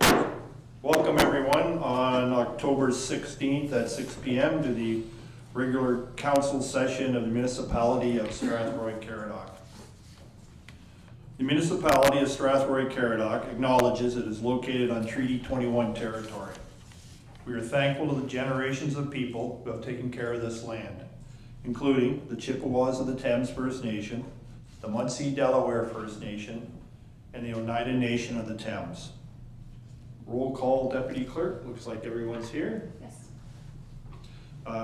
Welcome everyone on October 16th at 6 p.m. to the regular council session of the municipality of Strathroy-Caradoc. The municipality of Strathroy-Caradoc acknowledges it is located on Treaty 21 territory. We are thankful to the generations of people who have taken care of this land, including the Chippewas of the Thames First Nation, the Munsee Delaware First Nation, and the Oneida Nation of the Thames. Roll call, Deputy Clerk. Looks like everyone's here. Yes.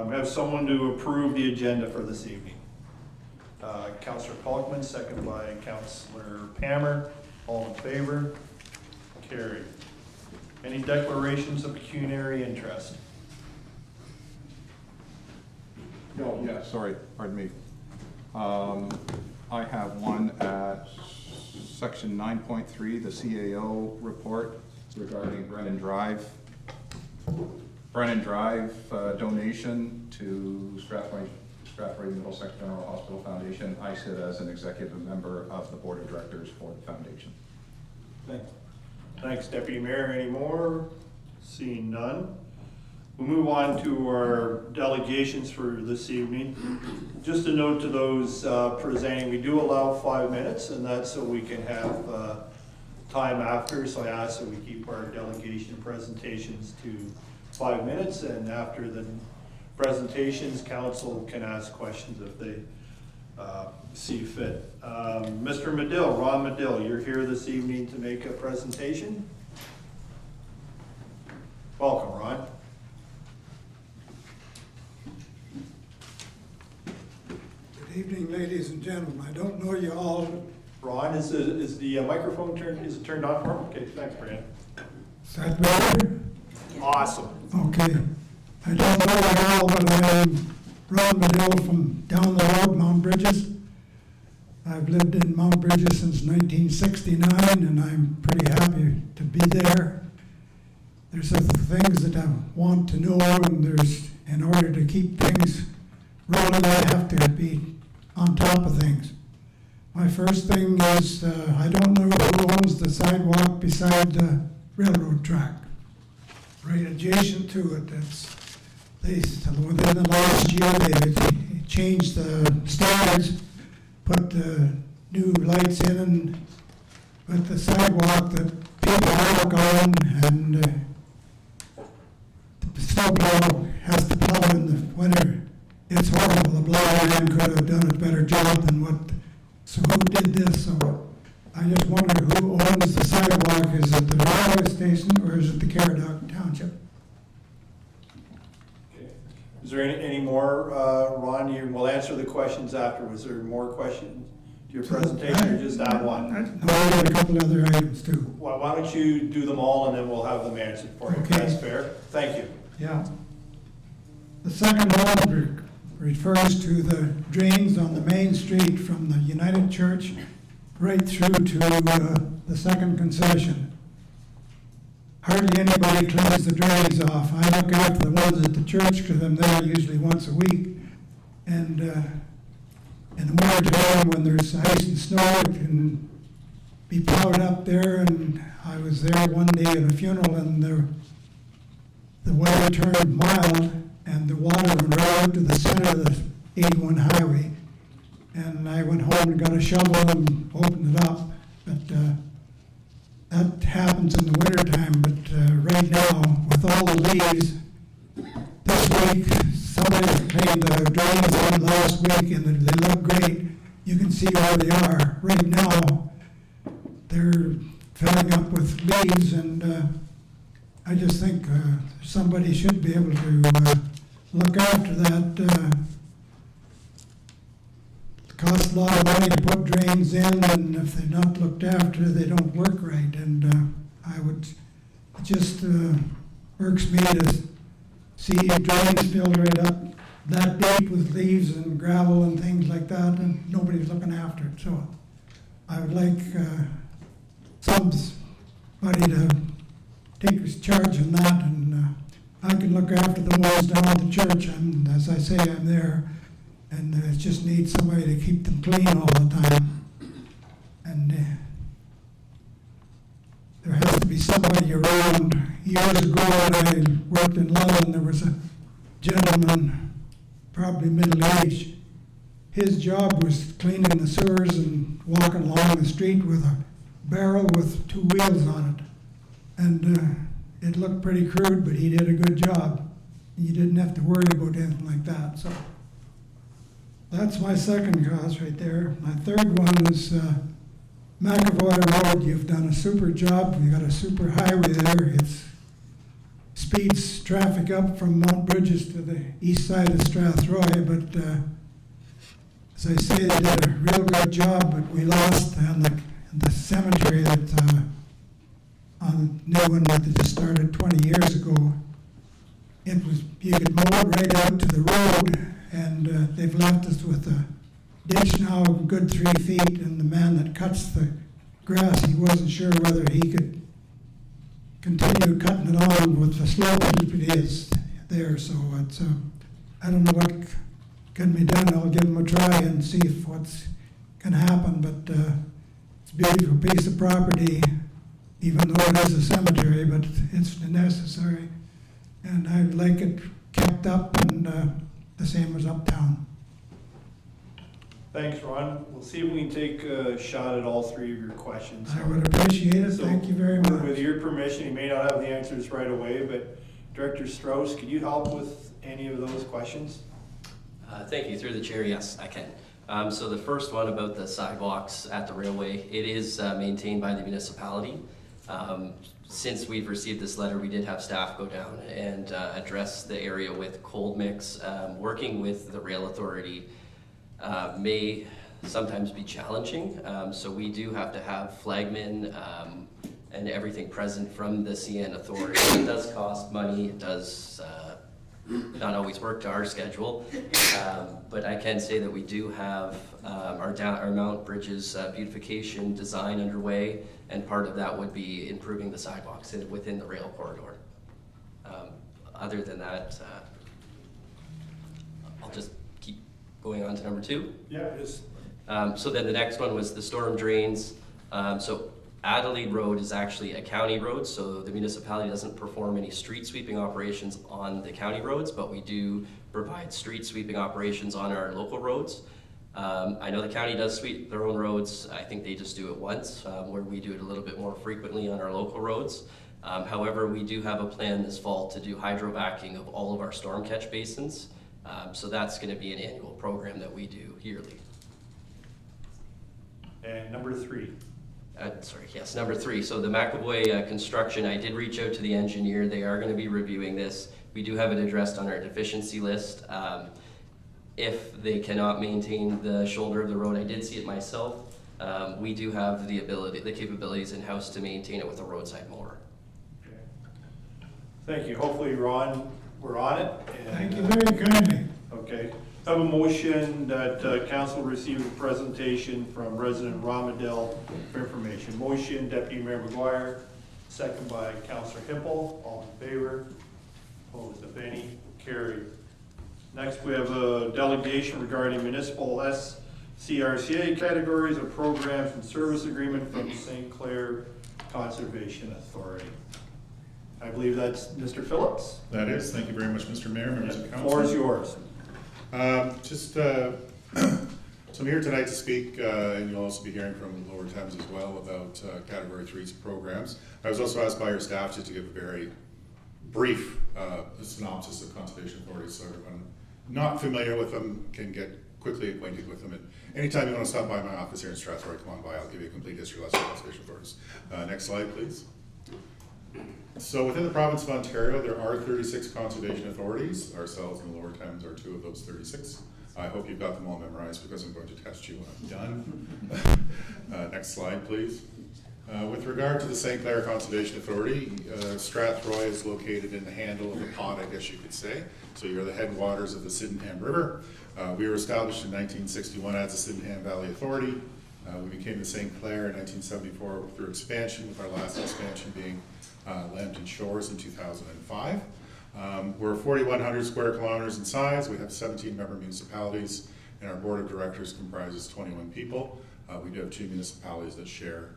We have someone to approve the agenda for this evening. Councillor Polkman, second by Councillor Palmer. All in favor? Carried. Any declarations of pecuniary interest? No, yeah, sorry, pardon me. I have one at section 9.3, the CAO report regarding Brennan Drive. Donation to Strathroy Middlesex General Hospital Foundation. I sit as an executive member of the board of directors for the foundation. Thanks, Deputy Mayor. Any more? Seeing none. We'll move on to our delegations for this evening. Just a note to those presenting, we do allow 5 minutes, and that's so we can have time after. So I ask that we keep our delegation presentations to 5 minutes, and after the presentations, council can ask questions if they see fit. Mr. Medill, Ron Medill, you're here this evening to make a presentation. Welcome, Ron. Good evening, ladies and gentlemen. I don't know you all. Ron, is the microphone turned on for him? Okay, thanks, Brian. Is that better? Awesome. Okay. I don't know you all, but I'm Ron Medill from down the road, Mount Bridges. I've lived in Mount Bridges since 1969, and I'm pretty happy to be there. There's some things that I want to know, and in order to keep things rolling, I have to be on top of things. My first thing is, I don't know who owns the sidewalk beside the railroad track, right adjacent to it. Within the last year, they changed the standards, put new lights in, but the sidewalk that people walk on, and the snowplow has to plow in the winter. It's horrible. The blower man could have done a better job than what. So who did this? So I just wonder who owns the sidewalk. Is it the railway station or is it the Caradoc Township? Okay. Is there any more, Ron? We'll answer the questions afterwards. Is there more questions to your presentation, or just that one? No, I got a couple other items too. Well, why don't you do them all, and then we'll have them answered for you. Okay. That's fair. Thank you. Yeah. The second one refers to the drains on the main street from the United Church right through to the second concession. Hardly anybody cleans the drains off. I look after the ones at the church because I'm there usually once a week. And in the winter time when there's ice and snow, it can be plowed up there. And I was there one day at a funeral, and the weather turned mild, and the water went right out to the center of the 81 highway. And I went home and got a shovel and opened it up. But that happens in the wintertime. But right now, with all the leaves, this week, somebody cleaned the drains in last week, and they look great. You can see where they are. Right now, they're filling up with leaves, and I just think somebody should be able to look after that. It costs a lot of money to put drains in, and if they're not looked after, they don't work right. And it just irks me to see drains filled right up that deep with leaves and gravel and things like that, and nobody's looking after it. So I would like somebody to take charge on that, and I can look after the ones down at the church. And as I say, I'm there, and it just needs somebody to keep them clean all the time. And there has to be somebody around. Years ago when I worked in London, there was a gentleman, probably middle-aged. His job was cleaning the sewers and walking along the street with a barrel with 2 wheels on it. And it looked pretty crude, but he did a good job. You didn't have to worry about anything like that. So that's my second cause right there. My third one is McAvoy Road. You've done a super job. You've got a super highway there. It speeds traffic up from Mount Bridges to the east side of Strathroy, but as I say, they did a real good job, but we lost on the cemetery that on the new one that they just started 20 years ago. It was, you could mow it right out to the road, and they've left us with a ditch now a good 3 feet, and the man that cuts the grass, he wasn't sure whether he could continue cutting it on with the slope it is there. So it's, I don't know what can be done. I'll give them a try and see if what's can happen, but it's a beautiful piece of property, even though it is a cemetery, but it's necessary. And I'd like it kept up and the same as uptown. Thanks, Ron. We'll see if we can take a shot at all 3 of your questions. I would appreciate it. So, Thank you very much. With your permission, you may not have the answers right away, but Director Strauss, could you help with any of those questions? Thank you. Through the chair, yes, I can. So the first one about the sidewalks at the railway, it is maintained by the municipality. Since we've received this letter, we did have staff go down and address the area with cold mix. Working with the rail authority may sometimes be challenging. So we do have to have flagmen and everything present from the CN authority. It does cost money. It does not always work to our schedule, but I can say that we do have our Mount Bridges beautification design underway, and part of that would be improving the sidewalks within the rail corridor. Other than that, I'll just keep going on to number 2. Yeah, just So then the next one was the storm drains. So Adelaide Road is actually a county road, so the municipality doesn't perform any street sweeping operations on the county roads, but we do provide street sweeping operations on our local roads. I know the county does sweep their own roads. I think they just do it once, where we do it a little bit more frequently on our local roads. However, we do have a plan this fall to do hydrovacking of all of our storm catch basins. So that's going to be an annual program that we do yearly. and number 3. Number 3. So the McAvoy construction, I did reach out to the engineer. They are going to be reviewing this. We do have it addressed on our deficiency list. If they cannot maintain the shoulder of the road, I did see it myself. We do have the capabilities in-house to maintain it with a roadside mower. Okay. Thank you. Hopefully, Ron, we're on it. And, Thank you very kindly. Okay. I have a motion that council receive a presentation from resident Ramadell for information. Motion, Deputy Mayor McGuire, second by Councillor Hippel. All in favor? Opposed, if any? Carried. Next, we have a delegation regarding municipal SCRCA categories of programs and service agreement from St. Clair Conservation Authority. I believe that's Mr. Phillips. That is. Thank you very much, Mr. Mayor, members of council. Floor is yours. So I'm here tonight to speak, and you'll also be hearing from Lower Thames as well about Category 3 programs. I was also asked by your staff just to give a very brief synopsis of conservation authorities, so everyone not familiar with them can get quickly acquainted with them. And anytime you want to stop by my office here in Strathroy, come on by. I'll give you a complete history lesson of conservation authorities. Next slide, please. So within the province of Ontario, there are 36 conservation authorities. Ourselves and the Lower Thames are 2 of those 36. I hope you've got them all memorized because I'm going to test you when I'm done. Next slide, please. With regard to the St. Clair Conservation Authority, Strathroy is located in the handle of the pod, I guess you could say. So you're the headwaters of the Sydenham River. We were established in 1961 as the Sydenham Valley Authority. We became the St. Clair in 1974 through expansion, with our last expansion being Lambton Shores in 2005. We're 4,100 square kilometers in size. We have 17 member municipalities, and our board of directors comprises 21 people. We do have 2 municipalities that share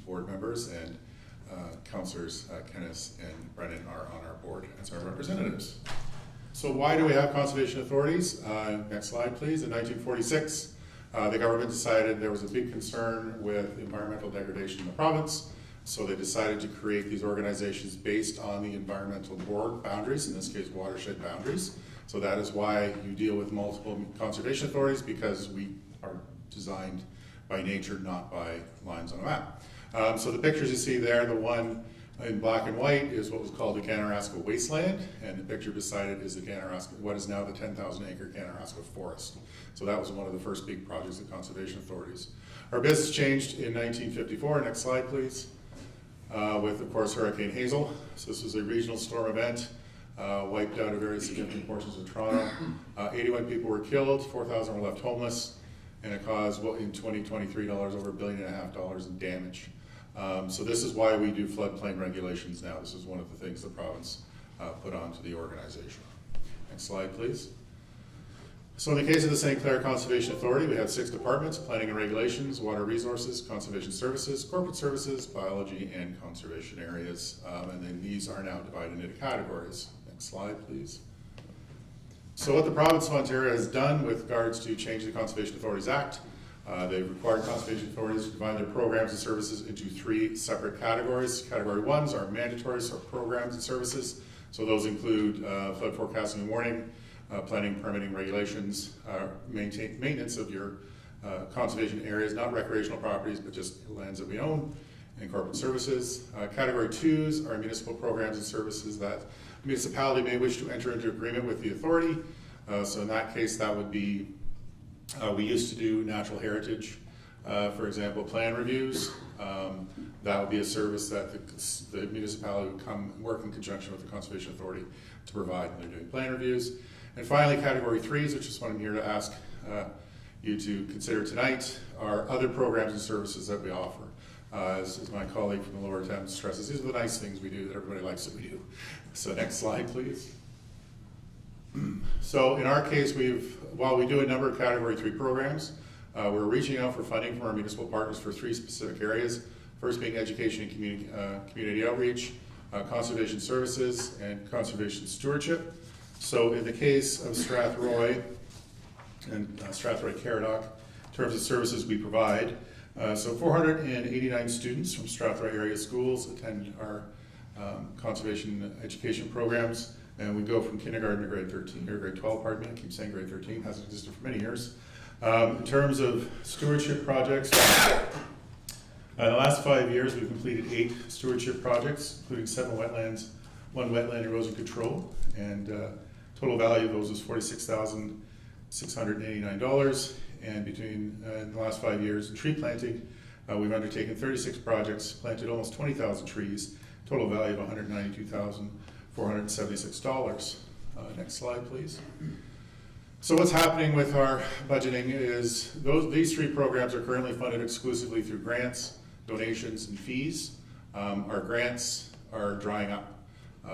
board members, and Councillors Kenneth and Brennan are on our board as our representatives. So why do we have conservation authorities? Next slide, please. In 1946, the government decided there was a big concern with environmental degradation in the province, so they decided to create these organizations based on the environmental board boundaries, in this case watershed boundaries. So that is why you deal with multiple conservation authorities, because we are designed by nature, not by lines on a map. So the pictures you see there, the one in black and white is what was called the Kanaraska Wasteland, and the picture beside it is the Kanaraska, what is now the 10,000 acre Kanaraska Forest. So that was one of the first big projects of conservation authorities. Our business changed in 1954, next slide please, with of course Hurricane Hazel. So this was a regional storm event, wiped out a very significant portions of Toronto. 81 people were killed, 4,000 were left homeless, and it caused, well, in 2023 dollars, over $1.5 billion in damage. So this is why we do floodplain regulations now. This is one of the things the province put onto the organization. Next slide, please. So in the case of the St. Clair Conservation Authority, we have 6 departments: planning and regulations, water resources, conservation services, corporate services, biology, and conservation areas. And then these are now divided into categories. Next slide, please. So what the province of Ontario has done with regards to change the Conservation Authorities Act, they've required conservation authorities to divide their programs and services into 3 separate categories. Category 1s are mandatory programs and services. So those include flood forecasting and warning, planning, permitting, regulations, maintenance of your conservation areas, not recreational properties, but just lands that we own, and corporate services. Category 2s are municipal programs and services that a municipality may wish to enter into agreement with the authority. So in that case, that would be, we used to do natural heritage, for example, plan reviews. That would be a service that the municipality would come and work in conjunction with the Conservation Authority to provide when they're doing plan reviews. And finally, category 3s, which is what I'm here to ask you to consider tonight, are other programs and services that we offer. As my colleague from the Lower Thames stresses, these are the nice things we do that everybody likes that we do. So next slide, please. So in our case, while we do a number of category 3 programs, we're reaching out for funding from our municipal partners for 3 specific areas. First being education and community outreach, conservation services, and conservation stewardship. So in the case of Strathroy and Strathroy-Caradoc, in terms of services we provide, so 489 students from Strathroy area schools attend our conservation education programs, and we go from kindergarten to grade 13, or grade 12, pardon me, I keep saying grade 13, hasn't existed for many years. In terms of stewardship projects, in the last 5 years we've completed 8 stewardship projects, including 7 wetlands, 1 wetland erosion control, and total value of those is $46,689. And between in the last 5 years in tree planting, we've undertaken 36 projects, planted almost 20,000 trees, total value of $192,476. Next slide, please. So what's happening with our budgeting is these 3 programs are currently funded exclusively through grants, donations, and fees. Our grants are drying up.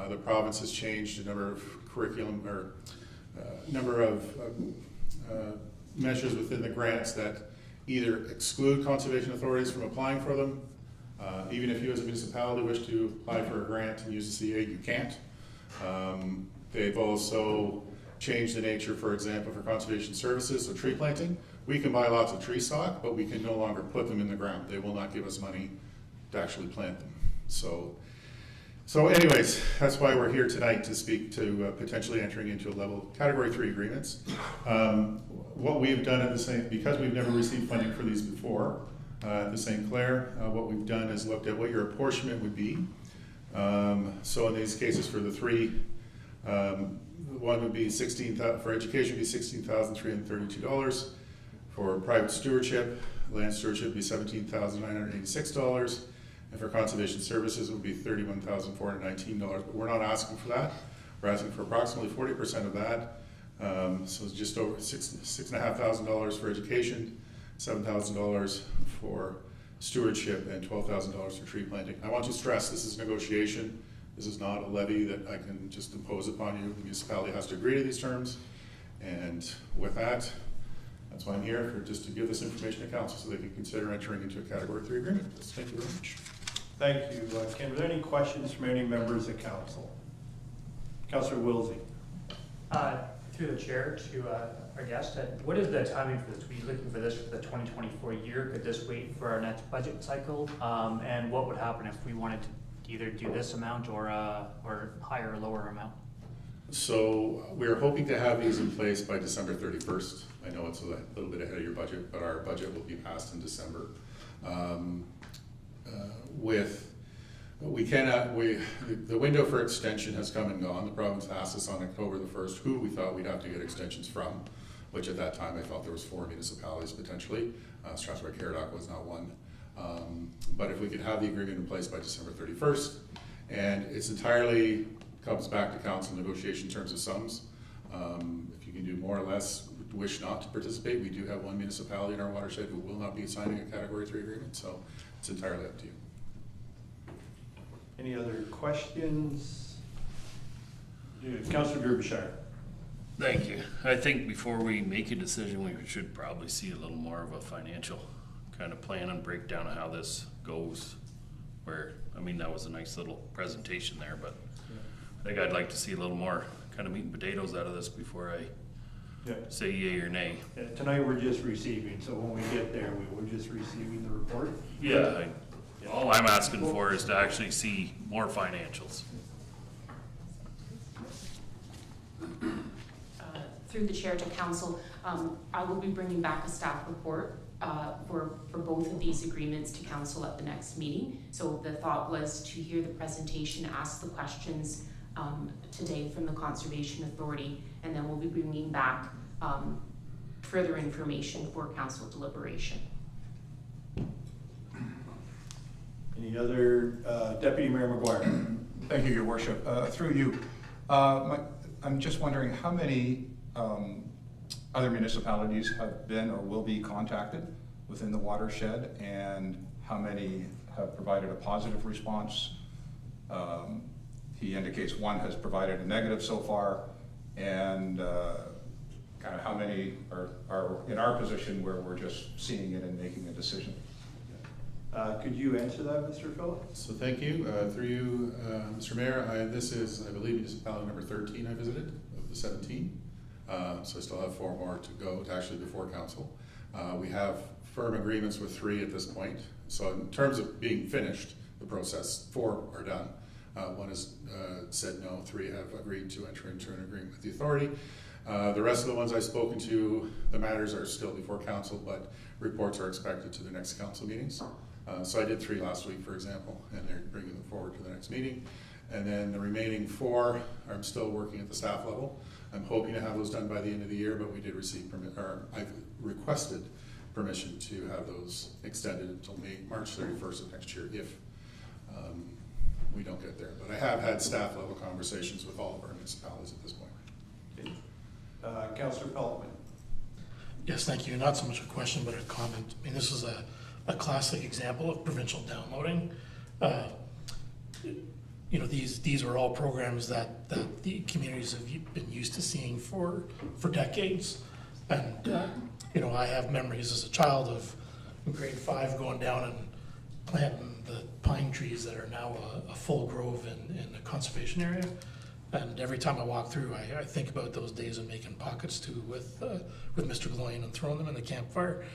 The province has changed a number of curriculum or number of measures within the grants that either exclude conservation authorities from applying for them. Even if you as a municipality wish to apply for a grant and use the CA, you can't. They've also changed the nature, for example, for conservation services, so tree planting. We can buy lots of tree stock, but we can no longer put them in the ground. They will not give us money to actually plant them. So anyways, that's why we're here tonight, to speak to potentially entering into a level category 3 agreements. What we've done at the St. because we've never received funding for these before, at the St. Clair, what we've done is looked at what your apportionment would be. So in these cases for the 3, one would be for education would be $16,332. For private stewardship, land stewardship would be $17,986. And for conservation services, it would be $31,419. But we're not asking for that. We're asking for approximately 40% of that. So it's just over $6,500 for education, $7,000 for stewardship, and $12,000 for tree planting. I want to stress this is negotiation. This is not a levy that I can just impose upon you. The municipality has to agree to these terms. And with that, that's why I'm here, just to give this information to council so they can consider entering into a category 3 agreement. Thank you very much. Thank you. Ken, are there any questions from any members of council? Councillor Wilsey. Through the chair to our guest, what is the timing for this? Are we looking for this for the 2024 year? Could this wait for our next budget cycle? And what would happen if we wanted to either do this amount or higher or lower amount? So we're hoping to have these in place by December 31st. I know it's a little bit ahead of your budget, but our budget will be passed in December. The window for extension has come and gone. The province asked us on October the 1st who we thought we'd have to get extensions from, which at that time I felt there was 4 municipalities potentially. Strathroy-Caradoc was not one. But if we could have the agreement in place by December 31st, and it's entirely comes back to council negotiation in terms of sums. If you can do more or less, wish not to participate, we do have one municipality in our watershed who will not be signing a Category 3 agreement, so it's entirely up to you. Any other questions? Councillor Derbyshire. Thank you. I think before we make a decision, we should probably see a little more of a financial kind of plan and breakdown of how this goes. Where, I mean, that was a nice little presentation there, but I think I'd like to see a little more kind of meat and potatoes out of this before I say yay or nay. Tonight we're just receiving, so when we get there, we're just receiving the report. Yeah, all I'm asking for is to actually see more financials. Through the chair to council, I will be bringing back a staff report for both of these agreements to council at the next meeting. So the thought was to hear the presentation, ask the questions today from the Conservation Authority, and then we'll be bringing back further information for council deliberation. Any other, Deputy Mayor McGuire? Thank you, Your Worship. Through you, I'm just wondering how many other municipalities have been or will be contacted within the watershed, and how many have provided a positive response? He indicates one has provided a negative so far, and kind of how many are in our position where we're just seeing it and making a decision. Could you answer that, Mr. Phillips? So thank you. Through you, Mr. Mayor, this is, I believe, municipality number 13 I visited of the 17. So I still have 4 more to go to actually before council. We have firm agreements with 3 at this point. So in terms of being finished, the process, 4 are done. 1 has said no, 3 have agreed to enter into an agreement with the authority. The rest of the ones I've spoken to, the matters are still before council, but reports are expected to the next council meetings. So I did 3 last week, for example, and they're bringing them forward to the next meeting. And then the remaining 4, I'm still working at the staff level. I'm hoping to have those done by the end of the year, but we did receive I've requested permission to have those extended until March 31st of next year if we don't get there. But I have had staff level conversations with all of our municipalities at this point. Okay. Councillor Peltman. Yes, thank you. Not so much a question, but a comment. I mean, this is a classic example of provincial downloading. You know, these are all programs that the communities have been used to seeing for decades. And, you know, I have memories as a child of in grade 5 going down and planting the pine trees that are now a full grove in the conservation area. And every time I walk through, I think about those days of making pockets too with Mr. Gloyan and throwing them in the campfire.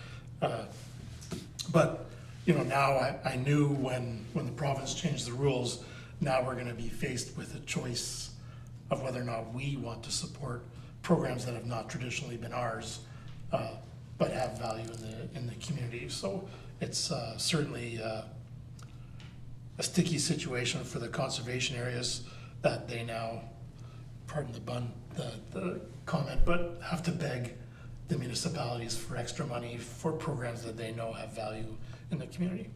But, you know, now I knew when the province changed the rules, now we're going to be faced with a choice of whether or not we want to support programs that have not traditionally been ours, but have value in the community. So it's certainly a sticky situation for the conservation areas that they now, pardon the comment, but have to beg the municipalities for extra money for programs that they know have value in the community.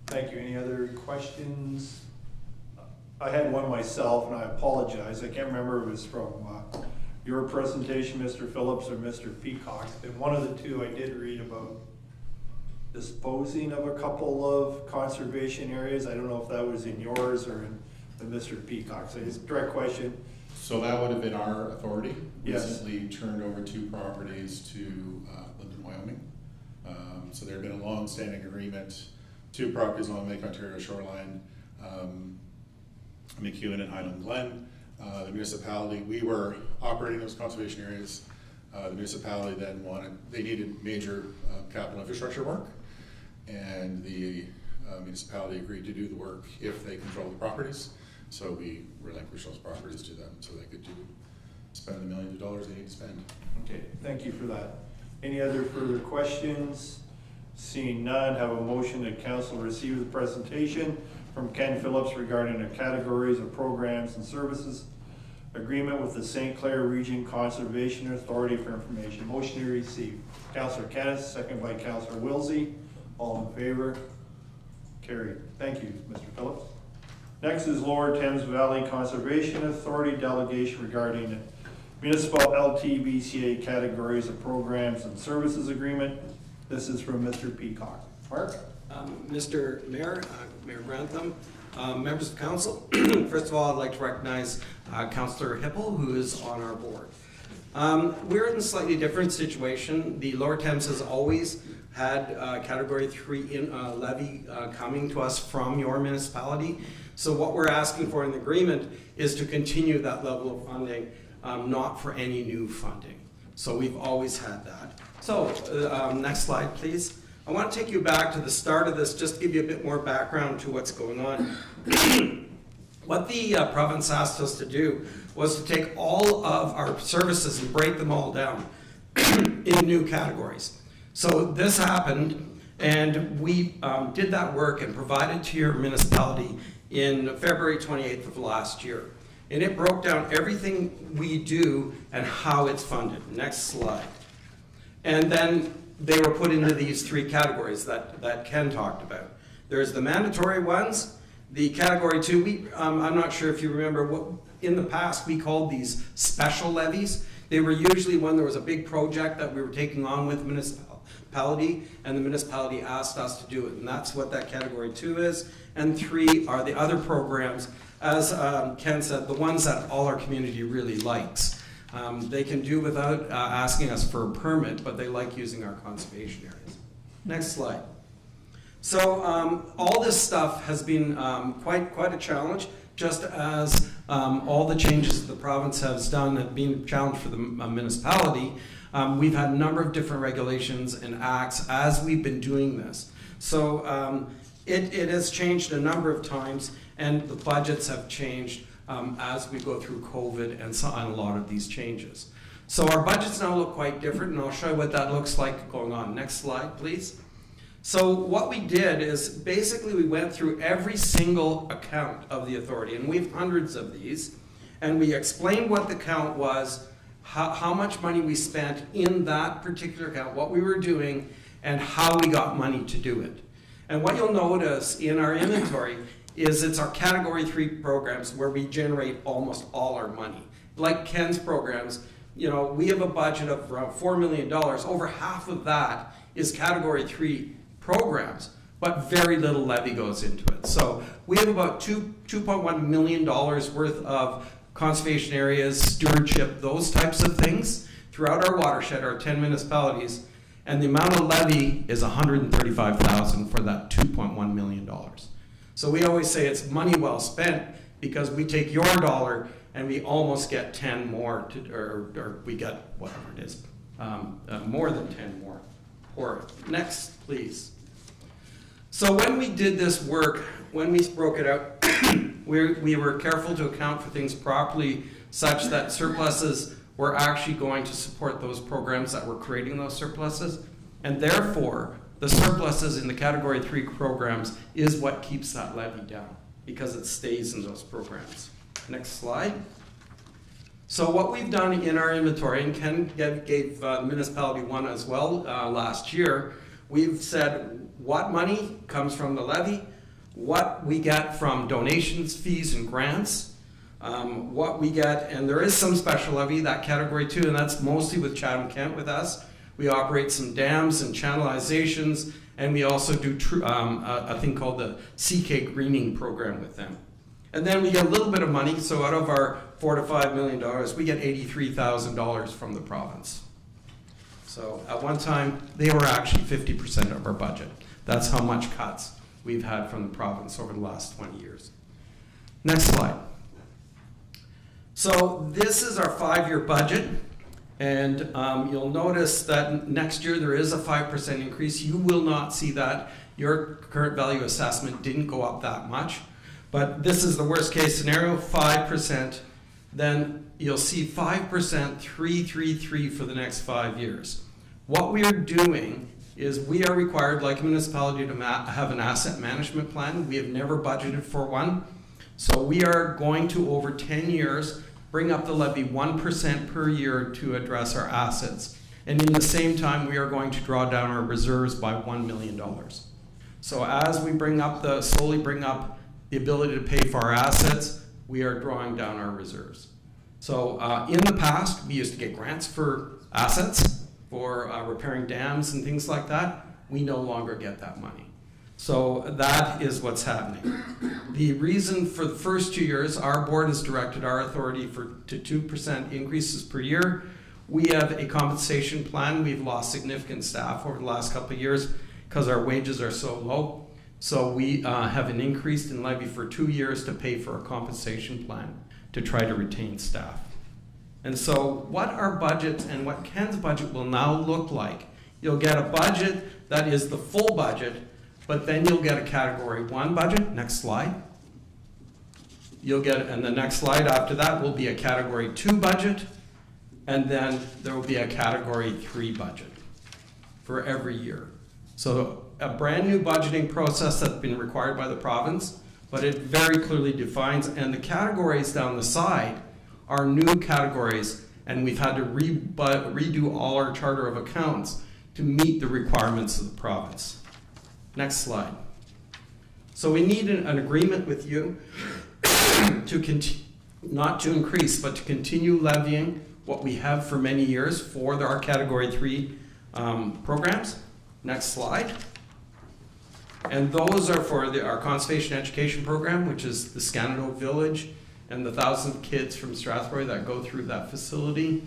Thank you. Any other questions? I had one myself, and I apologize. I can't remember if it was from your presentation, Mr. Phillips, or Mr. Peacock. And one of the two I did read about disposing of a couple of conservation areas. I don't know if that was in yours or in Mr. Peacock's. So just direct question. So that would have been our authority. Yes. Recently turned over 2 properties to Linden, Wyoming. So there had been a long-standing agreement 2 properties along Lake Ontario shoreline, McEwen and Highland Glen. The municipality, we were operating those conservation areas. The municipality then they needed major capital infrastructure work, and the municipality agreed to do the work if they control the properties. So we relinquished those properties to them so they could spend the millions of dollars they need to spend. Okay, thank you for that. Any other further questions? Seeing none, have a motion that council receive the presentation from Ken Phillips regarding the categories of programs and services agreement with the St. Clair Region Conservation Authority for information. Motion to receive. Councillor Kennis, second by Councillor Wilsey. All in favor? Carried. Thank you, Mr. Phillips. Next is Lower Thames Valley Conservation Authority delegation regarding municipal LTBCA categories of programs and services agreement. This is from Mr. Peacock. Mark? Mr. Mayor, Mayor Grantham, members of council, first of all, I'd like to recognize Councillor Hipple, who is on our board. We're in a slightly different situation. The Lower Thames has always had Category 3 levy coming to us from your municipality. So what we're asking for in the agreement is to continue that level of funding, not for any new funding. So we've always had that. So next slide, please. I want to take you back to the start of this, just to give you a bit more background to what's going on. What the province asked us to do was to take all of our services and break them all down in new categories. So this happened, and we did that work and provided to your municipality in February 28th of last year. And it broke down everything we do and how it's funded. Next slide. And then they were put into these 3 categories that Ken talked about. There's the mandatory ones, the Category 2, I'm not sure if you remember, what in the past we called these special levies. They were usually when there was a big project that we were taking on with municipality, and the municipality asked us to do it, and that's what that Category 2 is. And 3 are the other programs, as Ken said, the ones that all our community really likes. They can do without asking us for a permit, but they like using our conservation areas. Next slide. So all this stuff has been quite a challenge, just as all the changes the province has done have been a challenge for the municipality. We've had a number of different regulations and acts as we've been doing this. So it has changed a number of times, and the budgets have changed as we go through COVID and a lot of these changes. So our budgets now look quite different, and I'll show you what that looks like going on. Next slide, please. So what we did is basically we went through every single account of the authority, and we have hundreds of these, and we explained what the count was, how much money we spent in that particular account, what we were doing, and how we got money to do it. And what you'll notice in our inventory is it's our Category 3 programs where we generate almost all our money. Like Ken's programs, you know, we have a budget of around $4 million. Over half of that is Category 3 programs, but very little levy goes into it. So we have about $2.1 million worth of conservation areas, stewardship, those types of things throughout our watershed, our 10 municipalities, and the amount of levy is $135,000 for that $2.1 million. So we always say it's money well spent because we take your dollar and we almost get 10 more, or we get whatever it is, more than 10 more for it. Next, please. So when we did this work, when we broke it out, we were careful to account for things properly such that surpluses were actually going to support those programs that were creating those surpluses, and therefore the surpluses in the Category 3 programs is what keeps that levy down because it stays in those programs. Next slide. So what we've done in our inventory, and Ken gave municipality one as well last year, we've said what money comes from the levy, what we get from donations, fees, and grants, what we get, and there is some special levy, that Category 2, and that's mostly with Chatham-Kent with us. We operate some dams and channelizations, and we also do a thing called the CK greening program with them. And then we get a little bit of money, so out of our $4 to $5 million, we get $83,000 from the province. So at one time, they were actually 50% of our budget. That's how much cuts we've had from the province over the last 20 years. Next slide. So this is our 5-year budget, and you'll notice that next year there is a 5% increase. You will not see that. Your current value assessment didn't go up that much, but this is the worst case scenario, 5%. Then you'll see 5%, 333 for the next 5 years. What we are doing is we are required, like a municipality, to have an asset management plan. We have never budgeted for one. So we are going to, over 10 years, bring up the levy 1% per year to address our assets. And in the same time, we are going to draw down our reserves by $1 million. So as we slowly bring up the ability to pay for our assets, we are drawing down our reserves. So in the past, we used to get grants for assets, for repairing dams and things like that. We no longer get that money. So that is what's happening. The reason for the first 2 years, our board has directed our authority to 2% increases per year. We have a compensation plan. We've lost significant staff over the last couple of years because our wages are so low. So we have an increase in levy for 2 years to pay for a compensation plan to try to retain staff. And so what our budget and what Ken's budget will now look like, you'll get a budget that is the full budget, but then you'll get a category 1 budget. Next slide. And the next slide after that will be a category 2 budget, and then there will be a category 3 budget for every year. So a brand new budgeting process that's been required by the province, but it very clearly defines, and the categories down the side are new categories, and we've had to redo all our charter of accounts to meet the requirements of the province. Next slide. So we need an agreement with you not to increase, but to continue levying what we have for many years for our Category 3 programs. Next slide. And those are for our conservation education program, which is the Scanado Village and the 1,000 kids from Strathroy that go through that facility.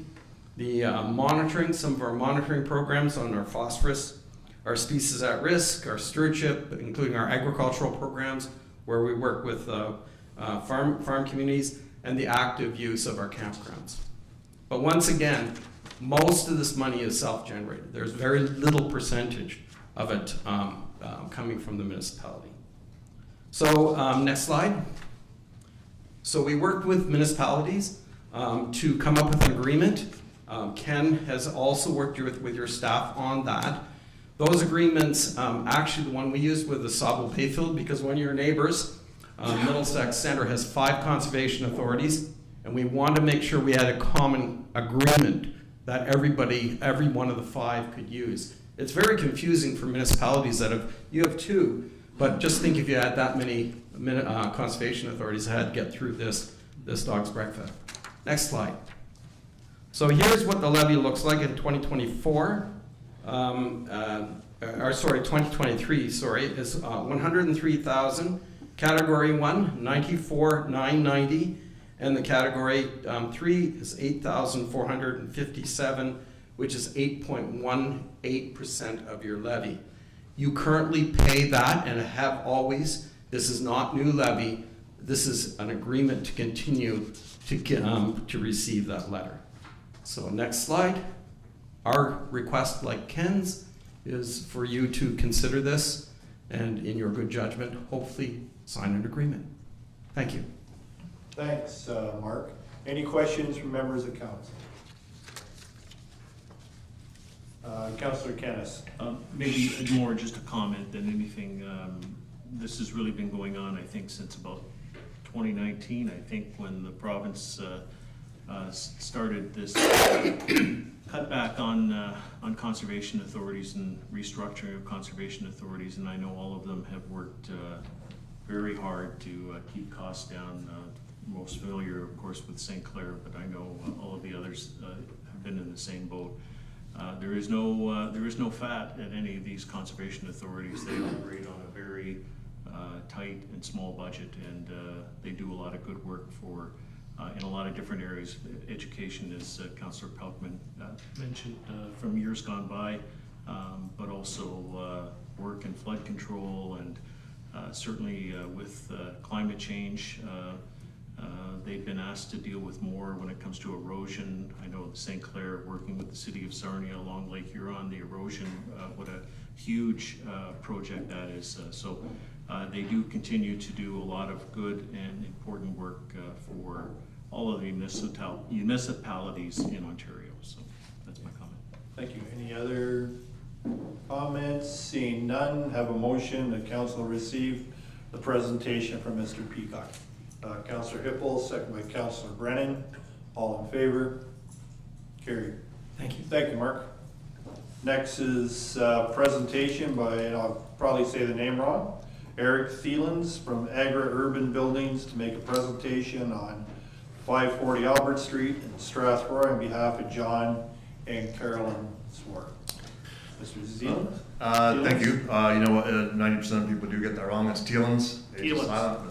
The monitoring, some of our monitoring programs on our phosphorus, our species at risk, our stewardship, including our agricultural programs, where we work with farm communities, and the active use of our campgrounds. But once again, most of this money is self-generated. There's very little percentage of it coming from the municipality. So next slide. So we worked with municipalities to come up with an agreement. Ken has also worked with your staff on that. Those agreements, actually the one we used with the Sawville Bayfield, because one of your neighbors, Middlesex Centre, has 5 conservation authorities, and we wanted to make sure we had a common agreement that every one of the 5 could use. It's very confusing for municipalities you have 2, but just think if you had that many conservation authorities that had to get through this dog's breakfast. Next slide. So here's what the levy looks like in 2024. 2023, is 103,000. Category 1, 94,990, and the category 3 is 8,457, which is 8.18% of your levy. You currently pay that and have always. This is not new levy. This is an agreement to continue to receive that letter. So next slide. Our request, like Ken's, is for you to consider this and, in your good judgment, hopefully sign an agreement. Thank you. Thanks, Mark. Any questions from members of council? Councillor Kennis. Maybe more just a comment than anything. This has really been going on, I think, since about 2019, I think, when the province started this cutback on conservation authorities and restructuring of conservation authorities, and I know all of them have worked very hard to keep costs down. Most familiar, of course, with St. Clair, but I know all of the others have been in the same boat. There is no fat at any of these conservation authorities. They operate on a very tight and small budget, and they do a lot of good work for in a lot of different areas. Education, as Councillor Pelkman mentioned, from years gone by, but also work and flood control and certainly with climate change, they've been asked to deal with more when it comes to erosion. I know St. Clair, working with the city of Sarnia along Lake Huron, the erosion, what a huge project that is. So they do continue to do a lot of good and important work for all of the municipalities in Ontario. So that's my comment. Thank you. Any other comments? Seeing none, have a motion that council receive the presentation from Mr. Peacock. Councillor Hippel, second by Councillor Brennan. All in favor? Carried. Thank you. Thank you, Mark. Next is presentation by, and I'll probably say the name wrong, Eric Thielens from Agri-Urban Buildings to make a presentation on 540 Albert Street in Strathroy on behalf of John and Carolyn Swart. Mr. Thielens? Thank you. You know what, 90% of people do get that wrong. It's Thielens. Thielens.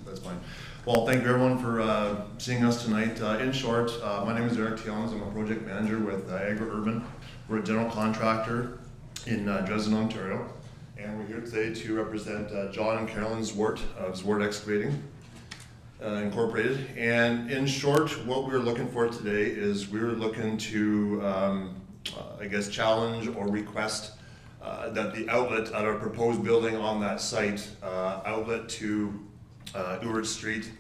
That's fine. Well, thank you everyone for seeing us tonight. In short, my name is Eric Thielens. I'm a project manager with Agri-Urban. We're a general contractor in Dresden, Ontario. And we're here today to represent John and Carolyn Zwart of Zwart Excavating Incorporated. And in short, what we're looking for today is we're looking to, I guess, challenge or request that the outlet at our proposed building on that site, outlet to Ewart Street,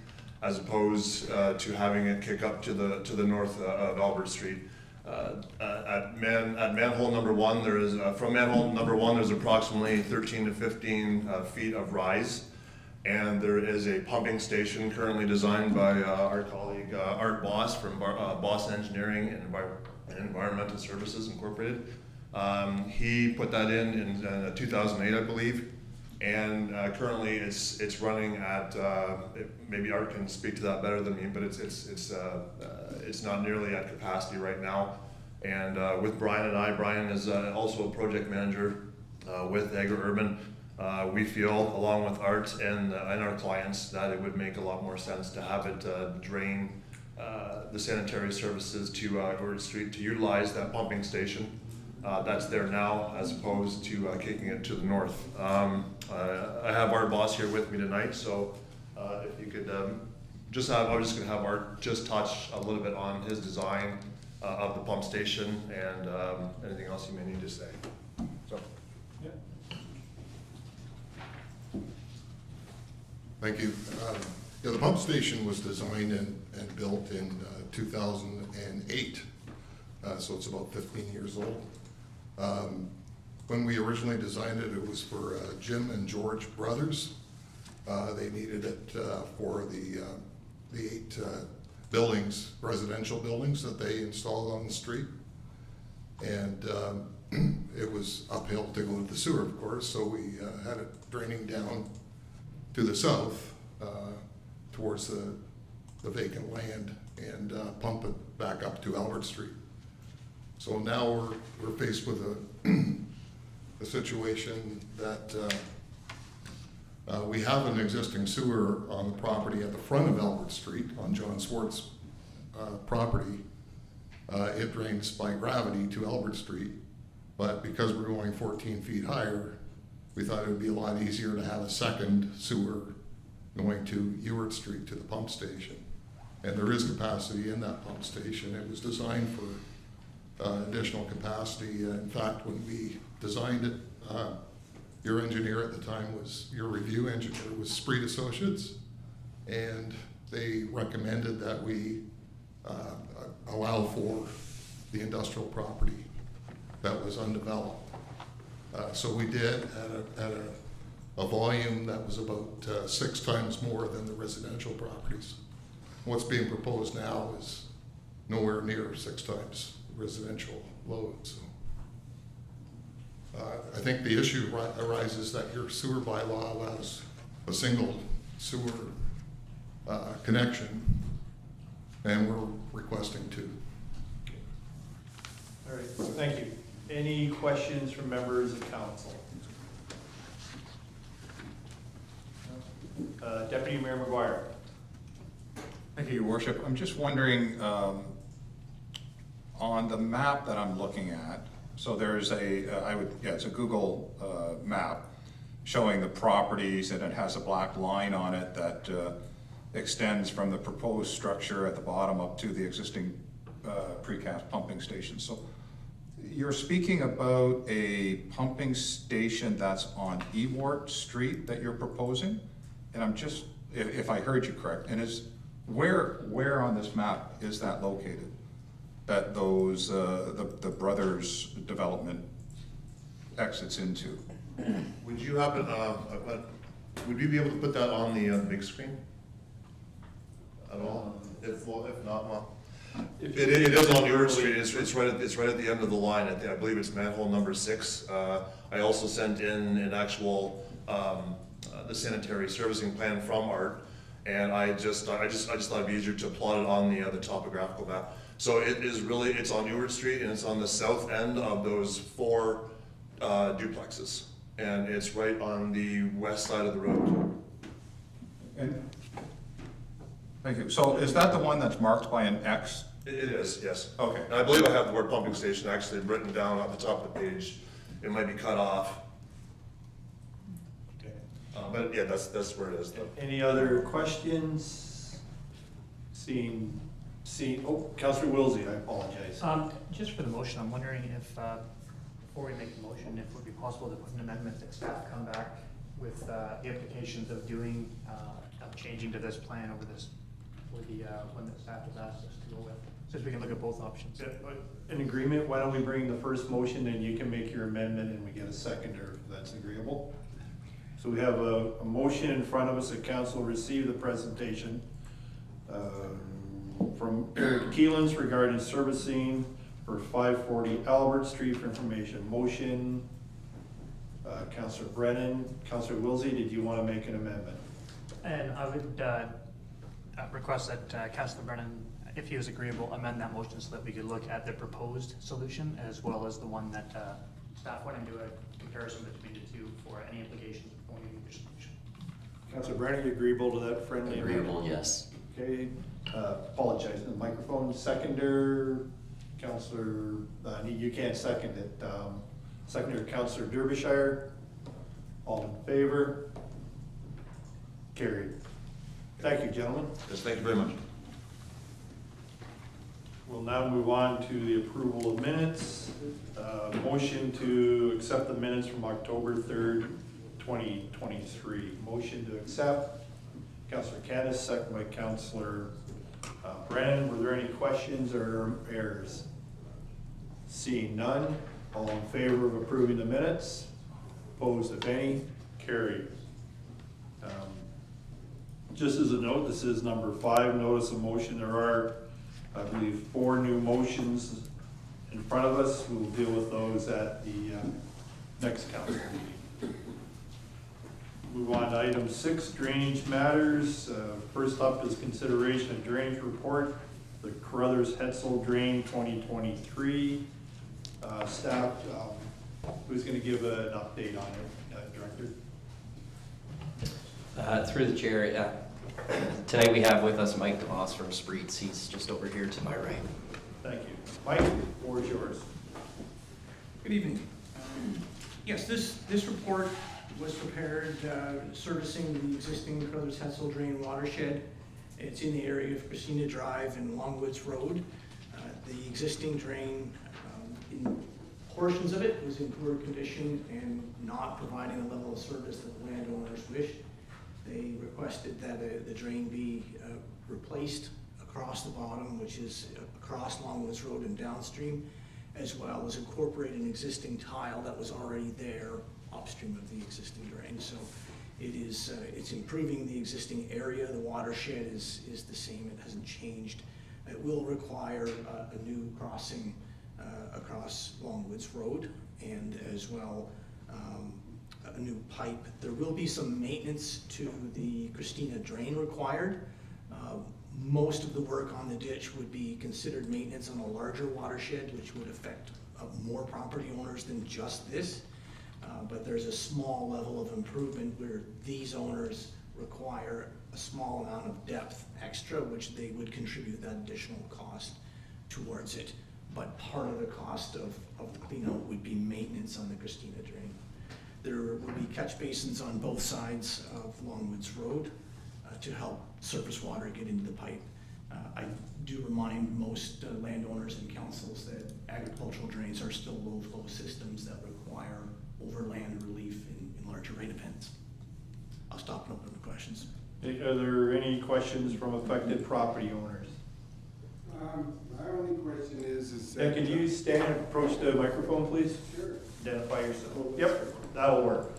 as opposed to having it kick up to the north of Albert Street. At manhole number one, there is from manhole number one, there's approximately 13 to 15 feet of rise, and there is a pumping station currently designed by our colleague Art Boss from Boss Engineering and Environmental Services Incorporated. He put that in 2008, I believe. And currently, it's running at maybe Art can speak to that better than me, but it's not nearly at capacity right now. And with Brian and I, Brian is also a project manager with Agri-Urban. We feel, along with Art and our clients, that it would make a lot more sense to have it drain the sanitary services to Ewart Street to utilize that pumping station that's there now, as opposed to kicking it to the north. I have Art Boss here with me tonight, so if you could I'm just gonna have Art just touch a little bit on his design of the pump station and anything else you may need to say. So. Yeah. Thank you. Yeah, the pump station was designed and built in 2008, so it's about 15 years old. When we originally designed it, it was for Jim and George brothers. They needed it for the 8 buildings, residential buildings that they installed on the street. And it was uphill to go to the sewer, of course, so we had it draining down to the south towards the vacant land and pump it back up to Albert Street. So now we're faced with a situation that we have an existing sewer on the property at the front of Albert Street on John Swart's property. It drains by gravity to Albert Street, but because we're going 14 feet higher, we thought it would be a lot easier to have a second sewer going to Ewart Street to the pump station. And there is capacity in that pump station. It was designed for additional capacity. In fact, when we designed it, your engineer at the time your review engineer was Spreed Associates, and they recommended that we allow for the industrial property that was undeveloped. So we did at a volume that was about 6 times more than the residential properties. What's being proposed now is nowhere near 6 times residential load. So I think the issue arises that your sewer bylaw allows a single sewer connection, and we're requesting 2. All right, thank you. Any questions from members of council? Deputy Mayor McGuire. Thank you, Your Worship. I'm just wondering, on the map that I'm looking at, so there's it's a Google map, showing the properties, and it has a black line on it that extends from the proposed structure at the bottom up to the existing precast pumping station. So you're speaking about a pumping station that's on Ewart Street that you're proposing? And I'm just, if I heard you correct, and where on this map is that located? That those, the Brothers development exits into? Would you happen, would you be able to put that on the big screen at all? If not, well, it is on Ewart Street. It's right at the end of the line. I believe it's manhole number 6. I also sent in an actual the sanitary servicing plan from Art, and I just thought it'd be easier to plot it on the topographical map. So it's on Ewart Street, and it's on the south end of those 4 duplexes, and it's right on the west side of the road. And thank you. So is that the one that's marked by an X? It is, yes. Okay. And I believe I have the word pumping station actually written down at the top of the page. It might be cut off. Okay. But yeah, that's where it is though. Any other questions? Oh, Councillor Wilsey, I apologize. Just for the motion, I'm wondering if, before we make the motion, if it would be possible to put an amendment that staff come back with the implications of doing, of changing to this plan over this, with the one that staff has asked us to go with, so we can look at both options. In agreement, why don't we bring the first motion and you can make your amendment and we get a seconder if that's agreeable. So we have a motion in front of us that council receive the presentation from Eric Keelans regarding servicing for 540 Albert Street for information. Motion, Councillor Brennan. Councillor Wilsey, did you want to make an amendment? And I would request that Councillor Brennan, if he was agreeable, amend that motion so that we could look at the proposed solution as well as the one that staff went into a comparison between the two for any implications of going into your solution. Councillor Brennan, you agreeable to that friendly amendment? Agreeable, yes. Okay, apologize, the microphone. Seconder, Councillor, you can't second it. Seconder, Councillor Derbyshire. All in favor? Carried. Thank you, gentlemen. Yes, thank you very much. We'll now move on to the approval of minutes. Motion to accept the minutes from October 3rd, 2023. Motion to accept. Councillor Caddis, second by Councillor Brennan. Were there any questions or errors? Seeing none, all in favor of approving the minutes? Opposed, if any? Carried. Just as a note, this is number 5, notice of motion. There are, I believe, 4 new motions in front of us. We'll deal with those at the next council meeting. Move on to item 6, drainage matters. First up is consideration of drainage report, the Carruthers Hetzel Drain 2023. Staff, who's going to give an update on it, Director? Through the chair, tonight we have with us Mike DeVos from Spreets. He's just over here to my right. Thank you. Mike, the floor is yours. Good evening. Yes, this report was prepared servicing the existing Carruthers Hetzel Drain watershed. It's in the area of Christina Drive and Longwoods Road. The existing drain, in portions of it, was in poor condition and not providing the level of service that the landowners wished. They requested that the drain be replaced across the bottom, which is across Longwoods Road and downstream, as well as incorporate an existing tile that was already there upstream of the existing drain. So it's improving the existing area. The watershed is the same. It hasn't changed. It will require a new crossing across Longwoods Road, and as well a new pipe. There will be some maintenance to the Christina drain required. Most of the work on the ditch would be considered maintenance on a larger watershed, which would affect more property owners than just this. But there's a small level of improvement where these owners require a small amount of depth extra, which they would contribute that additional cost towards it. But part of the cost of the cleanout would be maintenance on the Christina drain. There will be catch basins on both sides of Longwoods Road to help surface water get into the pipe. I do remind most landowners and councils that agricultural drains are still low flow systems that require overland relief in larger rain events. I'll stop and open the questions. Are there any questions from affected property owners? My only question is And can you stand and approach the microphone, please? Sure. Identify yourself. Yep, that'll work.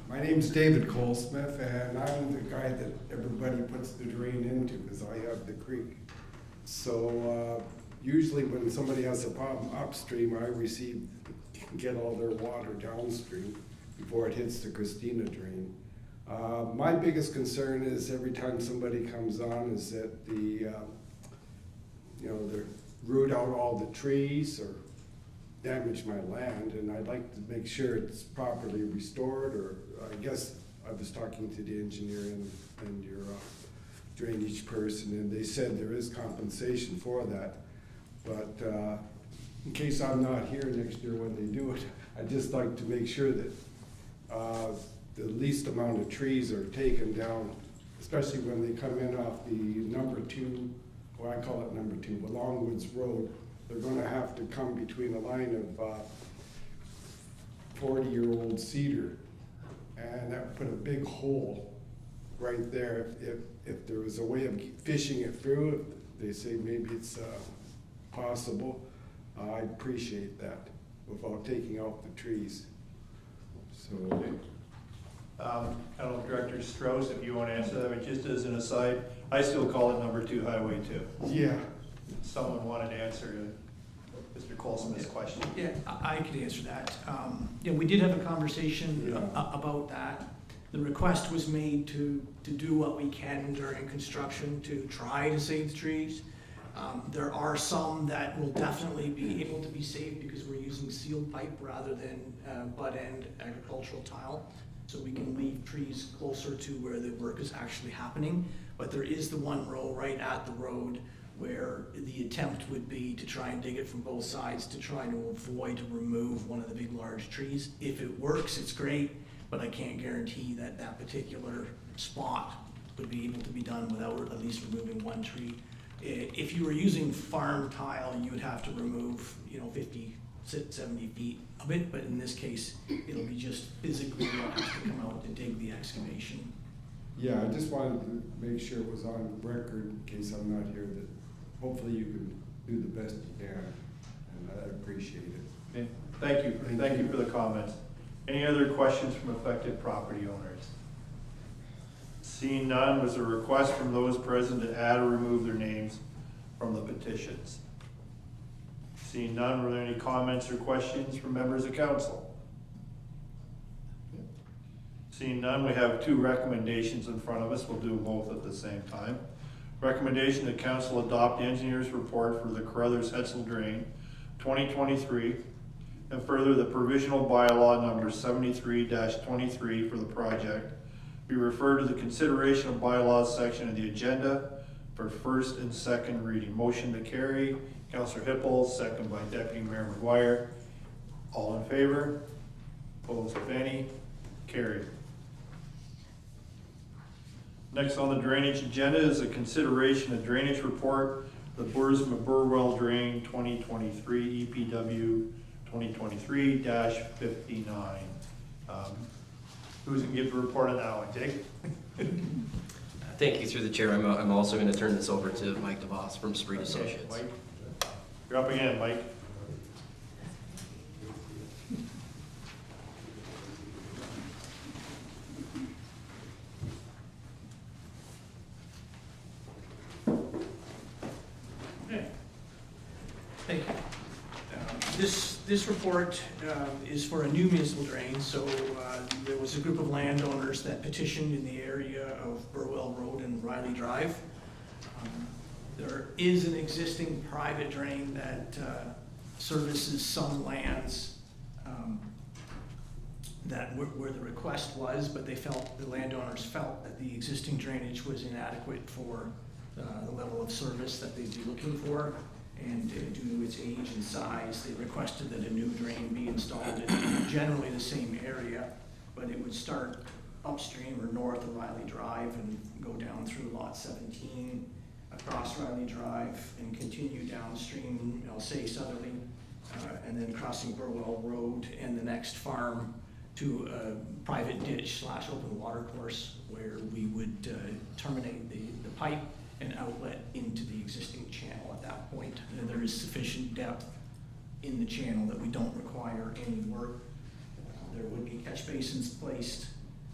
My name's David Colesmith, and I'm the guy that everybody puts the drain into, because I have the creek. So usually when somebody has a problem upstream, I get all their water downstream before it hits the Christina drain. My biggest concern is every time somebody comes on is that they root out all the trees or damage my land, and I'd like to make sure it's properly restored, or I guess I was talking to the engineer and your drainage person, and they said there is compensation for that. But in case I'm not here next year when they do it, I'd just like to make sure that the least amount of trees are taken down, especially when they come in off the number 2, well, I call it number 2, but Longwoods Road. They're gonna have to come between a line of 40-year-old cedar, and that would put a big hole right there. If there was a way of fishing it through, they say maybe it's possible. I'd appreciate that without taking out the trees. So. I don't know, Director Strauss, if you want to answer that, but just as an aside, I still call it number 2 Highway 2. Yeah. Someone wanted to answer Mr. Colson's question. Yeah, I could answer that. Yeah, we did have a conversation about that. The request was made to do what we can during construction to try to save the trees. There are some that will definitely be able to be saved because we're using sealed pipe rather than butt end agricultural tile. So we can leave trees closer to where the work is actually happening. But there is the one row right at the road where the attempt would be to try and dig it from both sides to try to avoid to remove one of the big large trees. If it works, it's great, but I can't guarantee that that particular spot would be able to be done without at least removing one tree. If you were using farm tile, you would have to remove, 50, 70 feet of it, but in this case, it'll be just physically you'll have to come out and dig the excavation. Yeah, I just wanted to make sure it was on record in case I'm not here, that hopefully you can do the best you can, and I appreciate it. Okay. Thank you for the comments. Any other questions from affected property owners? Seeing none, was a request from those present to add or remove their names from the petitions. Seeing none, were there any comments or questions from members of council? Seeing none, we have 2 recommendations in front of us. We'll do both at the same time. Recommendation that council adopt the engineer's report for the Carruthers-Hetzel Drain 2023, and further the provisional bylaw number 73-23 for the project be referred to the consideration of bylaws section of the agenda for first and second reading. Motion to carry, Councillor Hippel, second by Deputy Mayor McGuire. All in favor? Opposed, if any? Carried. Next on the drainage agenda is a consideration of drainage report, the Bursma-Burwell Drain 2023 EPW 2023-59. Who's going to give the report on that one, Jake? Thank you, through the chair. I'm also going to turn this over to Mike DeVos from Spreed Associates. Mike, you're up again, Mike. Okay. Thank you. This report is for a new municipal drain. So there was a group of landowners that petitioned in the area of Burwell Road and Riley Drive. There is an existing private drain that services some lands where the request was, but the landowners felt that the existing drainage was inadequate for the level of service that they'd be looking for. And due to its age and size, they requested that a new drain be installed in generally the same area, but it would start upstream or north of Riley Drive and go down through lot 17, across Riley Drive, and continue downstream, I'll say southerly, and then crossing Burwell Road and the next farm to a private ditch / open water course where we would terminate the pipe and outlet into the existing channel at that point. And there is sufficient depth in the channel that we don't require any work. There would be catch basins placed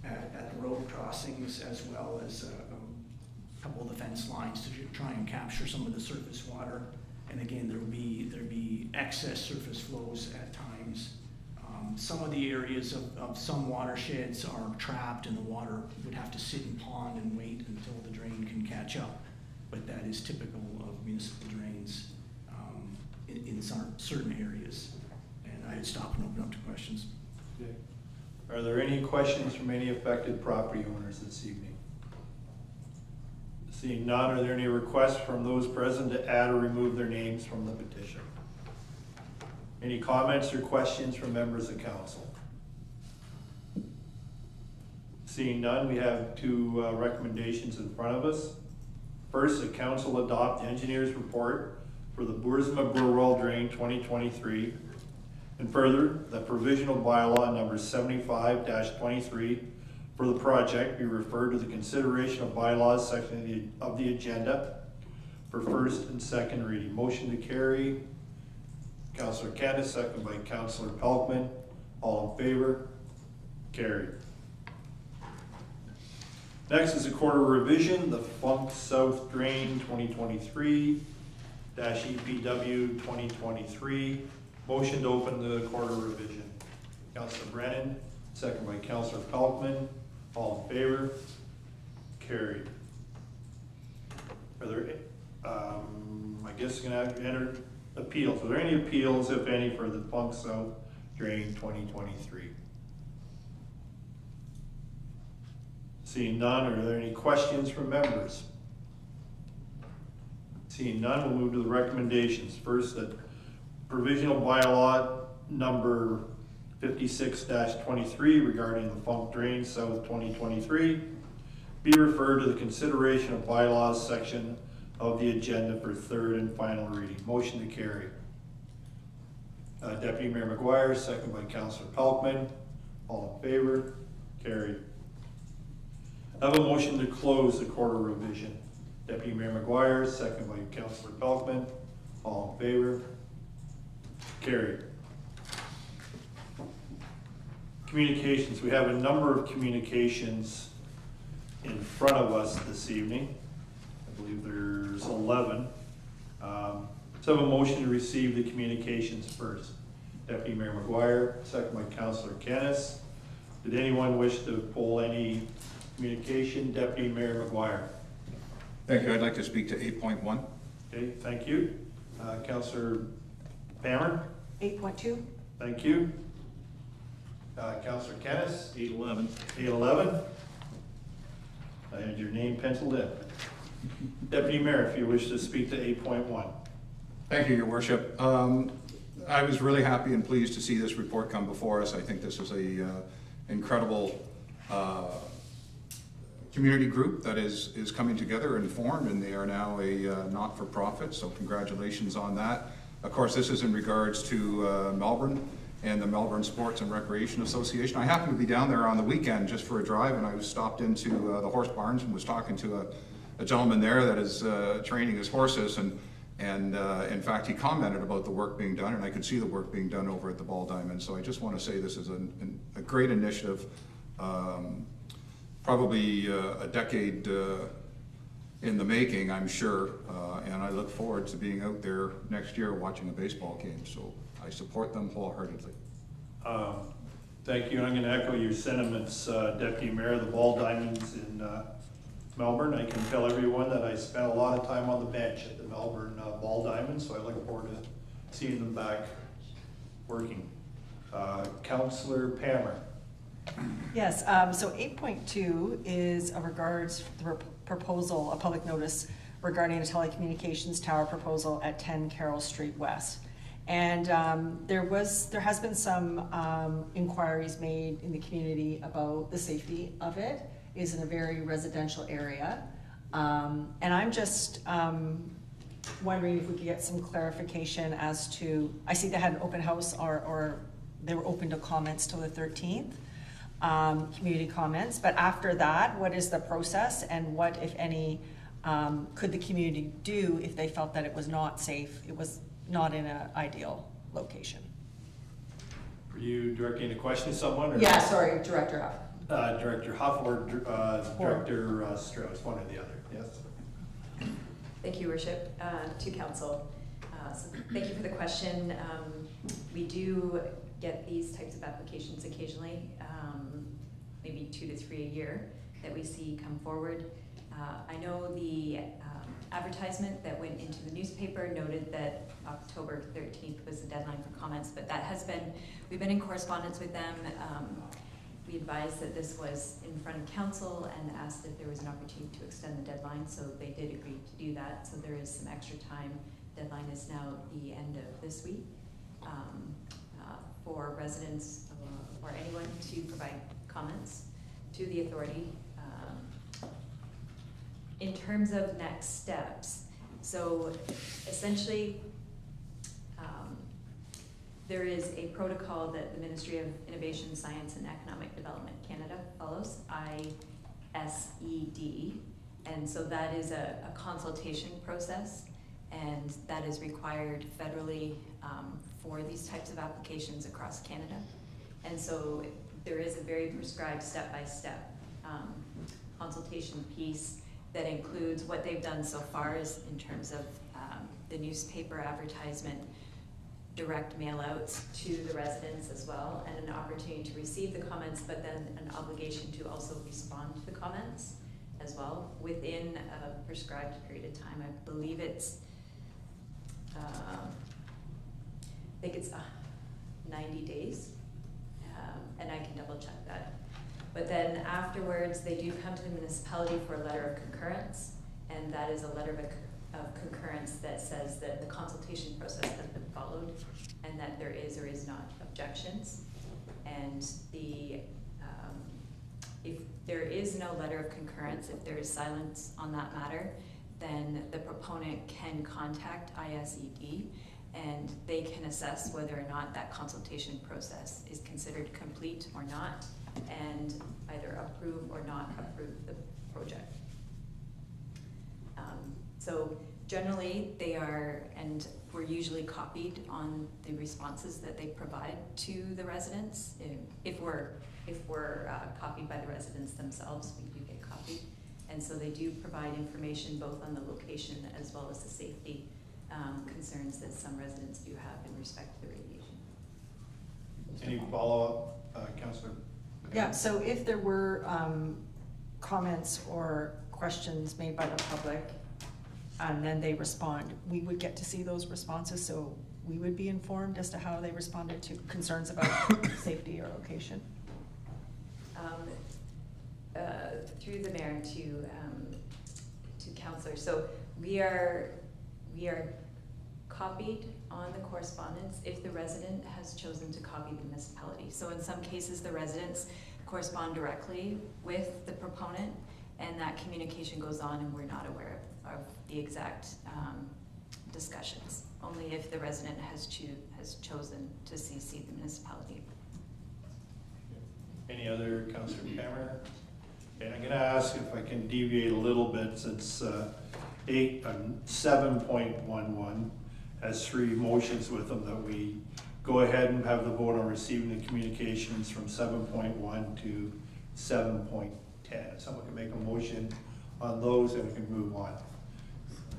at the road crossings, as well as a couple of the fence lines to try and capture some of the surface water. And again, there'd be excess surface flows at times. Some of the areas of some watersheds are trapped, and the water would have to sit in pond and wait until the drain can catch up. But that is typical of municipal drains in certain areas. And I'd stop and open up to questions. Are there any questions from any affected property owners this evening? Seeing none, are there any requests from those present to add or remove their names from the petition? Any comments or questions from members of council? Seeing none, we have two recommendations in front of us. First, the council adopt the engineer's report for the Boersma Burwell Drain 2023. And further, the provisional bylaw number 75-23 for the project be referred to the consideration of bylaws section of the agenda for first and second reading. Motion to carry. Councillor Candace, second by Councillor Pelkman. All in favor? Carried. Next is a quarter revision, the Funk South Drain 2023-EPW 2023. Motion to open the quarter revision. Councillor Brennan, second by Councillor Pelkman. All in favor? Carried. Are there, I guess gonna have to enter appeals. Are there any appeals, if any, for the Funk South Drain 2023? Seeing none, are there any questions from members? Seeing none, we'll move to the recommendations. First, that provisional bylaw number 56-23 regarding the Funk Drain South 2023 be referred to the consideration of bylaws section of the agenda for third and final reading. Motion to carry. Deputy Mayor McGuire, second by Councillor Pelkman. All in favor? Carried. I have a motion to close the quarter revision. Deputy Mayor McGuire, second by Councillor Pelkman. All in favor? Carried. Communications. We have a number of communications in front of us this evening. I believe there's 11. So I have a motion to receive the communications first. Deputy Mayor McGuire, second by Councillor Kennis. Did anyone wish to pull any communication? Deputy Mayor McGuire. Thank you. I'd like to speak to 8.1. Okay, thank you. Councillor Pammer? 8.2. Thank you. Councillor Kennis? 811. 811. I had your name penciled in. Deputy Mayor, if you wish to speak to 8.1. Thank you, Your Worship. I was really happy and pleased to see this report come before us. I think this is a incredible community group that is coming together and formed, and they are now a not-for-profit, so congratulations on that. Of course, this is in regards to Melbourne and the Melbourne Sports and Recreation Association. I happened to be down there on the weekend just for a drive, and I was stopped into the horse barns and was talking to a gentleman there that is training his horses, and in fact he commented about the work being done, and I could see the work being done over at the Ball Diamond. So I just want to say this is a great initiative, probably a decade in the making, I'm sure, and I look forward to being out there next year watching a baseball game. So I support them wholeheartedly. Thank you. I'm going to echo your sentiments, Deputy Mayor. The Ball Diamonds in Melbourne. I can tell everyone that I spent a lot of time on the bench at the Melbourne Ball Diamonds, so I look forward to seeing them back working. Councillor Pammer. Yes, so 8.2 is regards the proposal, a public notice regarding a telecommunications tower proposal at 10 Carroll Street West. And there has been some inquiries made in the community about the safety of it. It is in a very residential area. And I'm just wondering if we could get some clarification as to, I see they had an open house or they were open to comments till the 13th, community comments. But after that, what is the process and what, if any, could the community do if they felt that it was not safe, it was not in an ideal location? Are you directing a question to someone? Or? Yeah, sorry, Director Huff. Director Huff or Director Strauss, one or the other, yes. Thank you, Worship, to Council. So thank you for the question. We do get these types of applications occasionally, maybe 2 to 3 a year that we see come forward. I know the advertisement that went into the newspaper noted that October 13th was the deadline for comments, but that has been, we've been in correspondence with them. We advised that this was in front of council and asked if there was an opportunity to extend the deadline, so they did agree to do that. So there is some extra time. Deadline is now the end of this week for residents or anyone to provide comments to the authority. In terms of next steps, so essentially there is a protocol that the Ministry of Innovation, Science and Economic Development Canada follows, ISED, and so that is a consultation process, and that is required federally for these types of applications across Canada. And so there is a very prescribed step-by-step consultation piece that includes what they've done so far is in terms of the newspaper advertisement, direct mail outs to the residents as well, and an opportunity to receive the comments, but then an obligation to also respond to the comments as well within a prescribed period of time. I believe it's, I think it's 90 days, and I can double check that. But then afterwards, they do come to the municipality for a letter of concurrence, and that is a letter of concurrence that says that the consultation process has been followed and that there is or is not objections. And if there is no letter of concurrence, if there is silence on that matter, then the proponent can contact ISED and they can assess whether or not that consultation process is considered complete or not, and either approve or not approve the project. So generally they are, and we're usually copied on the responses that they provide to the residents. If we're copied by the residents themselves, we do get copied. And so they do provide information both on the location as well as the safety concerns that some residents do have in respect to the radiation. Any follow-up, Councillor? Yeah, so if there were comments or questions made by the public and then they respond, we would get to see those responses, so we would be informed as to how they responded to concerns about safety or location? Through the mayor to councillor, so we are copied on the correspondence if the resident has chosen to copy the municipality. So in some cases, the residents correspond directly with the proponent, and that communication goes on and we're not aware of the exact discussions, only if the resident has chosen to CC the municipality. Any other, Councillor Cameron? And I'm going to ask if I can deviate a little bit, since 7.11 has 3 motions with them, that we go ahead and have the vote on receiving the communications from 7.1 to 7.10. Someone can make a motion on those and we can move on.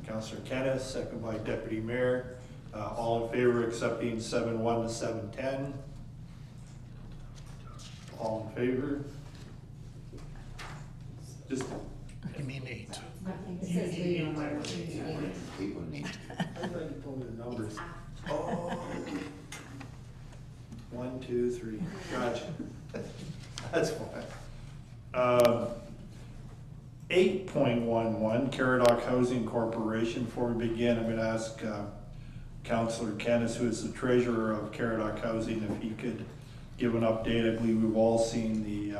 Councillor Kenneth, second by Deputy Mayor. All in favor of accepting 7.1 to 7.10? All in favor? Just You mean 8. I thought you told me the numbers. Oh. 1, 2, 3. Gotcha. That's fine. 8.11 911, Caradoc Housing Corporation. Before we begin, I'm going to ask Councillor Kennis, who is the treasurer of Caradoc Housing, if he could give an update. I believe we've all seen the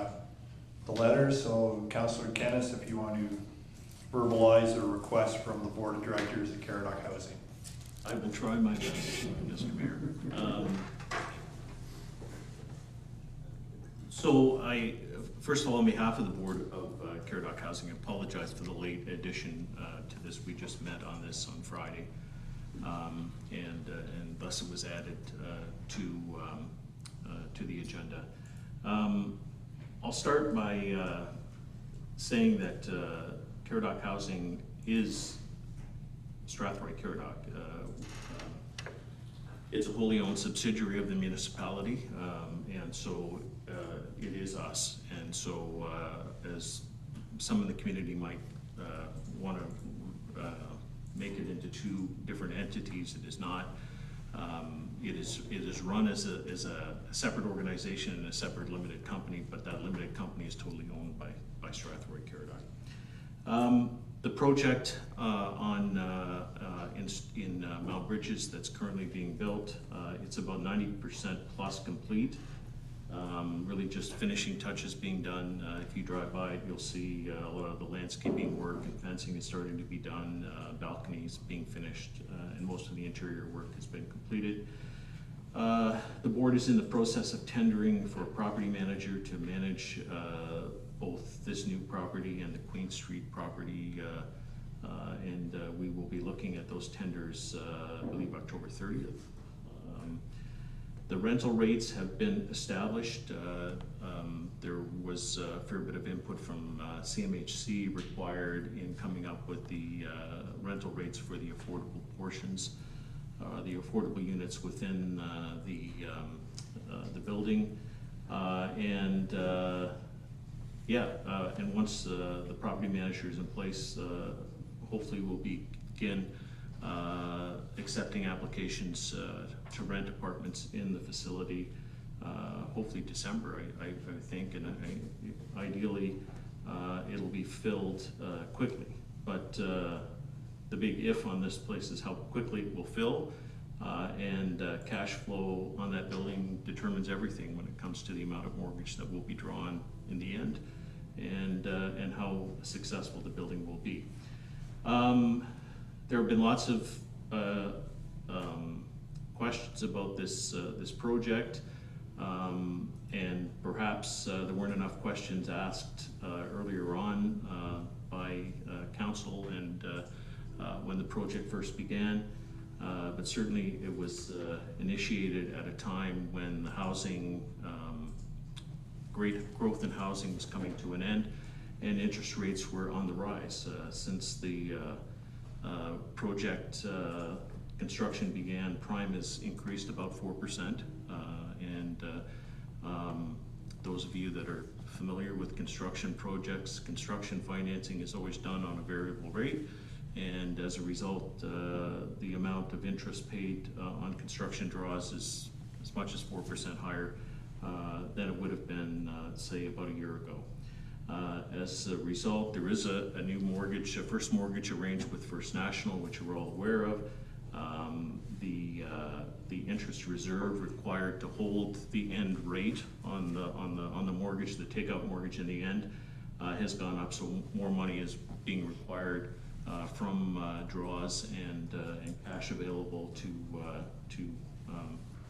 letters, so Councillor Kennis, if you want to verbalize a request from the Board of Directors at Caradoc Housing. I will try my best, Mr. Mayor. So first of all, on behalf of the Board of Caradoc Housing, I apologize for the late addition to this. We just met on this on Friday, and thus it was added to the agenda. I'll start by saying that Caradoc Housing is Strathroy-Caradoc. It's a wholly owned subsidiary of the municipality, and so it is us. And so as some in the community might want to make it into two different entities, it is not. It is run as a separate organization and a separate limited company, but that limited company is totally owned by Strathroy-Caradoc. The project in Mount Bridges that's currently being built, it's about 90% plus complete. Really just finishing touches being done. If you drive by it, you'll see a lot of the landscaping work and fencing is starting to be done, balconies being finished, and most of the interior work has been completed. The board is in the process of tendering for a property manager to manage both this new property and the Queen Street property, and we will be looking at those tenders, I believe October 30th. The rental rates have been established. There was a fair bit of input from CMHC required in coming up with the rental rates for the affordable portions, the affordable units within the building, and once the property manager is in place, hopefully we'll begin accepting applications to rent apartments in the facility, hopefully December, I think, and ideally it'll be filled quickly. But the big if on this place is how quickly it will fill, and cash flow on that building determines everything when it comes to the amount of mortgage that will be drawn in the end, and how successful the building will be. There have been lots of questions about this project, and perhaps there weren't enough questions asked earlier on by council and when the project first began, but certainly it was initiated at a time when the housing, great growth in housing was coming to an end, and interest rates were on the rise. Since the project construction began, prime has increased about 4%, and those of you that are familiar with construction projects, construction financing is always done on a variable rate, and as a result, the amount of interest paid on construction draws is as much as 4% higher than it would have been, say, about a year ago. As a result, there is a new mortgage, a first mortgage arranged with First National, which we're all aware of. The interest reserve required to hold the end rate on the mortgage, the takeout mortgage in the end, has gone up, so more money is being required from draws and cash available to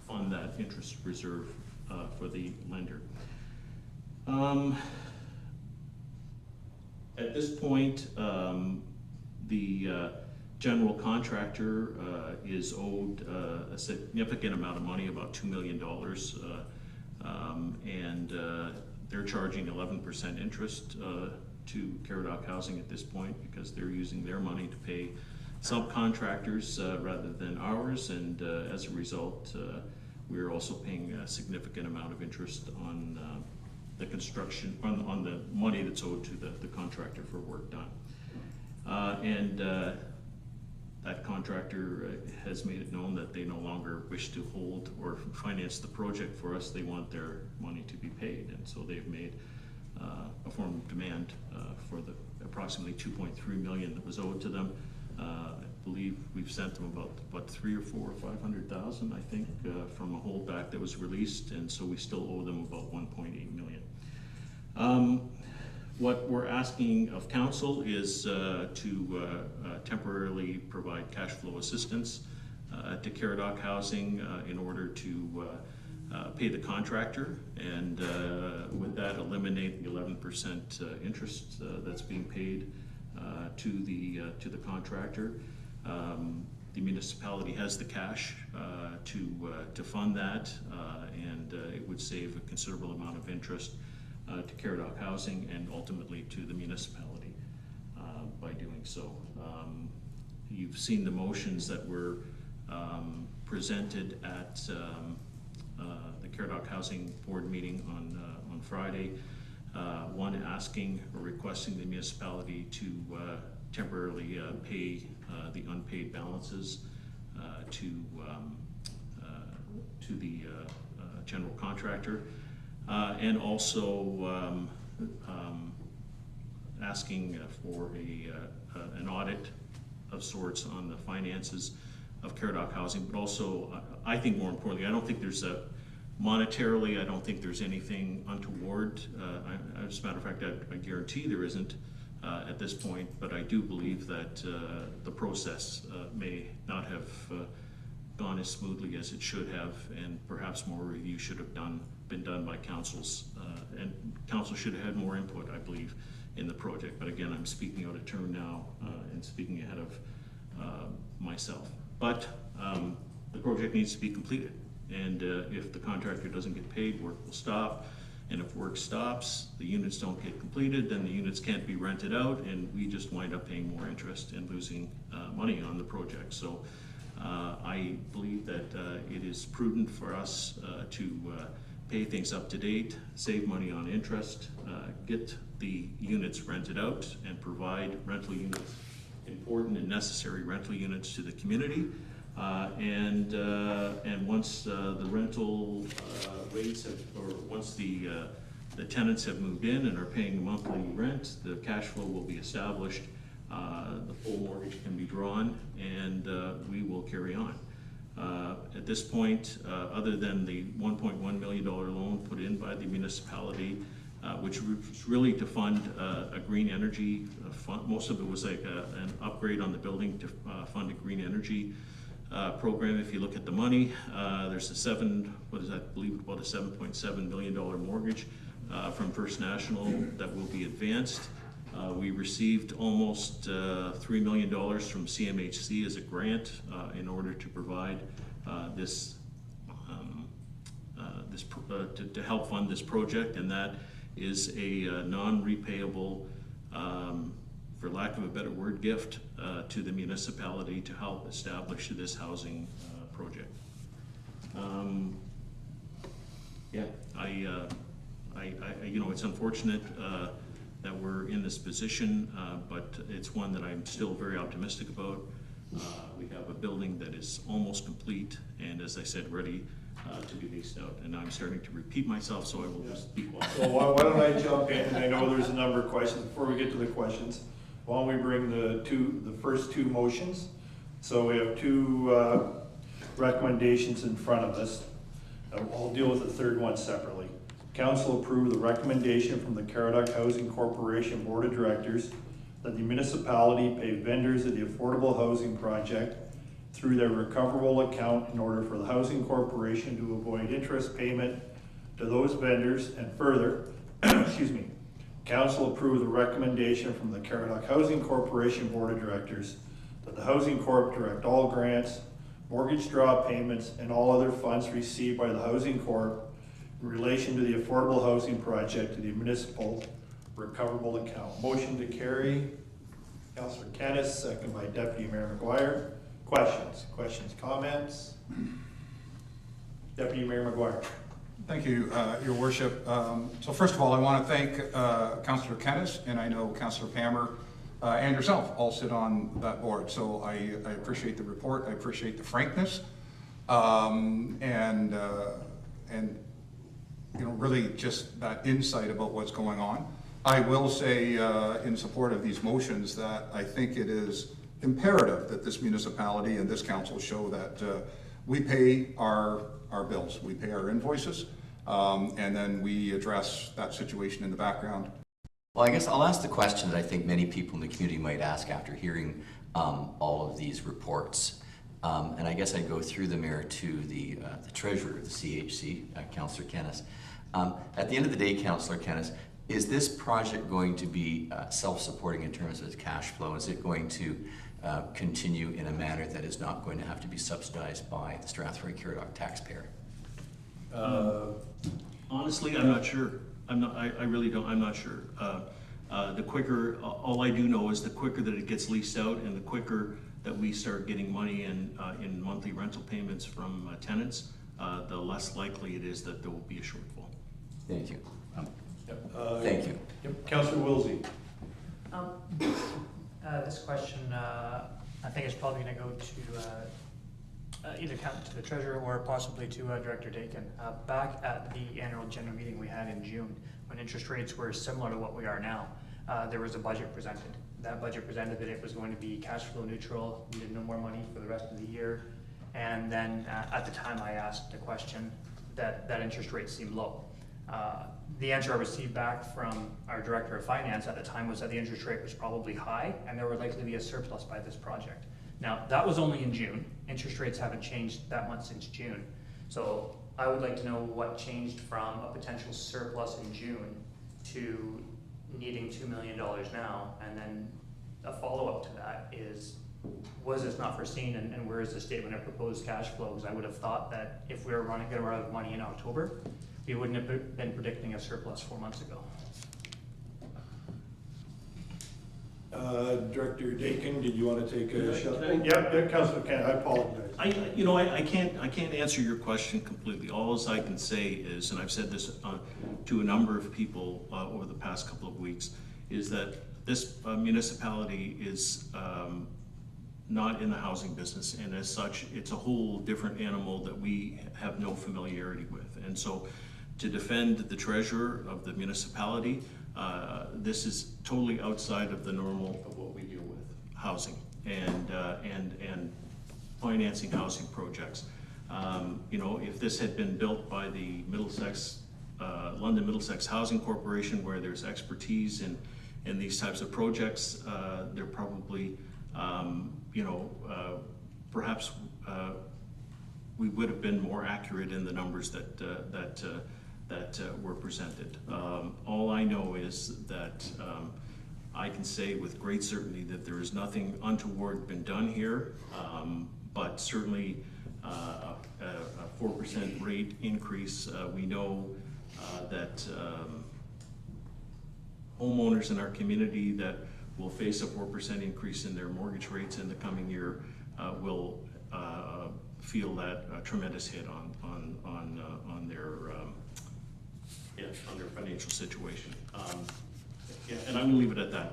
fund that interest reserve for the lender. At this point, the general contractor is owed a significant amount of money, about $2 million, and they're charging 11% interest to Caradoc Housing at this point because they're using their money to pay subcontractors rather than ours, and as a result, we're also paying a significant amount of interest on the construction, on the money that's owed to the contractor for work done. That contractor has made it known that they no longer wish to hold or finance the project for us. They want their money to be paid, and so they've made a form of demand for the approximately 2.3 million that was owed to them. I believe we've sent them about 3 or 4 or 500,000, I think, from a holdback that was released, and so we still owe them about 1.8 million. What we're asking of council is to temporarily provide cash flow assistance to Caradoc Housing in order to pay the contractor, and with that eliminate the 11% interest that's being paid to the contractor. The municipality has the cash to fund that, and it would save a considerable amount of interest to Caradoc Housing and ultimately to the municipality by doing so. You've seen the motions that were presented at the Caradoc Housing Board meeting on Friday. One asking or requesting the municipality to temporarily pay the unpaid balances to the general contractor, and also asking for an audit of sorts on the finances of Caradoc Housing, but also, I think more importantly, I don't think there's monetarily, I don't think there's anything untoward. As a matter of fact, I guarantee there isn't at this point, but I do believe that the process may not have gone as smoothly as it should have, and perhaps more review should have been done by councils, and council should have had more input, I believe, in the project. But again, I'm speaking out of turn now and speaking ahead of myself. But the project needs to be completed, and if the contractor doesn't get paid, work will stop. And if work stops, the units don't get completed, then the units can't be rented out, and we just wind up paying more interest and losing money on the project. So I believe that it is prudent for us to pay things up to date, save money on interest, get the units rented out, and provide rental units, important and necessary rental units to the community. And once the rental rates have, or once the tenants have moved in and are paying monthly rent, the cash flow will be established, the full mortgage can be drawn, and we will carry on. At this point, other than the $1.1 million loan put in by the municipality, which was really to fund a green energy fund. Most of it was like an upgrade on the building to fund a green energy program. If you look at the money, there's a I believe about a $7.7 million mortgage from First National that will be advanced. We received almost $3 million from CMHC as a grant in order to provide to help fund this project, and that is a non-repayable, for lack of a better word, gift to the municipality to help establish this housing project. It's unfortunate that we're in this position, but it's one that I'm still very optimistic about. We have a building that is almost complete, and as I said, ready to be leased out. And I'm starting to repeat myself, so I will just be quiet. So why don't I jump in, and I know there's a number of questions. Before we get to the questions, why don't we bring the first two motions? So we have two recommendations in front of us. I'll deal with the third one separately. Council approve the recommendation from the Caradoc Housing Corporation Board of Directors that the municipality pay vendors of the affordable housing project through their recoverable account in order for the Housing Corporation to avoid interest payment to those vendors, and further, excuse me, Council approve the recommendation from the Caradoc Housing Corporation Board of Directors that the Housing Corp direct all grants, mortgage draw payments, and all other funds received by the Housing Corp in relation to the affordable housing project to the municipal recoverable account. Motion to carry, Councillor Kennis, second by Deputy Mayor McGuire. Questions, comments? Deputy Mayor McGuire. Thank you, Your Worship. So first of all, I want to thank Councillor Kennis, and I know Councillor Pammer and yourself all sit on that board. So I appreciate the report. I appreciate the frankness, and really just that insight about what's going on. I will say in support of these motions that I think it is imperative that this municipality and this council show that we pay our bills, we pay our invoices, and then we address that situation in the background. Well, I guess I'll ask the question that I think many people in the community might ask after hearing all of these reports. And I guess I'd go through the mayor to the treasurer of the CHC, Councillor Kennis. At the end of the day, Councillor Kennis, is this project going to be self-supporting in terms of its cash flow? Is it going to continue in a manner that is not going to have to be subsidized by the Strathroy-Caradoc taxpayer? Honestly, I'm not sure. I really don't. I'm not sure. The quicker, all I do know is the quicker that it gets leased out, and the quicker that we start getting money in monthly rental payments from tenants, the less likely it is that there will be a shortfall. Thank you. Thank you. Yep. Councillor Wilsey. This question, I think is probably going to go to either to the treasurer or possibly to Director Dakin. Back at the annual general meeting we had in June, when interest rates were similar to what we are now, there was a budget presented. That budget presented that it was going to be cash flow neutral, needed no more money for the rest of the year. And then at the time I asked the question that interest rate seemed low. The answer I received back from our Director of Finance at the time was that the interest rate was probably high and there would likely be a surplus by this project. Now, that was only in June. Interest rates haven't changed that much since June. So I would like to know what changed from a potential surplus in June to needing $2 million now, and then a follow-up to that is, was this not foreseen, and where is the statement of proposed cash flows? I would have thought that if we were going to run out of money in October, we wouldn't have been predicting a surplus 4 months ago. Director Dakin, did you want to take a shot? Can I- Yeah, Councillor Ken, I apologize. I can't answer your question completely. All I can say is, and I've said this to a number of people over the past couple of weeks, is that this municipality is not in the housing business, and as such, it's a whole different animal that we have no familiarity with. And so, to defend the treasurer of the municipality, this is totally outside of the normal of what we deal with, housing and financing housing projects. If this had been built by the London Middlesex Housing Corporation, where there's expertise in these types of projects, they're probably, perhaps we would have been more accurate in the numbers that were presented. All I know is that I can say with great certainty that there is nothing untoward been done here, but certainly a 4% rate increase. We know that homeowners in our community that will face a 4% increase in their mortgage rates in the coming year will feel that tremendous hit on their financial situation. And I'm going to leave it at that.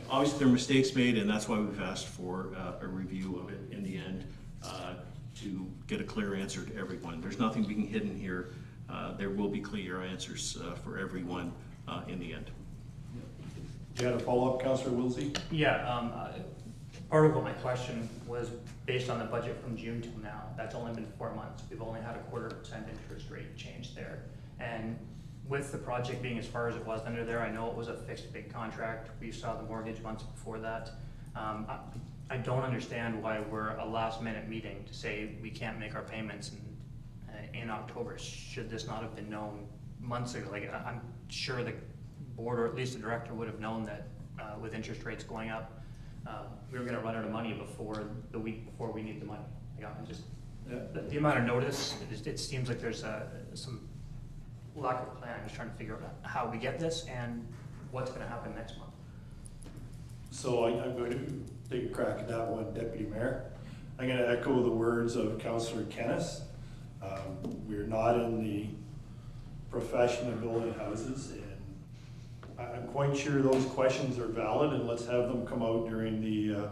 Obviously, there are mistakes made, and that's why we've asked for a review of it in the end to get a clear answer to everyone. There's nothing being hidden here. There will be clear answers for everyone in the end. You had a follow-up, Councillor Wilsey? Yeah, part of what my question was based on the budget from June till now. That's only been 4 months. We've only had a 0.25% interest rate change there. And with the project being as far as it was under there, I know it was a fixed big contract. We saw the mortgage months before that. I don't understand why we're a last minute meeting to say we can't make our payments in October. Should this not have been known months ago? Like, I'm sure the board, or at least the director, would have known that with interest rates going up, we were going to run out of money before the week before we need the money. The amount of notice, it seems like there's some lack of plan. I'm just trying to figure out how we get this and what's going to happen next month. So I'm going to take a crack at that one, Deputy Mayor. I'm going to echo the words of Councillor Kennis. We're not in the profession of building houses, and I'm quite sure those questions are valid, and let's have them come out during the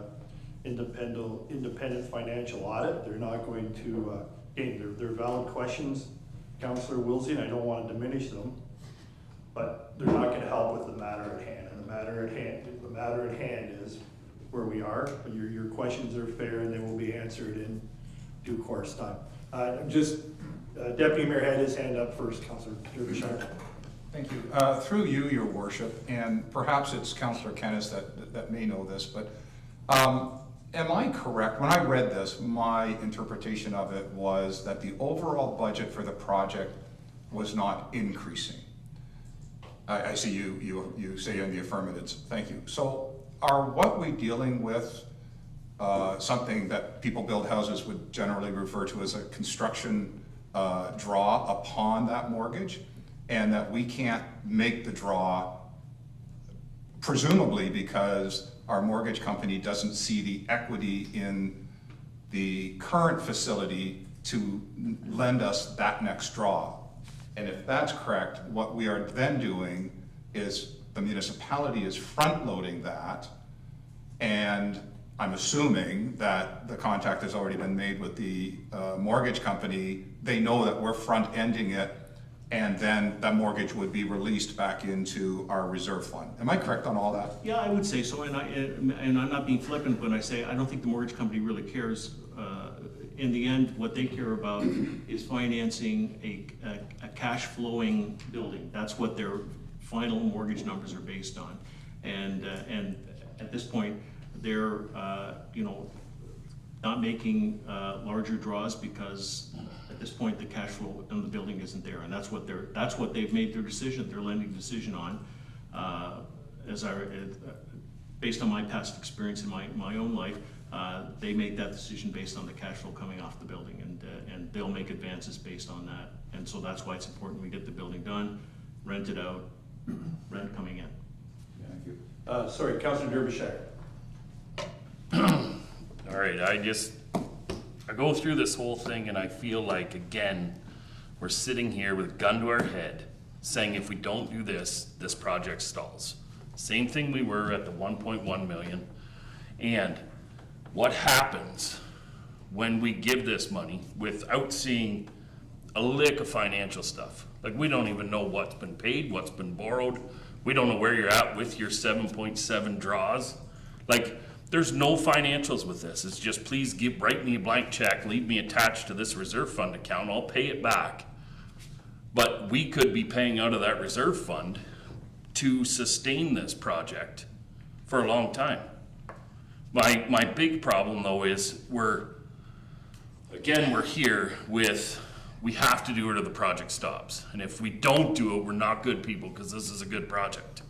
independent financial audit. They're not going to, again, they're valid questions, Councillor Wilsey, and I don't want to diminish them, but they're not gonna help with the matter at hand. And the matter at hand is where we are. Your questions are fair and they will be answered in due course time. Deputy Mayor had his hand up first, Councillor Derbyshire. Thank you. Through you, Your Worship, and perhaps it's Councillor Kennis that may know this, but am I correct? When I read this, my interpretation of it was that the overall budget for the project was not increasing. I see you say in the affirmatives. Thank you. So what we dealing with something that people build houses would generally refer to as a construction draw upon that mortgage, and that we can't make the draw presumably because our mortgage company doesn't see the equity in the current facility to lend us that next draw. And if that's correct, what we are then doing is the municipality is front-loading that, and I'm assuming that the contact has already been made with the mortgage company. They know that we're front-ending it, and then that mortgage would be released back into our reserve fund. Am I correct on all that? Yeah, I would say so, and I'm not being flippant when I say I don't think the mortgage company really cares. In the end, what they care about is financing a cash flowing building. That's what their final mortgage numbers are based on, and at this point, they're not making larger draws because at this point the cash flow in the building isn't there, and that's what they've made their decision, their lending decision on. Based on my past experience in my own life, they made that decision based on the cash flow coming off the building, and they'll make advances based on that. And so that's why it's important we get the building done, rent it out, rent coming in. Thank you. Sorry, Councillor Derbyshire. All right, I go through this whole thing and I feel like, again, we're sitting here with a gun to our head saying if we don't do this, this project stalls. Same thing we were at the 1.1 million. And what happens when we give this money without seeing a lick of financial stuff? Like, we don't even know what's been paid, what's been borrowed. We don't know where you're at with your 7.7 draws. Like, there's no financials with this. It's just, please write me a blank check, leave me attached to this reserve fund account, I'll pay it back. But we could be paying out of that reserve fund to sustain this project for a long time. My big problem though is we're here with, we have to do it or the project stops. And if we don't do it, we're not good people, because this is a good project.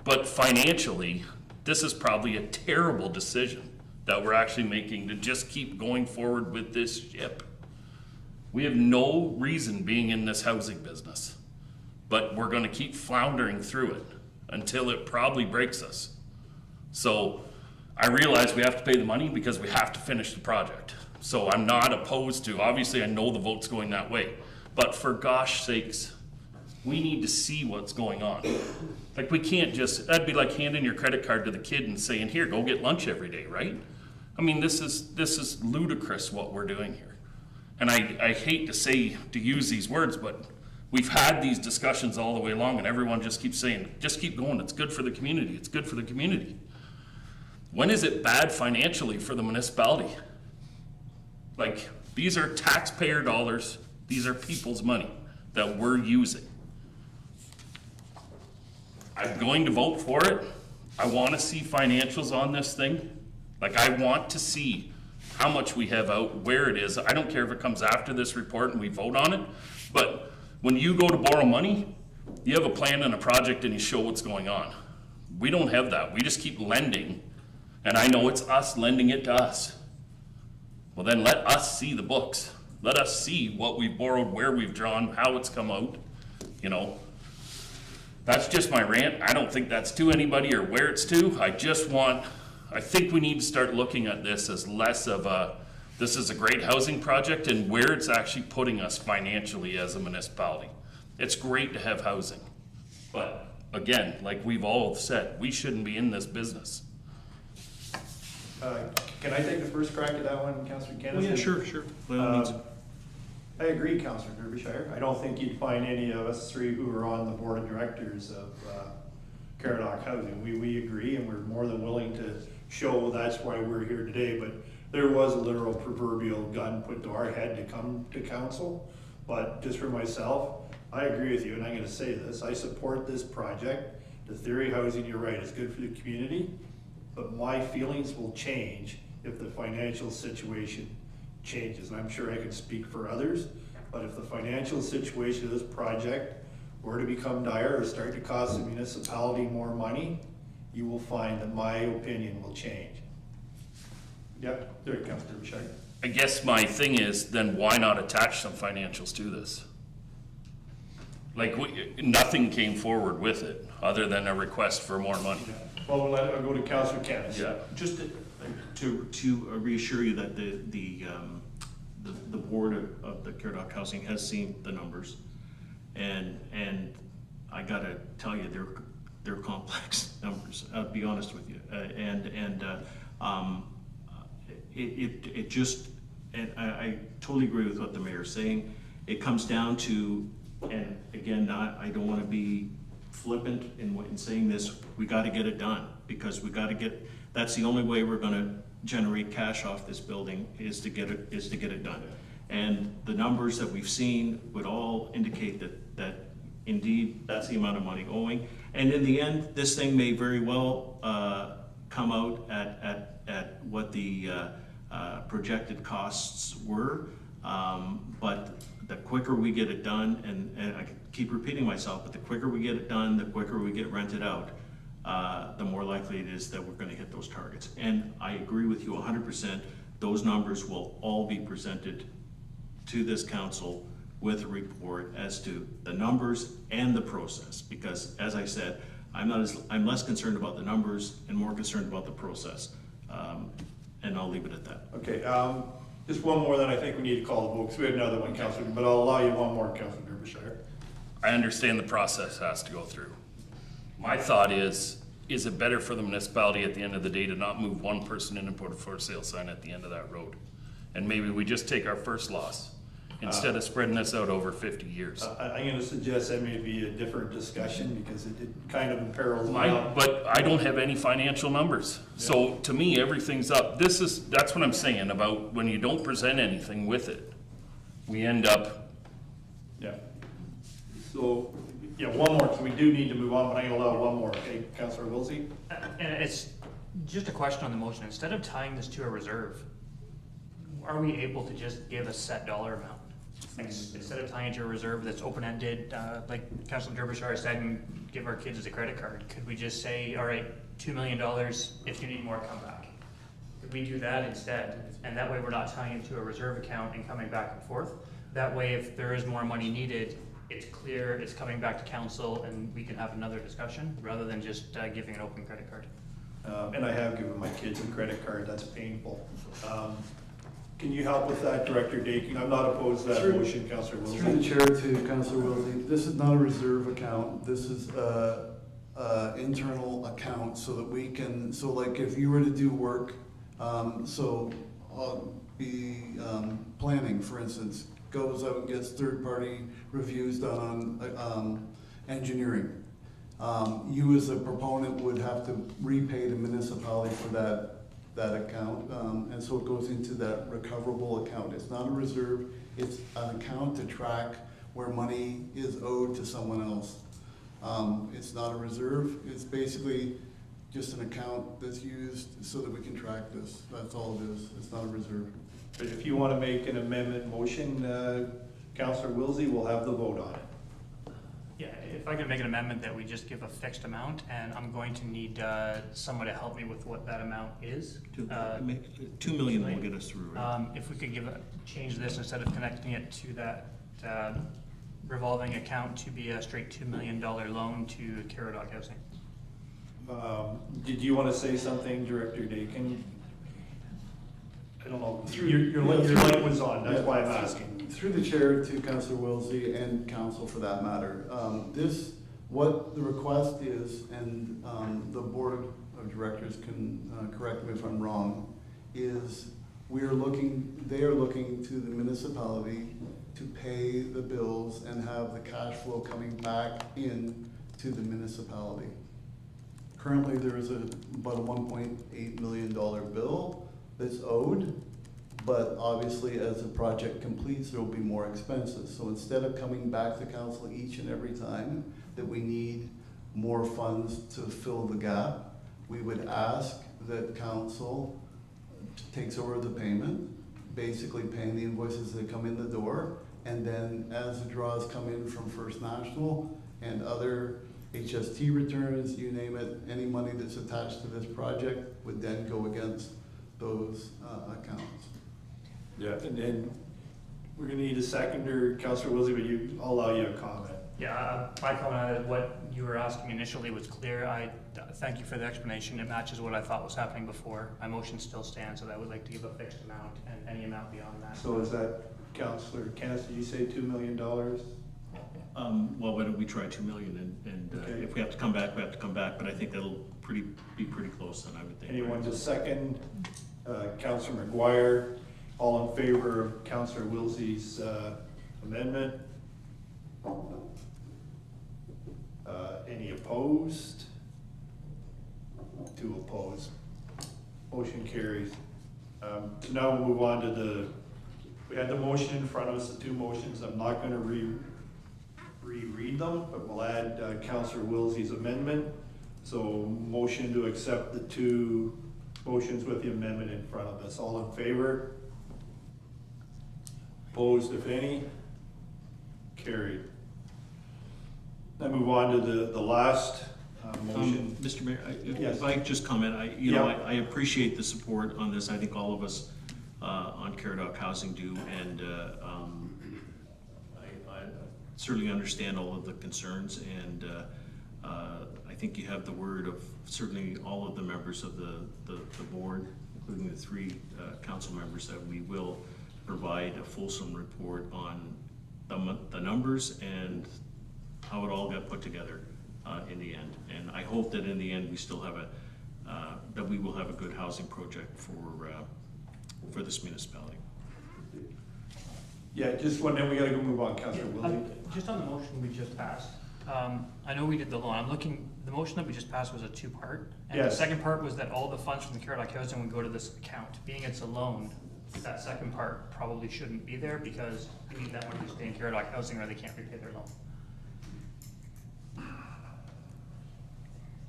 But financially, this is probably a terrible decision that we're actually making to just keep going forward with this ship. We have no reason being in this housing business, but we're gonna keep floundering through it until it probably breaks us. So I realize we have to pay the money because we have to finish the project. So I'm not opposed to, obviously I know the vote's going that way, but for gosh sakes, we need to see what's going on. Like, we can't just, that'd be like handing your credit card to the kid and saying, here, go get lunch every day, right? I mean, this is ludicrous what we're doing here. And I hate to use these words, but we've had these discussions all the way along and everyone just keeps saying, just keep going, it's good for the community, it's good for the community. When is it bad financially for the municipality? Like, these are taxpayer dollars, these are people's money that we're using. I'm going to vote for it. I want to see financials on this thing. Like, I want to see how much we have out, where it is. I don't care if it comes after this report and we vote on it, but when you go to borrow money, you have a plan and a project and you show what's going on. We don't have that. We just keep lending, and I know it's us lending it to us. Well, then let us see the books. Let us see what we've borrowed, where we've drawn, how it's come out, you know. That's just my rant. I don't think that's to anybody or where it's to. I think we need to start looking at this as less of this is a great housing project and where it's actually putting us financially as a municipality. It's great to have housing, but again, like we've all said, we shouldn't be in this business. Can I take the first crack at that one, Councillor Kennedy? Oh, yeah, sure. I agree, Councillor Derbyshire. I don't think you'd find any of us three who are on the board of directors of Caradoc Housing. We agree, and we're more than willing to show that's why we're here today, but there was a literal proverbial gun put to our head to come to council. But just for myself, I agree with you, and I'm gonna say this, I support this project. The theory housing, you're right, is good for the community, but my feelings will change if the financial situation changes. And I'm sure I can speak for others, but if the financial situation of this project were to become dire or start to cost the municipality more money, you will find that my opinion will change. Yep, there, Councillor Derbyshire. I guess my thing is, then why not attach some financials to this? Like, nothing came forward with it, other than a request for more money. Well, I'll go to Councillor Kennis. Yeah. Just to reassure you that the board of the Caradoc Housing has seen the numbers, and I gotta tell you, they're complex numbers. I'll be honest with you, it just, and I totally agree with what the mayor's saying. It comes down to, and again, I don't want to be flippant in saying this, we got to get it done, because we got to get, that's the only way we're going to generate cash off this building, is to get it done. And the numbers that we've seen would all indicate that indeed that's the amount of money owing. And in the end, this thing may very well come out at what the projected costs were, but the quicker we get it done, and I keep repeating myself, but the quicker we get it done, the quicker we get rented out, the more likely it is that we're going to hit those targets. And I agree with you 100%. Those numbers will all be presented to this council with a report as to the numbers and the process, because as I said, I'm less concerned about the numbers and more concerned about the process. And I'll leave it at that. Okay, just one more, then I think we need to call the vote, because we had another one, Councillor, but I'll allow you one more, Councillor Derbyshire. I understand the process has to go through. My thought is it better for the municipality at the end of the day to not move one person in and put a for sale sign at the end of that road? And maybe we just take our first loss instead of spreading this out over 50 years. I'm going to suggest that may be a different discussion, because it kind of imperils But I don't have any financial numbers. Yeah. So to me, everything's up. That's what I'm saying about when you don't present anything with it, we end up. Yeah. So, yeah, one more, because we do need to move on, but I'm going to allow one more. Okay, Councillor Wilsey? And it's just a question on the motion. Instead of tying this to a reserve, are we able to just give a set dollar amount? Instead of tying it to a reserve that's open-ended, like Councilor Derbyshire said, and give our kids a credit card, could we just say, all right, $2 million, if you need more, come back? Could we do that instead? And that way we're not tying it to a reserve account and coming back and forth. That way, if there is more money needed, it's clear, it's coming back to council, and we can have another discussion, rather than just giving an open credit card. And I have given my kids a credit card. That's painful. Can you help with that, Director Dakin? I'm not opposed to that motion, Councillor Wilsey. Through the chair to Councillor Wilsey, this is not a reserve account. This is a internal account, so that we can, so like if you were to do work, planning, for instance, goes out and gets third-party reviews done on engineering. You as a proponent would have to repay the municipality for that account, and so it goes into that recoverable account. It's not a reserve, it's an account to track where money is owed to someone else. It's not a reserve, it's basically just an account that's used so that we can track this. That's all it is, it's not a reserve. But if you want to make an amendment motion, Councillor Wilsey, we'll have the vote on it. Yeah, if I could make an amendment that we just give a fixed amount, and I'm going to need someone to help me with what that amount is. $2 million will get us through. Right? If we could change this, instead of connecting it to that revolving account, to be a straight $2 million loan to Caradoc Housing. Did you want to say something, Director Dakin? I don't know. Your light was on, that's why I'm asking. Through the chair to Councillor Wilsey and council for that matter. What the request is, and the board of directors can correct me if I'm wrong, is they are looking to the municipality to pay the bills and have the cash flow coming back in to the municipality. Currently, there is about a $1.8 million bill that's owed, but obviously as the project completes, there will be more expenses. So instead of coming back to council each and every time that we need more funds to fill the gap, we would ask that council takes over the payment, basically paying the invoices that come in the door, and then as the draws come in from First National and other HST returns, you name it, any money that's attached to this project would then go against those accounts. Yeah, and then we're gonna need a seconder, Councillor Wilsey, but I'll allow you a comment. Yeah, my comment on what you were asking initially was clear. I thank you for the explanation. It matches what I thought was happening before. My motion still stands, that I would like to give a fixed amount and any amount beyond that. So is that, Councillor Kenneth, did you say $2 million? Well, why don't we try 2 million, and Okay. if we have to come back, we have to come back, but I think that'll be pretty close then, I would think. Anyone to second? Councillor McGuire, all in favor of Councillor Wilsey's amendment? Any opposed? 2 opposed. Motion carries. So now we'll move on to we had the motion in front of us, the 2 motions. I'm not gonna reread them, but we'll add Councillor Wilsey's amendment. So motion to accept the 2 motions with the amendment in front of us. All in favor? Opposed, if any? Carried. Then move on to the last motion. Mr. Mayor, Yes. if I could just comment, I appreciate the support on this. I think all of us on Caradoc Housing do, and I certainly understand all of the concerns, and I think you have the word of certainly all of the members of the board, including the 3 council members, that we will provide a fulsome report on the numbers and how it all got put together in the end. And I hope that in the end we still have that we will have a good housing project for this municipality. Yeah, just one, then we gotta go move on, Councillor Wilsey. Just on the motion we just passed, I know we did the loan. The motion that we just passed was a 2-part. And the Yes. second part was that all the funds from the Caradoc Housing would go to this account. Being it's a loan, that second part probably shouldn't be there because we need that money to stay in Caradoc Housing or they can't repay their loan.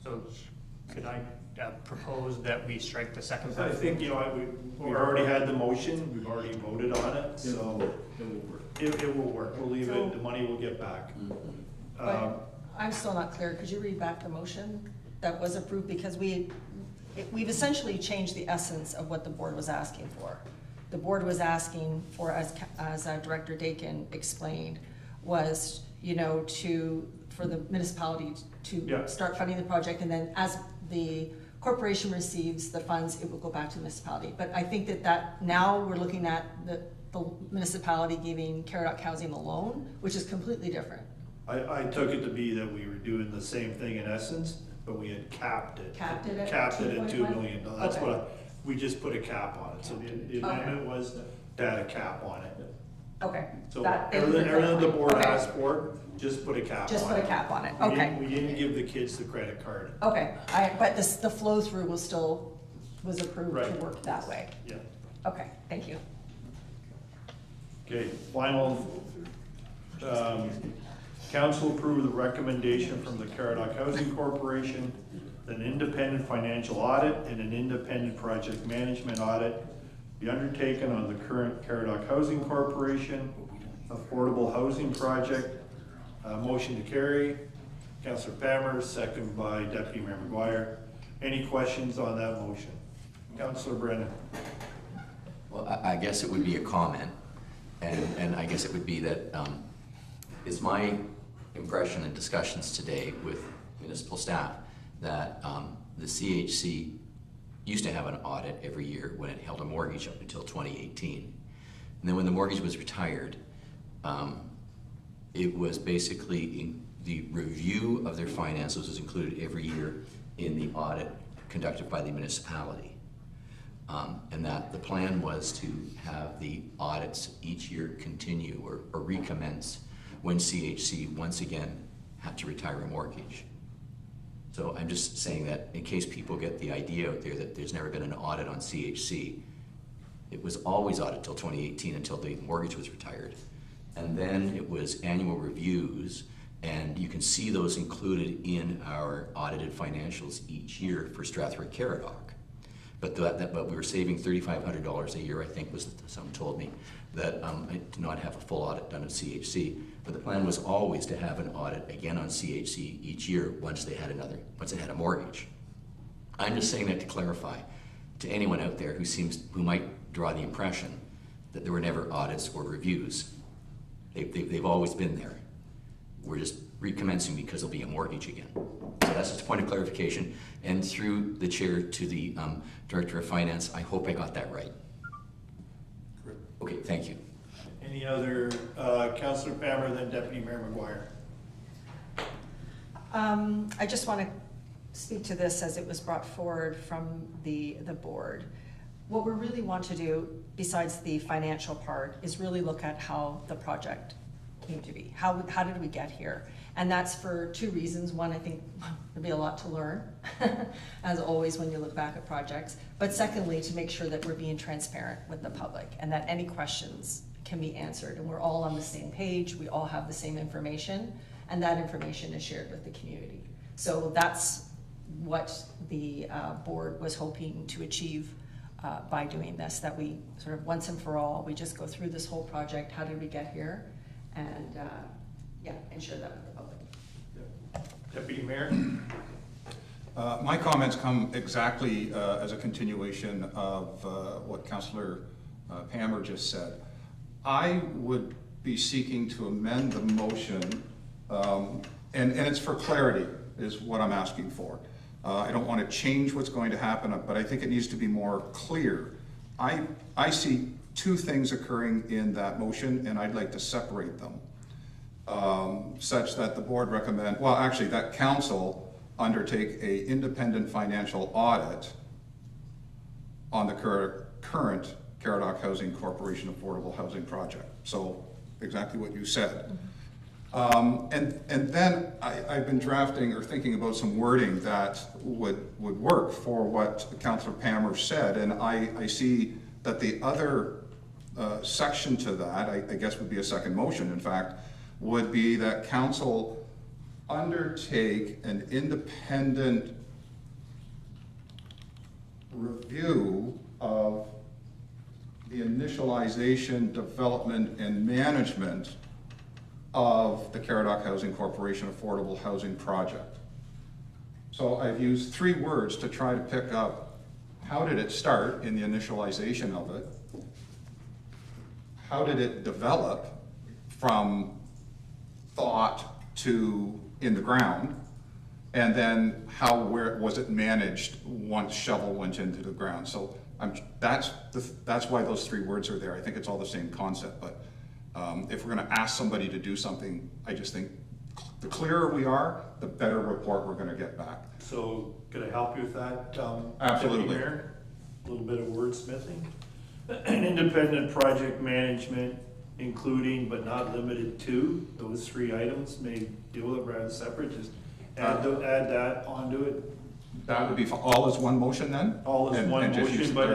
So could I propose that we strike the second part? I think, we've already had the motion, we've already voted on it, so it will work. We'll leave it, the money will get back. But I'm still not clear. Could you read back the motion that was approved? Because we've essentially changed the essence of what the board was asking for. The board was asking for, as Director Dakin explained, was, for the municipality to start funding the project, and then as the corporation receives the funds, it will go back to the municipality. But I think that now we're looking at the municipality giving Caradoc Housing a loan, which is completely different. I took it to be that we were doing the same thing in essence, but we had capped it. Capped it at $2 million. That's Okay. what we just put a cap on it. So the amendment was to add a cap on it. Okay. So Thank you everything for the board clarifying. asked for, just put a cap on it. Just put a cap on it, okay. We didn't give the kids the credit card. Okay, but the flow through was approved to Right. work that way. Yeah. Okay, thank you. Okay, final, council approve the recommendation from the Caradoc Housing Corporation, an independent financial audit and an independent project management audit be undertaken on the current Caradoc Housing Corporation affordable housing project. Motion to carry. Councillor Palmer, second by Deputy Mayor McGuire. Any questions on that motion? Councillor Brennan. Well, I guess it would be a comment, and I guess it would be that it's my impression in discussions today with municipal staff that the CHC used to have an audit every year when it held a mortgage up until 2018. And then when the mortgage was retired, it was basically the review of their finances was included every year in the audit conducted by the municipality. And that the plan was to have the audits each year continue or recommence when CHC once again had to retire a mortgage. So I'm just saying that in case people get the idea out there that there's never been an audit on CHC, it was always audited till 2018 until the mortgage was retired. And then it was annual reviews, and you can see those included in our audited financials each year for Strathroy-Caradoc. But but we were saving $3,500 a year, I think was someone told me, that I did not have a full audit done at CHC. But the plan was always to have an audit again on CHC each year once they had a mortgage. I'm just saying that to clarify to anyone out there who might draw the impression that there were never audits or reviews. They've always been there. We're just recommencing because there'll be a mortgage again. So that's just a point of clarification. And through the chair to the Director of Finance, I hope I got that right. Okay, thank you. Any other, Councillor Pammer, then Deputy Mayor McGuire. I just want to speak to this as it was brought forward from the board. What we really want to do, besides the financial part, is really look at how the project came to be. How did we get here? And that's for two reasons. One, I think there'll be a lot to learn, as always when you look back at projects. But secondly, to make sure that we're being transparent with the public and that any questions can be answered. And we're all on the same page, we all have the same information, and that information is shared with the community. So that's what the board was hoping to achieve by doing this, that we sort of once and for all, we just go through this whole project, how did we get here, and and share that with the public. Deputy Mayor? My comments come exactly as a continuation of what Councillor Pammer just said. I would be seeking to amend the motion, and it's for clarity, is what I'm asking for. I don't want to change what's going to happen, but I think it needs to be more clear. I see two things occurring in that motion, and I'd like to separate them, such that the board that council undertake an independent financial audit on the current Caradoc Housing Corporation Affordable Housing Project. So exactly what you said. And then I've been drafting or thinking about some wording that would work for what Councillor Pammer said, and I see that the other section to that, I guess would be a second motion, in fact, would be that council undertake an independent review of the initialization, development, and management of the Caradoc Housing Corporation Affordable Housing Project. So I've used three words to try to pick up how did it start in the initialization of it, how did it develop from thought to in the ground, and then where was it managed once shovel went into the ground. So that's why those three words are there. I think it's all the same concept, but if we're going to ask somebody to do something, I just think the clearer we are, the better report we're going to get back. So could I help you with that? Absolutely. Deputy Mayor? A little bit of wordsmithing. An independent project management, including but not limited to those three items, may deal with it rather separate. Just add that onto it. That would be all as one motion then? All as one motion, but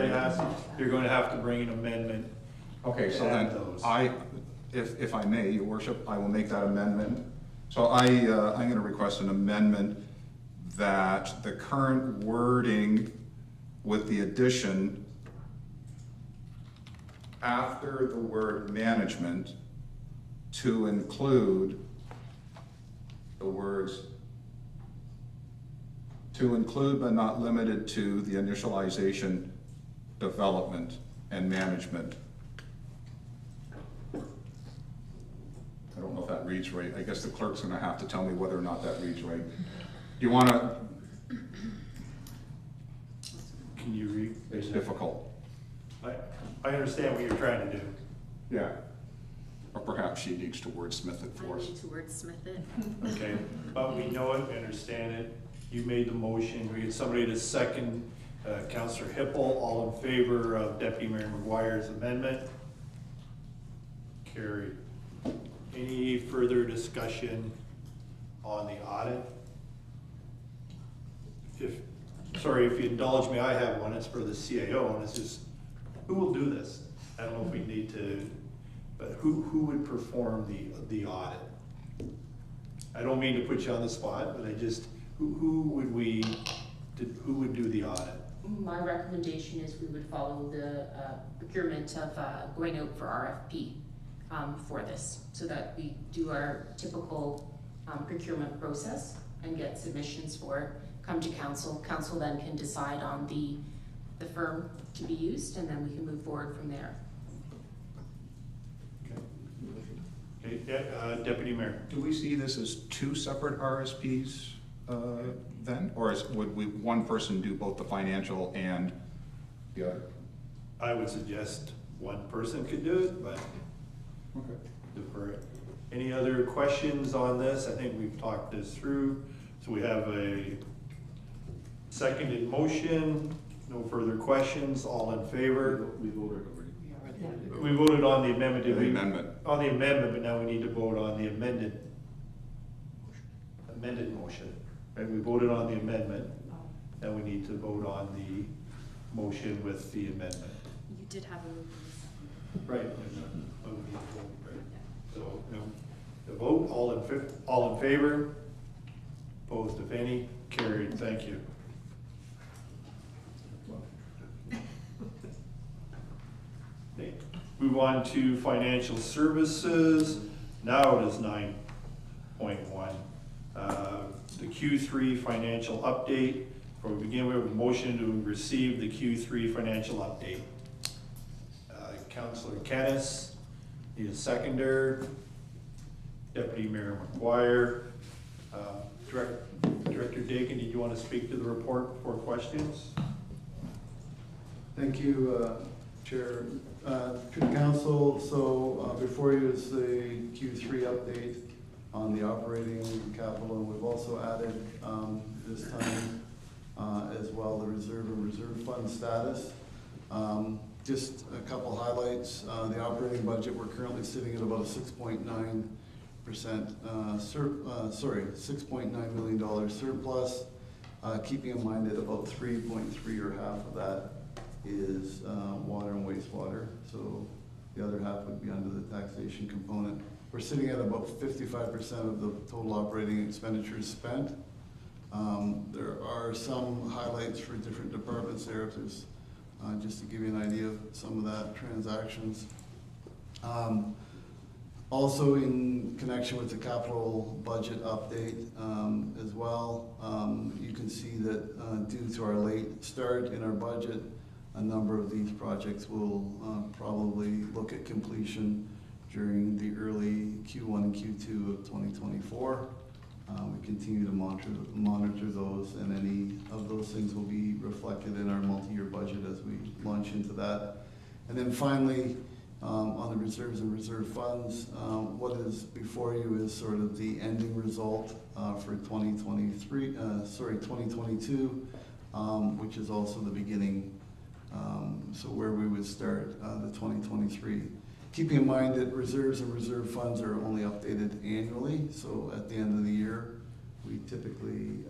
you're going to have to bring an amendment. Okay, so then if I may, Your Worship, I will make that amendment. So I'm going to request an amendment that the current wording with the addition after the word management to include the words to include but not limited to the initialization, development, and management. I don't know if that reads right. I guess the clerk's going to have to tell me whether or not that reads right. Do you want to? Can you read? It's difficult. I understand what you're trying to do. Yeah. Or perhaps she needs to wordsmith it for us. I need to wordsmith it. Okay, but we know it, we understand it. You made the motion. We get somebody to second Councillor Hippel, all in favor of Deputy Mayor McGuire's amendment? Carried. Any further discussion on the audit? Sorry, if you indulge me, I have one. It's for the CAO, and it's just, who will do this? I don't know if we need to, but who would perform the audit? I don't mean to put you on the spot, but I just, who would do the audit? My recommendation is we would follow the procurement of going out for RFP for this, so that we do our typical procurement process and get submissions for it, come to council. Council then can decide on the firm to be used, and then we can move forward from there. Okay, Deputy Mayor. Do we see this as two separate RSPs then? Or would one person do both the financial and the other? I would suggest one person could do it, but okay. Defer it. Any other questions on this? I think we've talked this through. So we have a seconded motion. No further questions. All in favor? We voted already. We voted on the amendment. The amendment. On the amendment, but now we need to vote on the amended motion. Right? We voted on the amendment. Now we need to vote on the motion with the amendment. You did have a move. Right. So, the vote, all in favor? Opposed, if any? Carried. Thank you. Okay. Move on to financial services. Now it is 9.1. The Q3 financial update. Before we begin, we have a motion to receive the Q3 financial update. Councillor Kennis, need a seconder. Deputy Mayor McGuire. Director Dakin, did you want to speak to the report for questions? Thank you, Chair. To the council, so before you is the Q3 update on the operating capital, and we've also added this time as well the reserve and reserve fund status. Just a couple highlights. The operating budget, we're currently sitting at about a 6.9%, $6.9 million surplus. Keeping in mind that about 3.3 or half of that is water and wastewater. So the other half would be under the taxation component. We're sitting at about 55% of the total operating expenditures spent. There are some highlights for different departments there, if there's just to give you an idea of some of that transactions. Also in connection with the capital budget update as well, you can see that due to our late start in our budget, a number of these projects will probably look at completion during the early Q1 and Q2 of 2024. We continue to monitor those, and any of those things will be reflected in our multi-year budget as we launch into that. And then finally, on the reserves and reserve funds, what is before you is sort of the ending result for 2022, which is also the beginning, so where we would start the 2023. Keeping in mind that reserves and reserve funds are only updated annually, so at the end of the year, we typically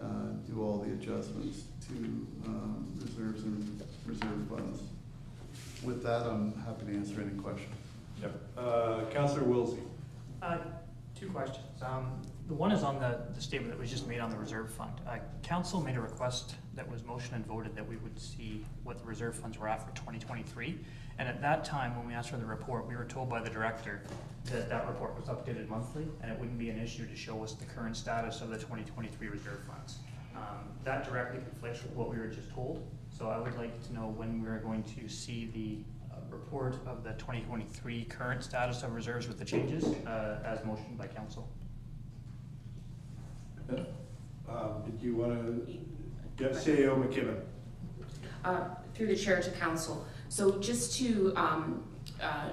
do all the adjustments to reserves and reserve funds. With that, I'm happy to answer any questions. Yep. Councillor Wilsey. Two questions. The one is on the statement that was just made on the reserve fund. Council made a request that was motioned and voted that we would see what the reserve funds were at for 2023. And at that time, when we asked for the report, we were told by the director that that report was updated monthly and it wouldn't be an issue to show us the current status of the 2023 reserve funds. That directly conflicts with what we were just told. So I would like to know when we're going to see the report of the 2023 current status of reserves with the changes as motioned by council. Did you want to, CAO McKibben? Through the chair to council. So just to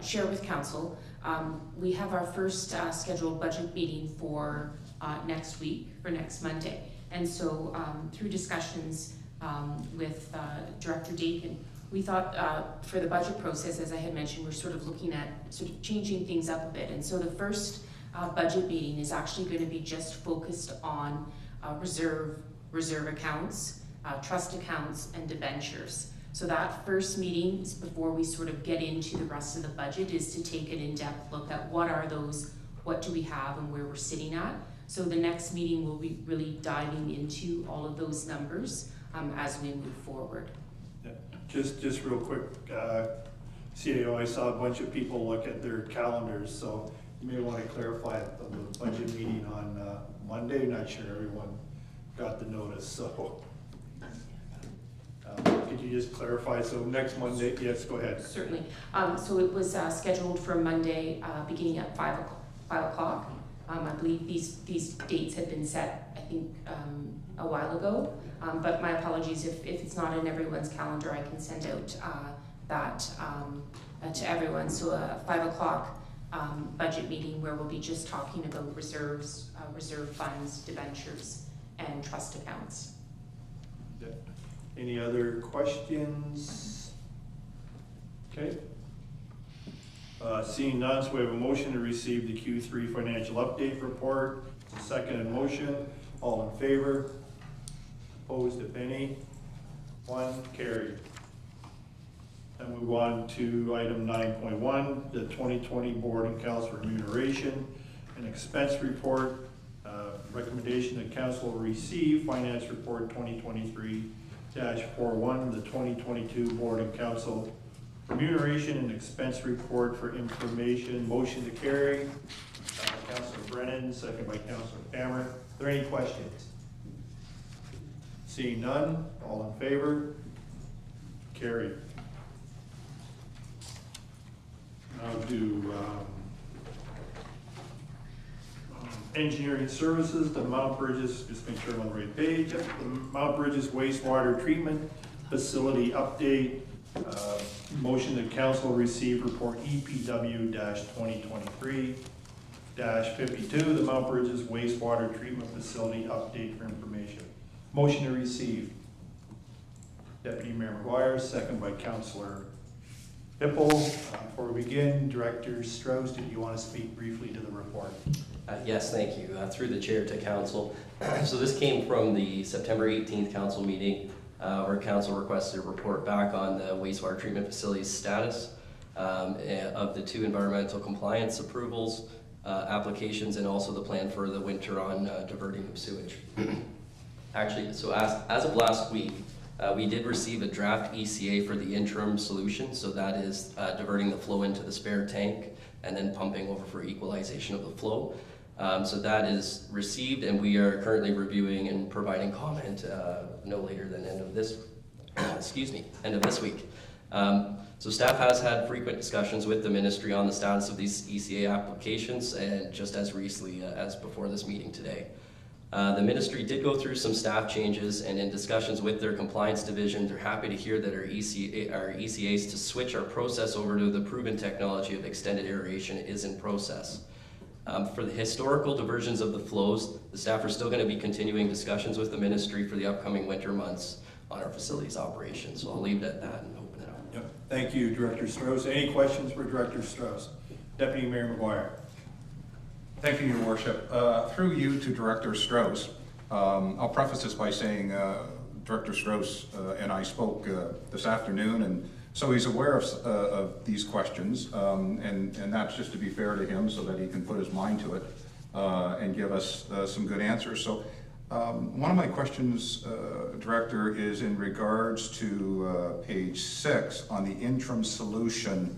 share with council, we have our first scheduled budget meeting for next week, for next Monday. And so through discussions with Director Dakin. We thought for the budget process, as I had mentioned, we're sort of looking at sort of changing things up a bit. And so the first budget meeting is actually going to be just focused on reserve accounts, trust accounts, and debentures. So that first meeting, before we sort of get into the rest of the budget, is to take an in-depth look at what are those, what do we have, and where we're sitting at. So the next meeting will be really diving into all of those numbers as we move forward. Yeah. Just real quick, CAO, I saw a bunch of people look at their calendars, so you may want to clarify the budget meeting on Monday. Not sure everyone got the notice, so could you just clarify? So next Monday, yes, go ahead. Certainly. So it was scheduled for Monday, beginning at 5 o'clock. I believe these dates had been set, I think, a while ago. But my apologies if it's not in everyone's calendar. I can send out that to everyone. So a 5 o'clock budget meeting where we'll be just talking about reserves, reserve funds, debentures, and trust accounts. Yeah. Any other questions? Okay. Seeing none, so we have a motion to receive the Q3 financial update report. Second motion. All in favor? Opposed, if any? One, carried. And move on to item 9.1, the 2020 Board and Council Remuneration and Expense Report. Recommendation that Council will receive Finance Report 2023-41, the 2022 Board and Council Remuneration and Expense Report for information. Motion to carry. Councilor Brennan, second by Councilor Palmer. Are there any questions? Seeing none, all in favor? Carried. Now do engineering services, the Mount Bridges, just make sure I'm on the right page. The Mount Bridges wastewater treatment facility update. Motion that council receive report EPW-2023-52, the Mount Bridges wastewater treatment facility update for information. Motion to receive. Deputy Mayor McGuire, second by Councilor Hippel. Before we begin, Director Strauss, did you want to speak briefly to the report? Yes, thank you. Through the chair to council. So this came from the September 18th council meeting where council requested a report back on the wastewater treatment facility's status of the 2 environmental compliance approvals, applications, and also the plan for the winter on diverting of sewage. Actually, so as of last week, we did receive a draft ECA for the interim solution, so that is diverting the flow into the spare tank and then pumping over for equalization of the flow. So that is received, and we are currently reviewing and providing comment no later than end of this, end of this week. So staff has had frequent discussions with the ministry on the status of these ECA applications, and just as recently as before this meeting today. The ministry did go through some staff changes, and in discussions with their compliance division, they're happy to hear that our ECAs to switch our process over to the proven technology of extended aeration is in process. For the historical diversions of the flows, the staff are still going to be continuing discussions with the ministry for the upcoming winter months on our facilities operations. So I'll leave it at that and open it up. Yep. Thank you, Director Strauss. Any questions for Director Strauss? Deputy Mayor McGuire. Thank you, Your Worship. Through you to Director Strauss, I'll preface this by saying Director Strauss and I spoke this afternoon, and so he's aware of these questions, and that's just to be fair to him so that he can put his mind to it and give us some good answers. So one of my questions, Director, is in regards to page 6 on the interim solution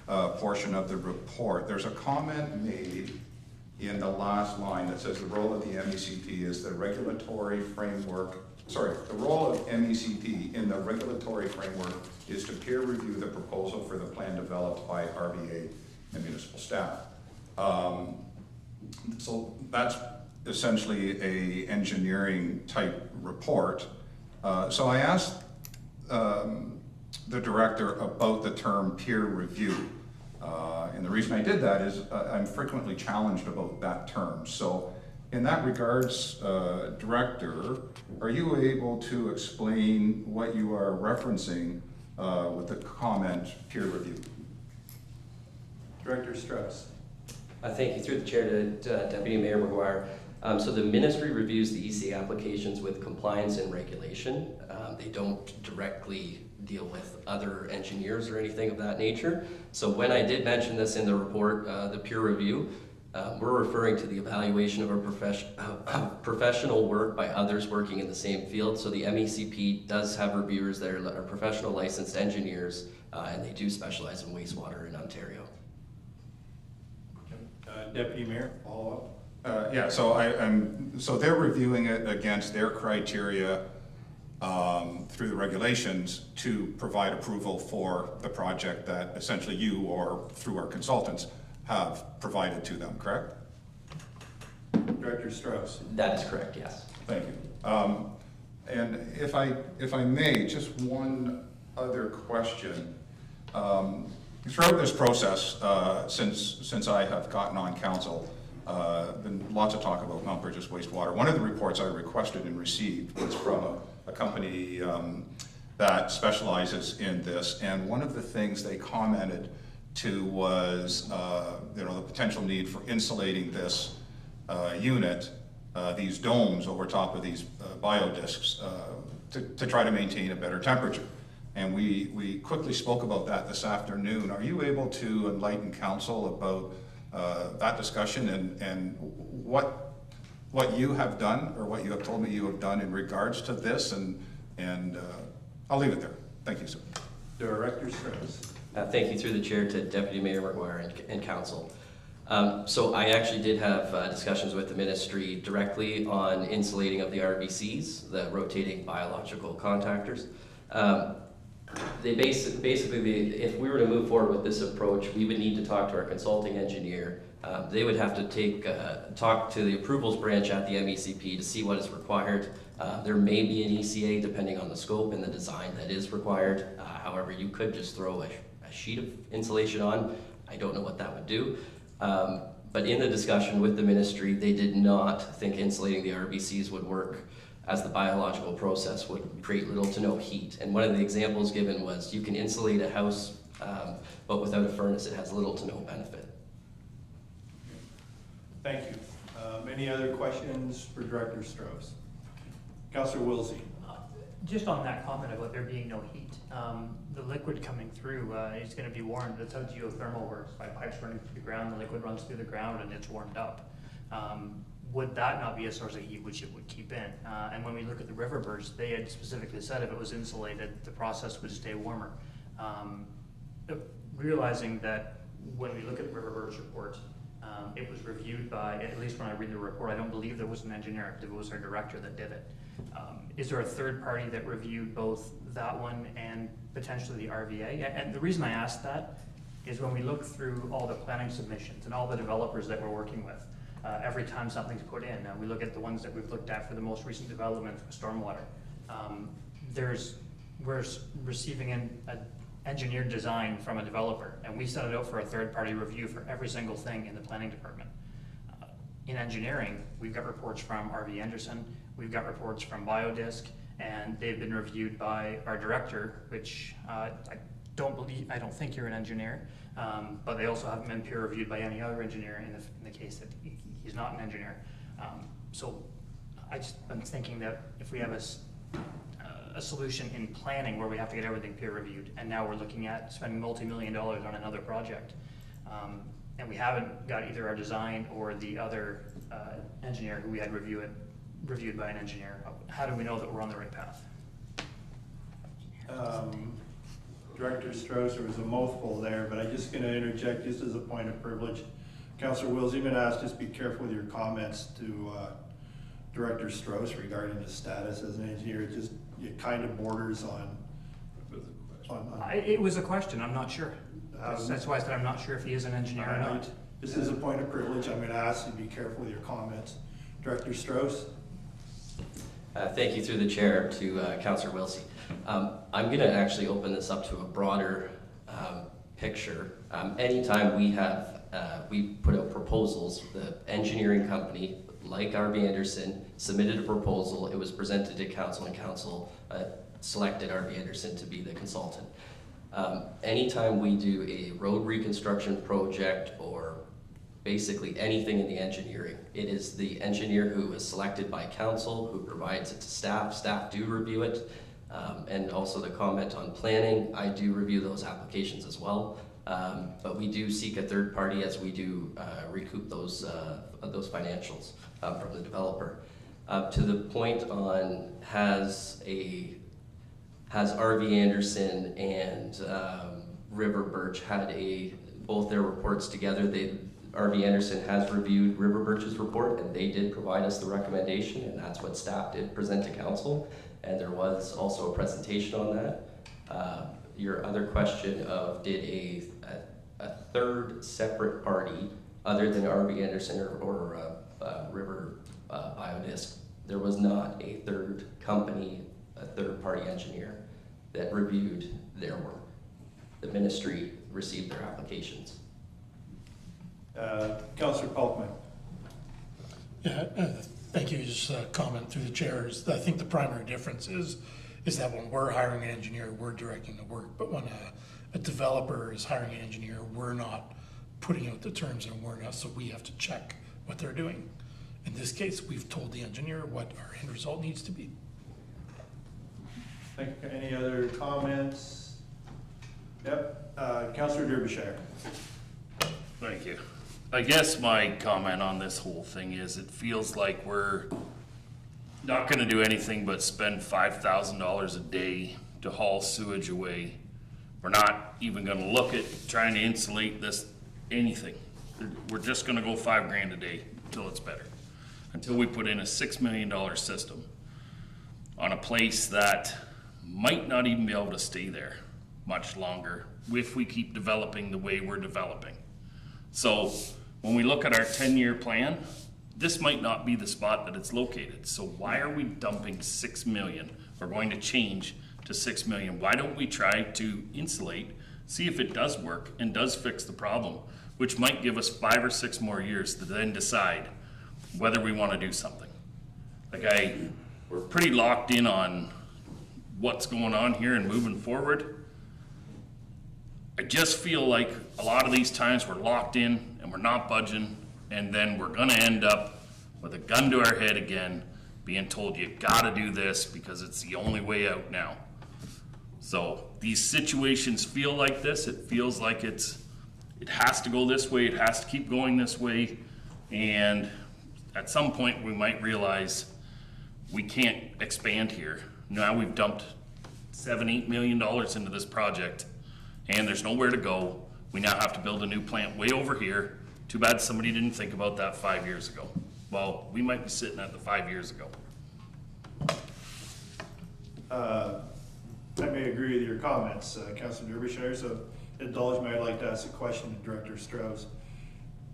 portion of the report. There's a comment made in the last line that says the role of the MECP is the regulatory framework, the role of MECP in the regulatory framework is to peer review the proposal for the plan developed by RVA and municipal staff. So that's essentially a engineering type report. So I asked the director about the term peer review. And the reason I did that is I'm frequently challenged about that term. So In that regards, Director, are you able to explain what you are referencing with the comment peer review? Director Strauss. Thank you. Through the chair to Deputy Mayor McGuire. So the ministry reviews the ECA applications with compliance and regulation. They don't directly deal with other engineers or anything of that nature. So when I did mention this in the report, the peer review, we're referring to the evaluation of our professional work by others working in the same field. So the MECP does have reviewers that are professional licensed engineers, and they do specialize in wastewater in Ontario. Deputy Mayor, follow up. Yeah, so they're reviewing it against their criteria through the regulations to provide approval for the project that essentially you or through our consultants have provided to them, correct? Director Strauss. That is correct, yes. Thank you. And if I may, just one other question. Throughout this process, since I have gotten on council, been lots of talk about Mount Bridges wastewater. One of the reports I requested and received was from a company that specializes in this, and one of the things they commented to was the potential need for insulating this unit, these domes over top of these biodiscs, to try to maintain a better temperature. And we quickly spoke about that this afternoon. Are you able to enlighten council about that discussion and what you have done, or what you have told me you have done in regards to this? And I'll leave it there. Thank you, sir. Director Strauss. Thank you through the chair to Deputy Mayor McGuire and council. So I actually did have discussions with the ministry directly on insulating of the RBCs, the rotating biological contactors. They basically, if we were to move forward with this approach, we would need to talk to our consulting engineer. They would have to talk to the approvals branch at the MECP to see what is required. There may be an ECA depending on the scope and the design that is required. However, you could just throw a sheet of insulation on. I don't know what that would do. But in the discussion with the ministry, they did not think insulating the RBCs would work, as the biological process would create little to no heat. And one of the examples given was you can insulate a house, but without a furnace, it has little to no benefit. Thank you. Any other questions for Director Strauss? Councillor Wilsey. Just on that comment about there being no heat, the liquid coming through is going to be warmed. That's how geothermal works. By pipes running through the ground, the liquid runs through the ground and it's warmed up. Would that not be a source of heat which it would keep in? And when we look at the river birds, they had specifically said if it was insulated, the process would stay warmer. Realizing that when we look at the river birds report, it was reviewed by, at least when I read the report, I don't believe there was an engineer, it was our director that did it. Is there a third party that reviewed both that one and potentially the RVA? And the reason I asked that is when we look through all the planning submissions and all the developers that we're working with, every time something's put in, we look at the ones that we've looked at for the most recent development for stormwater. We're receiving an engineered design from a developer, and we set it out for a third-party review for every single thing in the planning department. In engineering, we've got reports from RV Anderson, we've got reports from Biodisc, and they've been reviewed by our director, which I don't think you're an engineer, but they also haven't been peer reviewed by any other engineer in the case that he's not an engineer. So I'm thinking that if we have a solution in planning where we have to get everything peer reviewed, and now we're looking at spending multi-million dollars on another project, and we haven't got either our design or the other engineer who we had reviewed by an engineer, how do we know that we're on the right path? Director Strauss, there was a mouthful there, but I'm just going to interject just as a point of privilege. Councillor Wills, you've been asked just be careful with your comments to Director Strauss regarding his status as an engineer. It kind of borders on. It was a question. I'm not sure. That's why I said I'm not sure if he is an engineer or not. This is a point of privilege. I'm going to ask you to be careful with your comments. Director Strauss. Thank you through the chair to Councillor Wilsey. I'm going to actually open this up to a broader picture. Anytime we put out proposals, the engineering company like R.B. Anderson, submitted a proposal, it was presented to council, and council selected R.B. Anderson to be the consultant. Anytime we do a road reconstruction project or basically anything in the engineering, it is the engineer who is selected by council who provides it to staff. Staff do review it. And also the comment on planning, I do review those applications as well. But we do seek a third party as we do recoup those financials from the developer. To the point on has R.V. Anderson and River Birch had both their reports together. R.V. Anderson has reviewed River Birch's report, and they did provide us the recommendation, and that's what staff did present to council. And there was also a presentation on that. Your other question of did a third separate party other than R.B. Anderson or River Biodisc, there was not a third company, a third party engineer that reviewed their work. The ministry received their applications. Councillor Pelkman. Yeah, thank you. Just a comment through the chairs. I think the primary difference is that when we're hiring an engineer, we're directing the work. But when a developer is hiring an engineer, we're not putting out the terms and we're not, so we have to check what they're doing. In this case, we've told the engineer what our end result needs to be. Thank you. Any other comments? Yep. Councillor Derbyshire. Thank you. I guess my comment on this whole thing is it feels like we're not going to do anything but spend $5,000 a day to haul sewage away. We're not even going to look at trying to insulate this anything. We're just going to go $5,000 a day until it's better. Until we put in a $6 million system on a place that might not even be able to stay there much longer if we keep developing the way we're developing. So when we look at our 10-year plan, this might not be the spot that it's located. So why are we dumping $6 million? We're going to change to $6 million. Why don't we try to insulate, see if it does work and does fix the problem, which might give us 5 or 6 more years to then decide whether we want to do something. We're pretty locked in on what's going on here and moving forward. I just feel like a lot of these times we're locked in and we're not budging, and then we're gonna end up with a gun to our head again, being told you gotta do this because it's the only way out now. So these situations feel like this. It feels like it has to go this way, it has to keep going this way, and at some point we might realize we can't expand here. Now we've dumped $7-8 million into this project, and there's nowhere to go. We now have to build a new plant way over here. Too bad somebody didn't think about that 5 years ago. Well, we might be sitting at the 5 years ago. I may agree with your comments, Councilor Derbyshire, so indulge me, I'd like to ask a question to Director Strauss.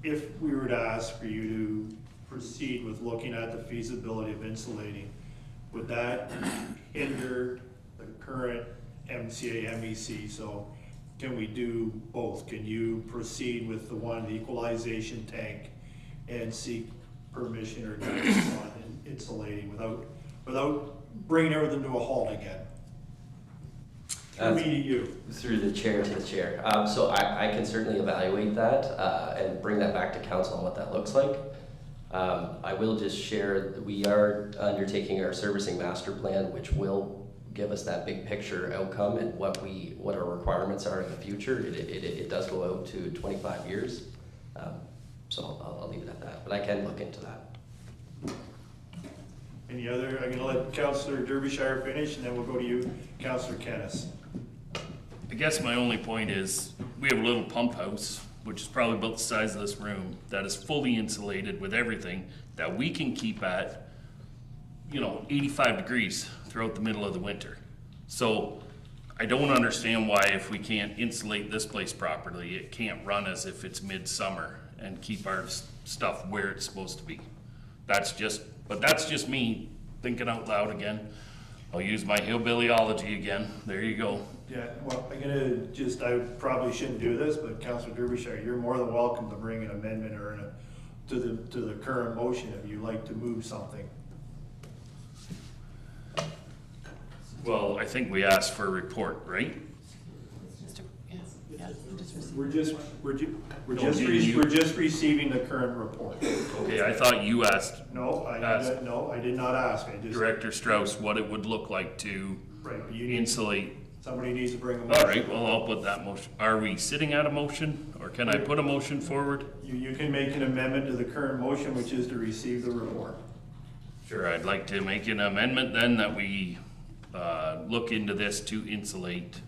If we were to ask for you to proceed with looking at the feasibility of insulating, would that hinder the current MCA MEC? So can we do both? Can you proceed with the equalization tank and seek permission or guidance on insulating without bringing everything to a halt again? Through me to you. Through the chair to the chair. So I can certainly evaluate that and bring that back to council on what that looks like. I will just share that we are undertaking our servicing master plan, which will give us that big picture outcome and what our requirements are in the future. It does go out to 25 years. So I'll leave it at that, but I can look into that. Any other? I'm gonna let Councillor Derbyshire finish and then we'll go to you, Councillor Kennis. I guess my only point is we have a little pump house, which is probably about the size of this room, that is fully insulated with everything that we can keep at, 85 degrees throughout the middle of the winter. So I don't understand why if we can't insulate this place properly, it can't run as if it's midsummer and keep our stuff where it's supposed to be. That's just me thinking out loud again. I'll use my hillbillyology again. There you go. Yeah, well, I probably shouldn't do this, but Councillor Derbyshire, you're more than welcome to bring an amendment or to the current motion if you'd like to move something. Well, I think we asked for a report, right? We're just you- receiving the current report. Okay, I thought you asked. No, I did not ask. I just. Director Strauss what it would look like to Right, but you need, insulate. somebody needs to bring a motion. All right, well, I'll put that motion. Are we sitting at a motion, or can I put a motion forward? You can make an amendment to the current motion, which is to receive the report. Sure, I'd like to make an amendment then that we look into this to insulate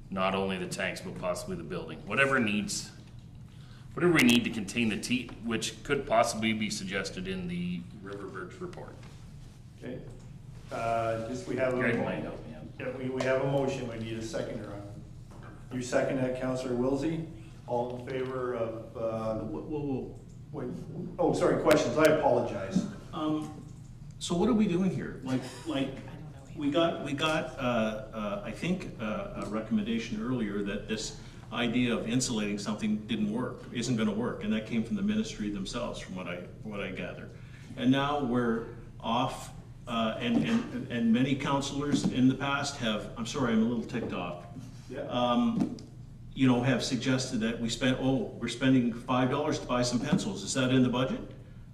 not only the tanks, but possibly the building. Whatever we need to contain the heat, which could possibly be suggested in the Riverbird's report. Okay? We have a. Greg might help me out. Yeah, we have a motion, we need a seconder on. You second that, Councillor Wilsey? All in favor of, wait, oh, sorry, questions, I apologize. So what are we doing here? Like, we got, I think, a recommendation earlier that this idea of insulating something isn't gonna work, and that came from the ministry themselves, from what I gather. And now we're off, and many councillors in the past have, I'm sorry, I'm a little ticked off. Yeah. You know, have suggested that we're spending $5 to buy some pencils. Is that in the budget?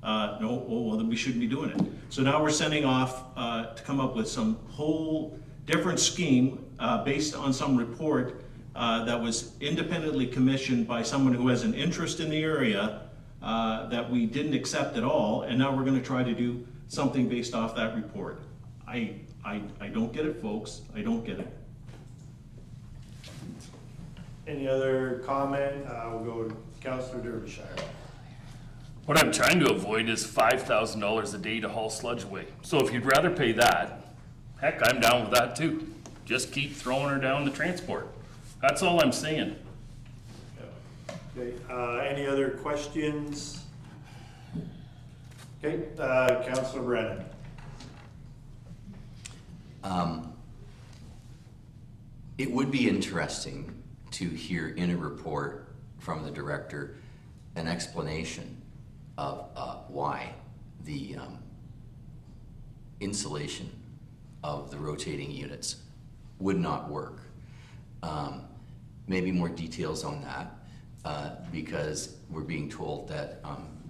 No, well, then we shouldn't be doing it. So now we're sending off to come up with some whole different scheme based on some report that was independently commissioned by someone who has an interest in the area that we didn't accept at all, and now we're gonna try to do something based off that report. I don't get it, folks. I don't get it. Any other comment? We'll go to Councillor Derbyshire. What I'm trying to avoid is $5,000 a day to haul sludge away. So if you'd rather pay that, heck, I'm down with that too. Just keep throwing her down the transport. That's all I'm saying. Okay, any other questions? Okay, Councillor Brennan. It would be interesting to hear in a report from the director an explanation of why the insulation of the rotating units would not work. Maybe more details on that, because we're being told that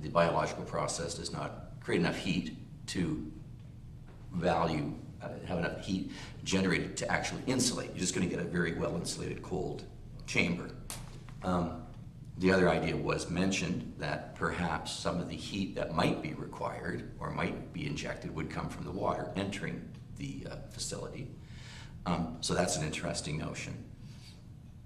the biological process does not create enough heat to have enough heat generated to actually insulate. You're just going to get a very well insulated cold chamber. The other idea was mentioned that perhaps some of the heat that might be required or might be injected would come from the water entering the facility. So that's an interesting notion.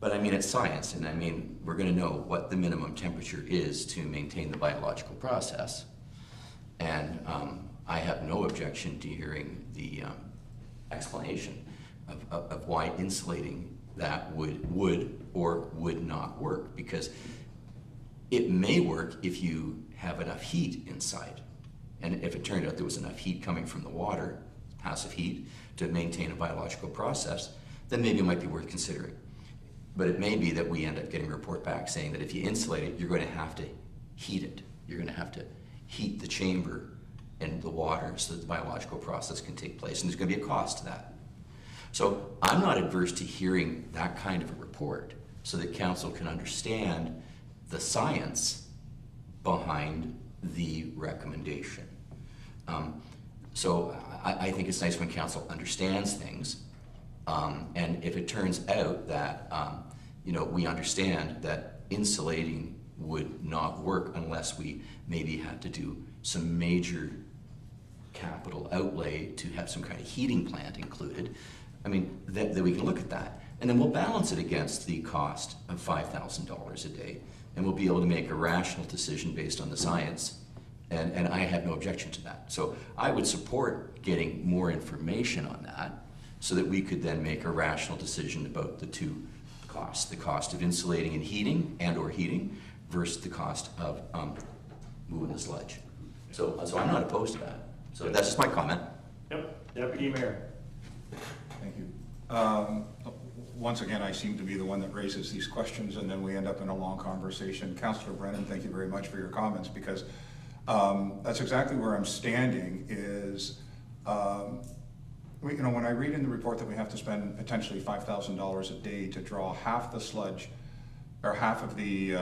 But I mean, it's science, and I mean, we're going to know what the minimum temperature is to maintain the biological process. And I have no objection to hearing the explanation of why insulating that would or would not work, because it may work if you have enough heat inside. And if it turned out there was enough heat coming from the water, passive heat, to maintain a biological process, then maybe it might be worth considering. But it may be that we end up getting a report back saying that if you insulate it, you're going to have to heat it. You're going to have to heat the chamber and the water so that the biological process can take place, and there's going to be a cost to that. So I'm not adverse to hearing that kind of a report so that council can understand the science behind the recommendation. So I think it's nice when council understands things, and if it turns out that we understand that insulating would not work unless we maybe had to do some major capital outlay to have some kind of heating plant included, I mean, then we can look at that. And then we'll balance it against the cost of $5,000 a day, and we'll be able to make a rational decision based on the science. And I have no objection to that. So I would support getting more information on that so that we could then make a rational decision about the two costs, the cost of insulating and heating or heating versus the cost of moving the sludge. So I'm not opposed to that. So that's just my comment. Yep, Deputy Mayor. Thank you. once again, I seem to be the one that raises these questions, and then we end up in a long conversation. Councillor Brennan, thank you very much for your comments, because that's exactly where I'm standing is, when I read in the report that we have to spend potentially $5,000 a day to draw half the sludge, or half of the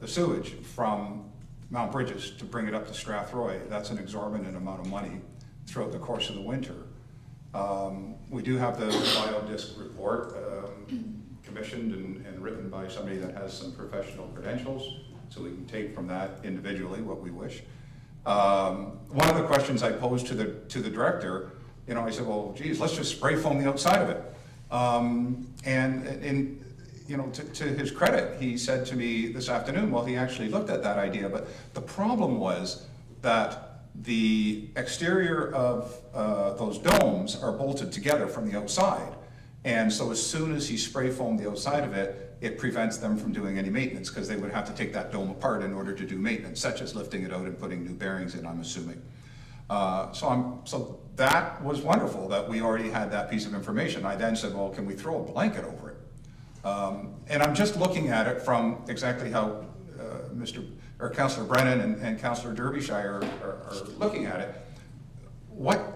sewage from Mount Bridges to bring it up to Strathroy, that's an exorbitant amount of money throughout the course of the winter. We do have the biodisc report commissioned and written by somebody that has some professional credentials, so we can take from that individually what we wish. One of the questions I posed to the director, I said, well, geez, let's just spray foam the outside of it. To his credit, he said to me this afternoon, well, he actually looked at that idea, but the problem was that the exterior of those domes are bolted together from the outside. And so as soon as he spray foamed the outside of it, it prevents them from doing any maintenance, because they would have to take that dome apart in order to do maintenance, such as lifting it out and putting new bearings in, I'm assuming. So that was wonderful that we already had that piece of information. I then said, well, can we throw a blanket over it? And I'm just looking at it from exactly how Councillor Brennan and Councillor Derbyshire are looking at it.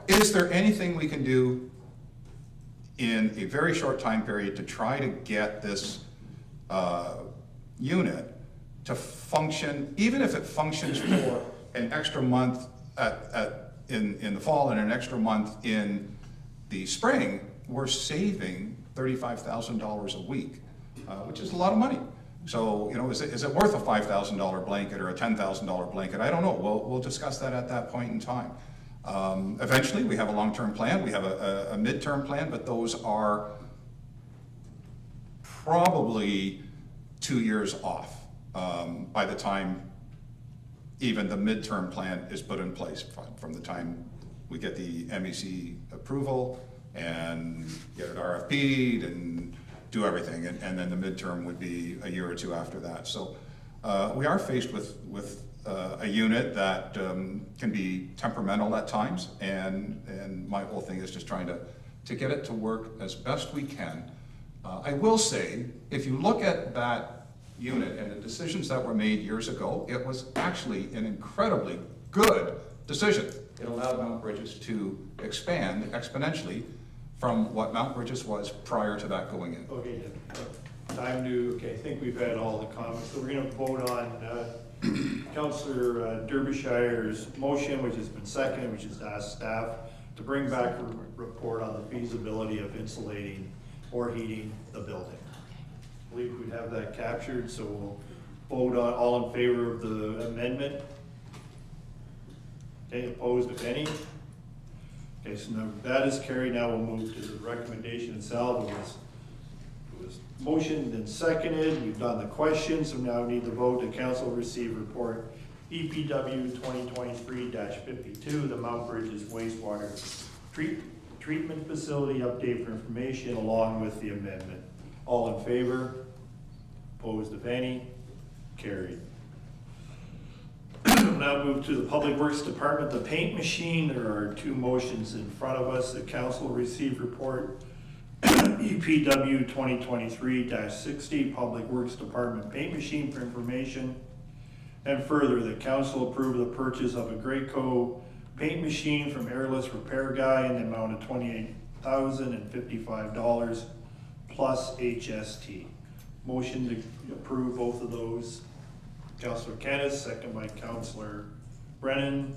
Is there anything we can do in a very short time period to try to get this unit to function, even if it functions for an extra month in the fall and an extra month in the spring? We're saving $35,000 a week, which is a lot of money. So, is it worth a $5,000 blanket or a $10,000 blanket? I don't know. We'll discuss that at that point in time. Eventually, we have a long-term plan. We have a midterm plan, but those are probably 2 years off by the time even the midterm plan is put in place, from the time we get the MEC approval and get it RFP'd and do everything, and then the midterm would be a year or two after that. So we are faced with a unit that can be temperamental at times, and my whole thing is just trying to get it to work as best we can. I will say, if you look at that unit and the decisions that were made years ago, it was actually an incredibly good decision. It allowed Mount Bridges to expand exponentially from what Mount Bridges was prior to that going in. Okay, I think we've had all the comments, so we're gonna vote on Councillor Derbyshire's motion, which has been seconded, which is to ask staff to bring back a report on the feasibility of insulating or heating the building. I believe we'd have that captured, so we'll vote on all in favor of the amendment. Okay, opposed if any? Okay, so now that is carried. Now we'll move to the recommendation itself. It was motioned and seconded. We've done the questions, so now we need to vote. The council receive report EPW 2023-52, the Mount Bridges wastewater treatment facility update for information along with the amendment. All in favor? Opposed if any? Carried. Now move to the Public Works Department, the paint machine. There are two motions in front of us. The council received report EPW 2023-60, Public Works Department paint machine for information. And further, the council approved the purchase of a Graco paint machine from Airless Repair Guy in the amount of $28,055 plus HST. Motion to approve both of those. Councillor Kennis, second by Councillor Brennan.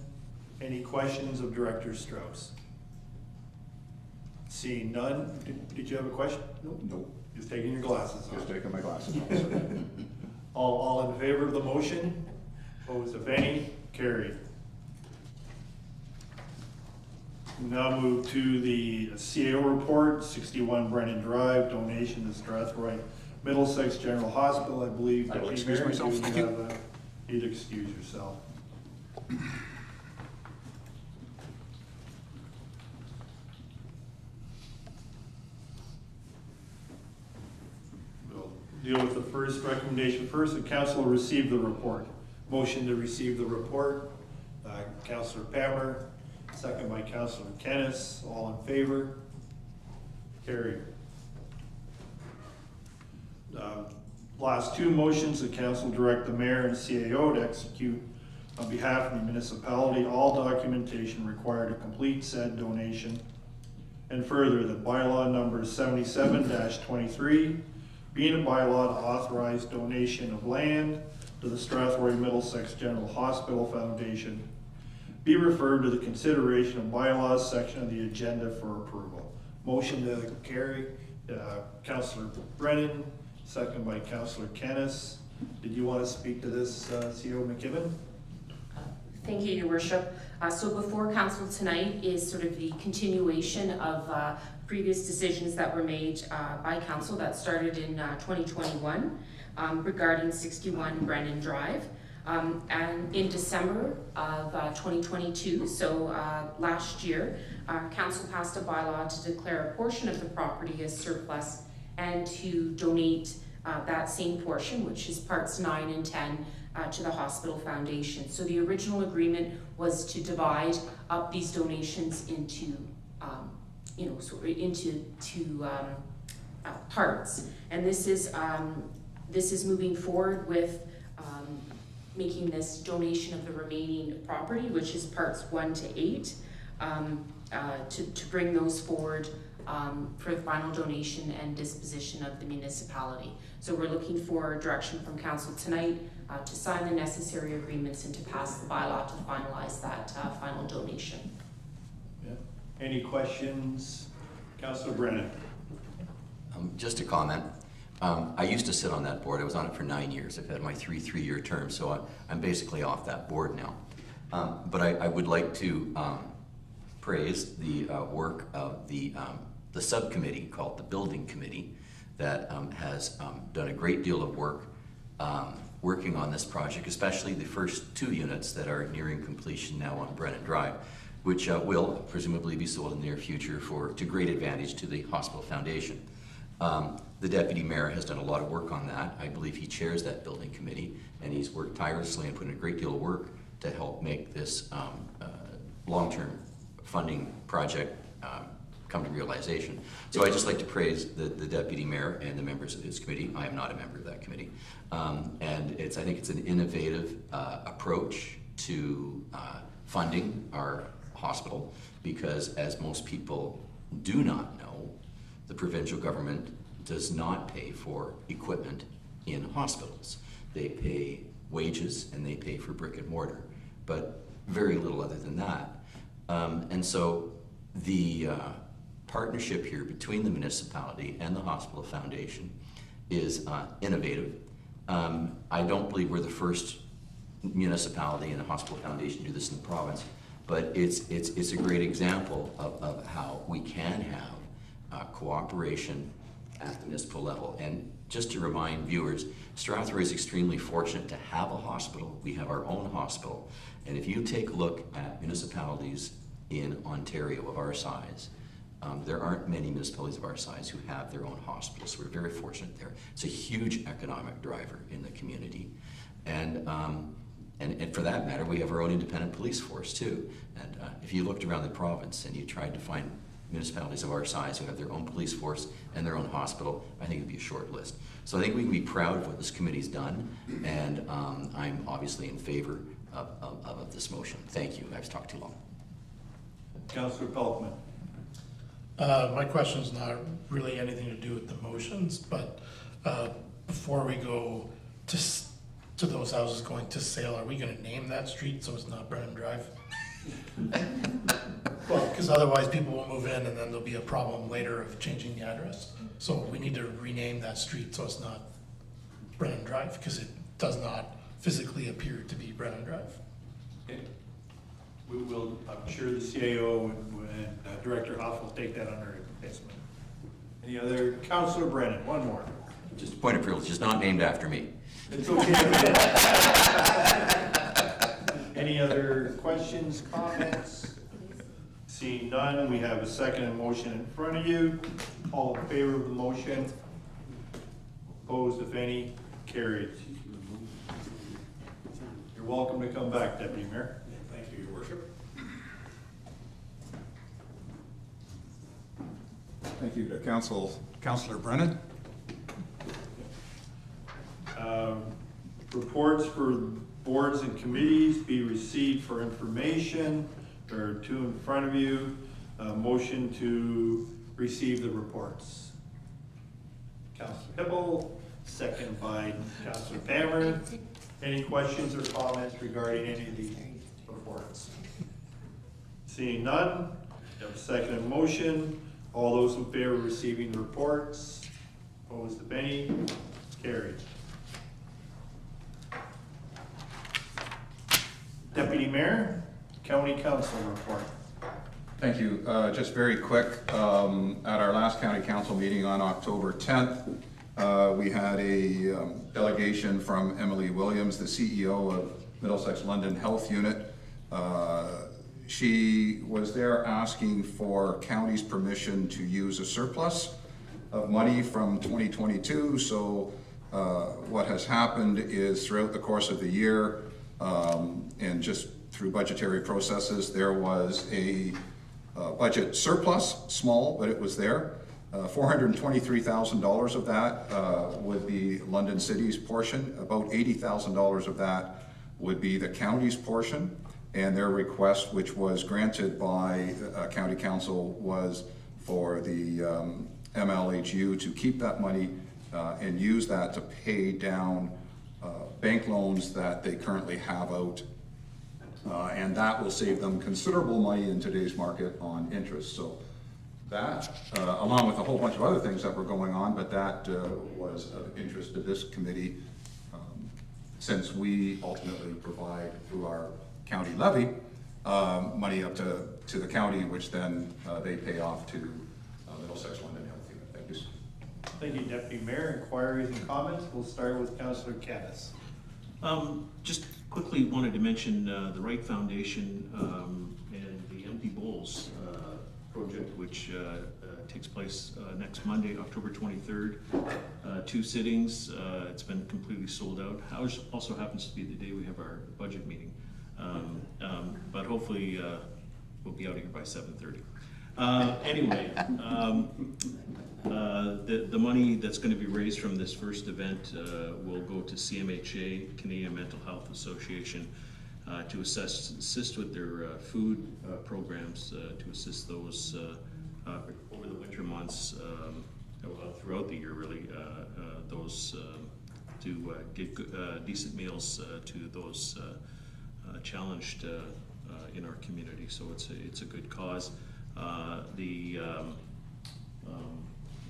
Any questions of Director Strauss? Seeing none. Did you have a question? Nope. Just taking your glasses off. Just taking my glasses off. All in favor of the motion? Opposed if any? Carried. Now move to the CAO report, 61 Brennan Drive, donation to Strathroy Middlesex General Hospital. I believe. I will excuse myself. Thank you. Need to excuse yourself. We'll deal with the first recommendation first. The council will receive the report. Motion to receive the report. Councillor Pammer, second by Councillor Kennis. All in favor? Carried. Last two motions, the council direct the mayor and CAO to execute on behalf of the municipality all documentation required to complete said donation. And further, the bylaw number 77-23, being a bylaw to authorize donation of land to the Strathroy Middlesex General Hospital Foundation, be referred to the consideration of bylaws section of the agenda for approval. Motion to carry, Councillor Brennan, second by Councillor Kennis. Did you want to speak to this, CO McKibben? Thank you, Your Worship. So before council tonight is sort of the continuation of previous decisions that were made by council that started in 2021 regarding 61 Brennan Drive. And in December of 2022, so last year, council passed a bylaw to declare a portion of the property as surplus and to donate that same portion, which is parts 9 and 10, to the hospital foundation. So the original agreement was to divide up these donations into, parts. And this is moving forward with making this donation of the remaining property, which is parts 1 to 8, to bring those forward for the final donation and disposition of the municipality. So we're looking for direction from council tonight to sign the necessary agreements and to pass the bylaw to finalize that final donation. Yeah. Any questions? Councillor Brennan. Just a comment. I used to sit on that board. I was on it for 9 years. I've had my three-year terms, so I'm basically off that board now. But I would like to praise the work of the subcommittee called the Building Committee that has done a great deal of work working on this project, especially the first 2 units that are nearing completion now on Brennan Drive, which will presumably be sold in the near future to great advantage to the hospital foundation. The Deputy Mayor has done a lot of work on that. I believe he chairs that building committee, and he's worked tirelessly and put in a great deal of work to help make this long-term funding project come to realization. So I'd just like to praise the Deputy Mayor and the members of his committee. I am not a member of that committee. And I think it's an innovative approach to funding our hospital, because as most people do not know, the provincial government does not pay for equipment in hospitals. They pay wages and they pay for brick and mortar, but very little other than that. And so the partnership here between the municipality and the hospital foundation is innovative. I don't believe we're the first municipality and a hospital foundation to do this in the province, but it's a great example of how we can have cooperation at the municipal level. And just to remind viewers, Strathroy is extremely fortunate to have a hospital. We have our own hospital. And if you take a look at municipalities in Ontario of our size, there aren't many municipalities of our size who have their own hospitals. So we're very fortunate there. It's a huge economic driver in the community. And for that matter, we have our own independent police force too. And if you looked around the province and you tried to find municipalities of our size who have their own police force and their own hospital, I think it'd be a short list. So I think we can be proud of what this committee's done, and I'm obviously in favor of this motion. Thank you. I've talked too long. Councillor Pelkman. My question's not really anything to do with the motions, but before we go to those houses going to sale, are we going to name that street so it's not Brennan Drive? Well, because otherwise people will move in and then there'll be a problem later of changing the address. So we need to rename that street so it's not Brennan Drive, because it does not physically appear to be Brennan Drive. Okay. We will, I'm sure the CAO and Director Hoff will take that under advisement. Any other? Councillor Brennan, one more. Just a point of privilege, it's not named after me. It's okay. Any other questions, comments? Seeing none, we have a second motion in front of you. All in favor of the motion? Opposed, if any? Carried. You're welcome to come back, Deputy Mayor. Thank you, Your Worship. Thank you to Councillor Brennan. Reports for boards and committees be received for information. There are two in front of you. Motion to receive the reports. Councillor Hipple, second by Councillor Pammer. Any questions or comments regarding any of these reports? Seeing none, we have a second and motion. All those in favor of receiving the reports? Opposed, if any? Carried. Deputy Mayor, County Council report. Thank you. Just very quick, at our last county council meeting on October 10th, we had a delegation from Emily Williams, the CEO of Middlesex London Health Unit. She was there asking for county's permission to use a surplus of money from 2022. So what has happened is throughout the course of the year, and just through budgetary processes, there was a budget surplus, small, but it was there. $423,000 of that would be London City's portion. About $80,000 of that would be the county's portion. And their request, which was granted by County Council, was for the MLHU to keep that money and use that to pay down bank loans that they currently have out. And that will save them considerable money in today's market on interest. So that, along with a whole bunch of other things that were going on, but that was of interest to this committee, since we ultimately provide through our county levy money up to the county, which then they pay off to Middlesex London Health Unit. Thank you. Thank you, Deputy Mayor. Inquiries and comments. We'll start with Councillor Caddis. Just quickly wanted to mention the Wright Foundation and the Empty Bowls project, which takes place next Monday, October 23rd. 2 sittings. It's been completely sold out. Also happens to be the day we have our budget meeting. But hopefully we'll be out of here by 7:30. Anyway, the money that's going to be raised from this first event will go to CMHA, Canadian Mental Health Association, to assist with their food programs, to assist those over the winter months, throughout the year really, those to get decent meals to those challenged in our community. So it's a good cause.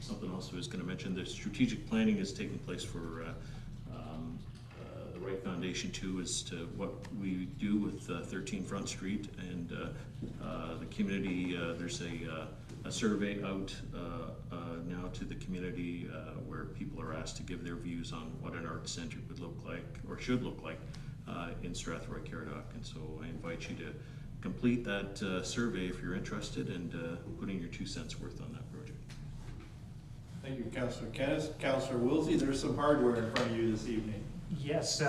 Something else I was going to mention, the strategic planning is taking place for the Wright Foundation too, as to what we do with 13 Front Street and the community. There's a survey out now to the community where people are asked to give their views on what an art center would look like or should look like in Strathroy-Caradoc. And so I invite you to complete that survey if you're interested, and put in your 2 cents worth on that project. Thank you, Councillor Caddis. Councillor Wilsey, there's some hardware in front of you this evening. Yes,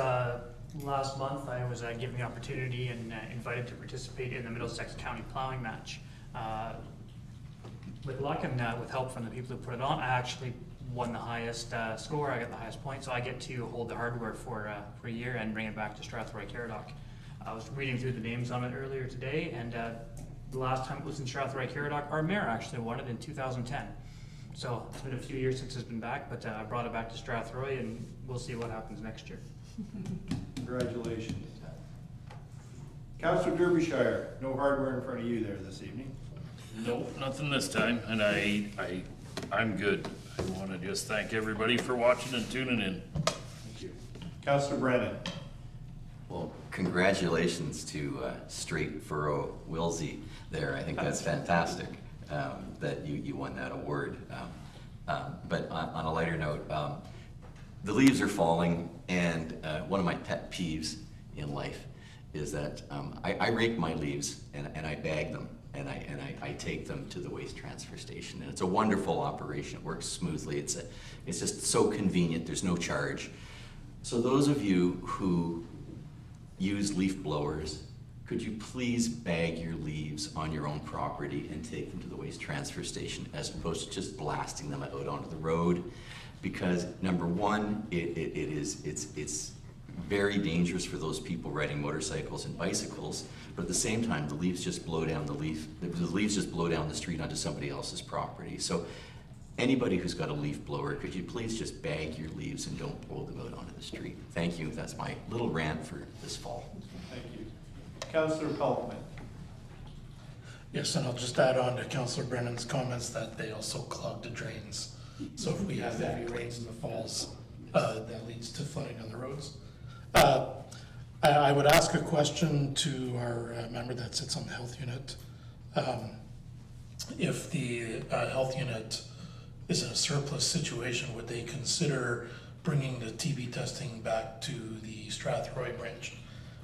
last month I was given the opportunity and invited to participate in the Middlesex County Plowing Match. With luck and with help from the people who put it on, I actually won the highest score. I got the highest point, so I get to hold the hardware for a year and bring it back to Strathroy-Caradoc. I was reading through the names on it earlier today, and the last time it was in Strathroy-Caradoc, our mayor actually won it in 2010. So it's been a few years since it's been back, but I brought it back to Strathroy, and we'll see what happens next year. Congratulations. Councillor Derbyshire, no hardware in front of you there this evening. No, nothing this time, and I'm good. I want to just thank everybody for watching and tuning in. Thank you. Councillor Brennan. Well, congratulations to Straight Furrow Wilsey there. I think that's fantastic that you won that award. But on a lighter note, the leaves are falling, and one of my pet peeves in life is that I rake my leaves and I bag them, and I take them to the waste transfer station. And it's a wonderful operation. It works smoothly. It's just so convenient. There's no charge. So those of you who use leaf blowers, could you please bag your leaves on your own property and take them to the waste transfer station, as opposed to just blasting them out onto the road? because number one, it's very dangerous for those people riding motorcycles and bicycles, but at the same time, the leaves just blow down the leaves just blow down the street onto somebody else's property. So anybody who's got a leaf blower, could you please just bag your leaves and don't blow them out onto the street? Thank you. That's my little rant for this fall. Thank you. Councillor Peltman. Yes, and I'll just add on to Councillor Brennan's comments that they also clog the drains. So if we have heavy rains in the falls, that leads to flooding on the roads. I would ask a question to our member that sits on the health unit. If the health unit is in a surplus situation, would they consider bringing the TB testing back to the Strathroy branch?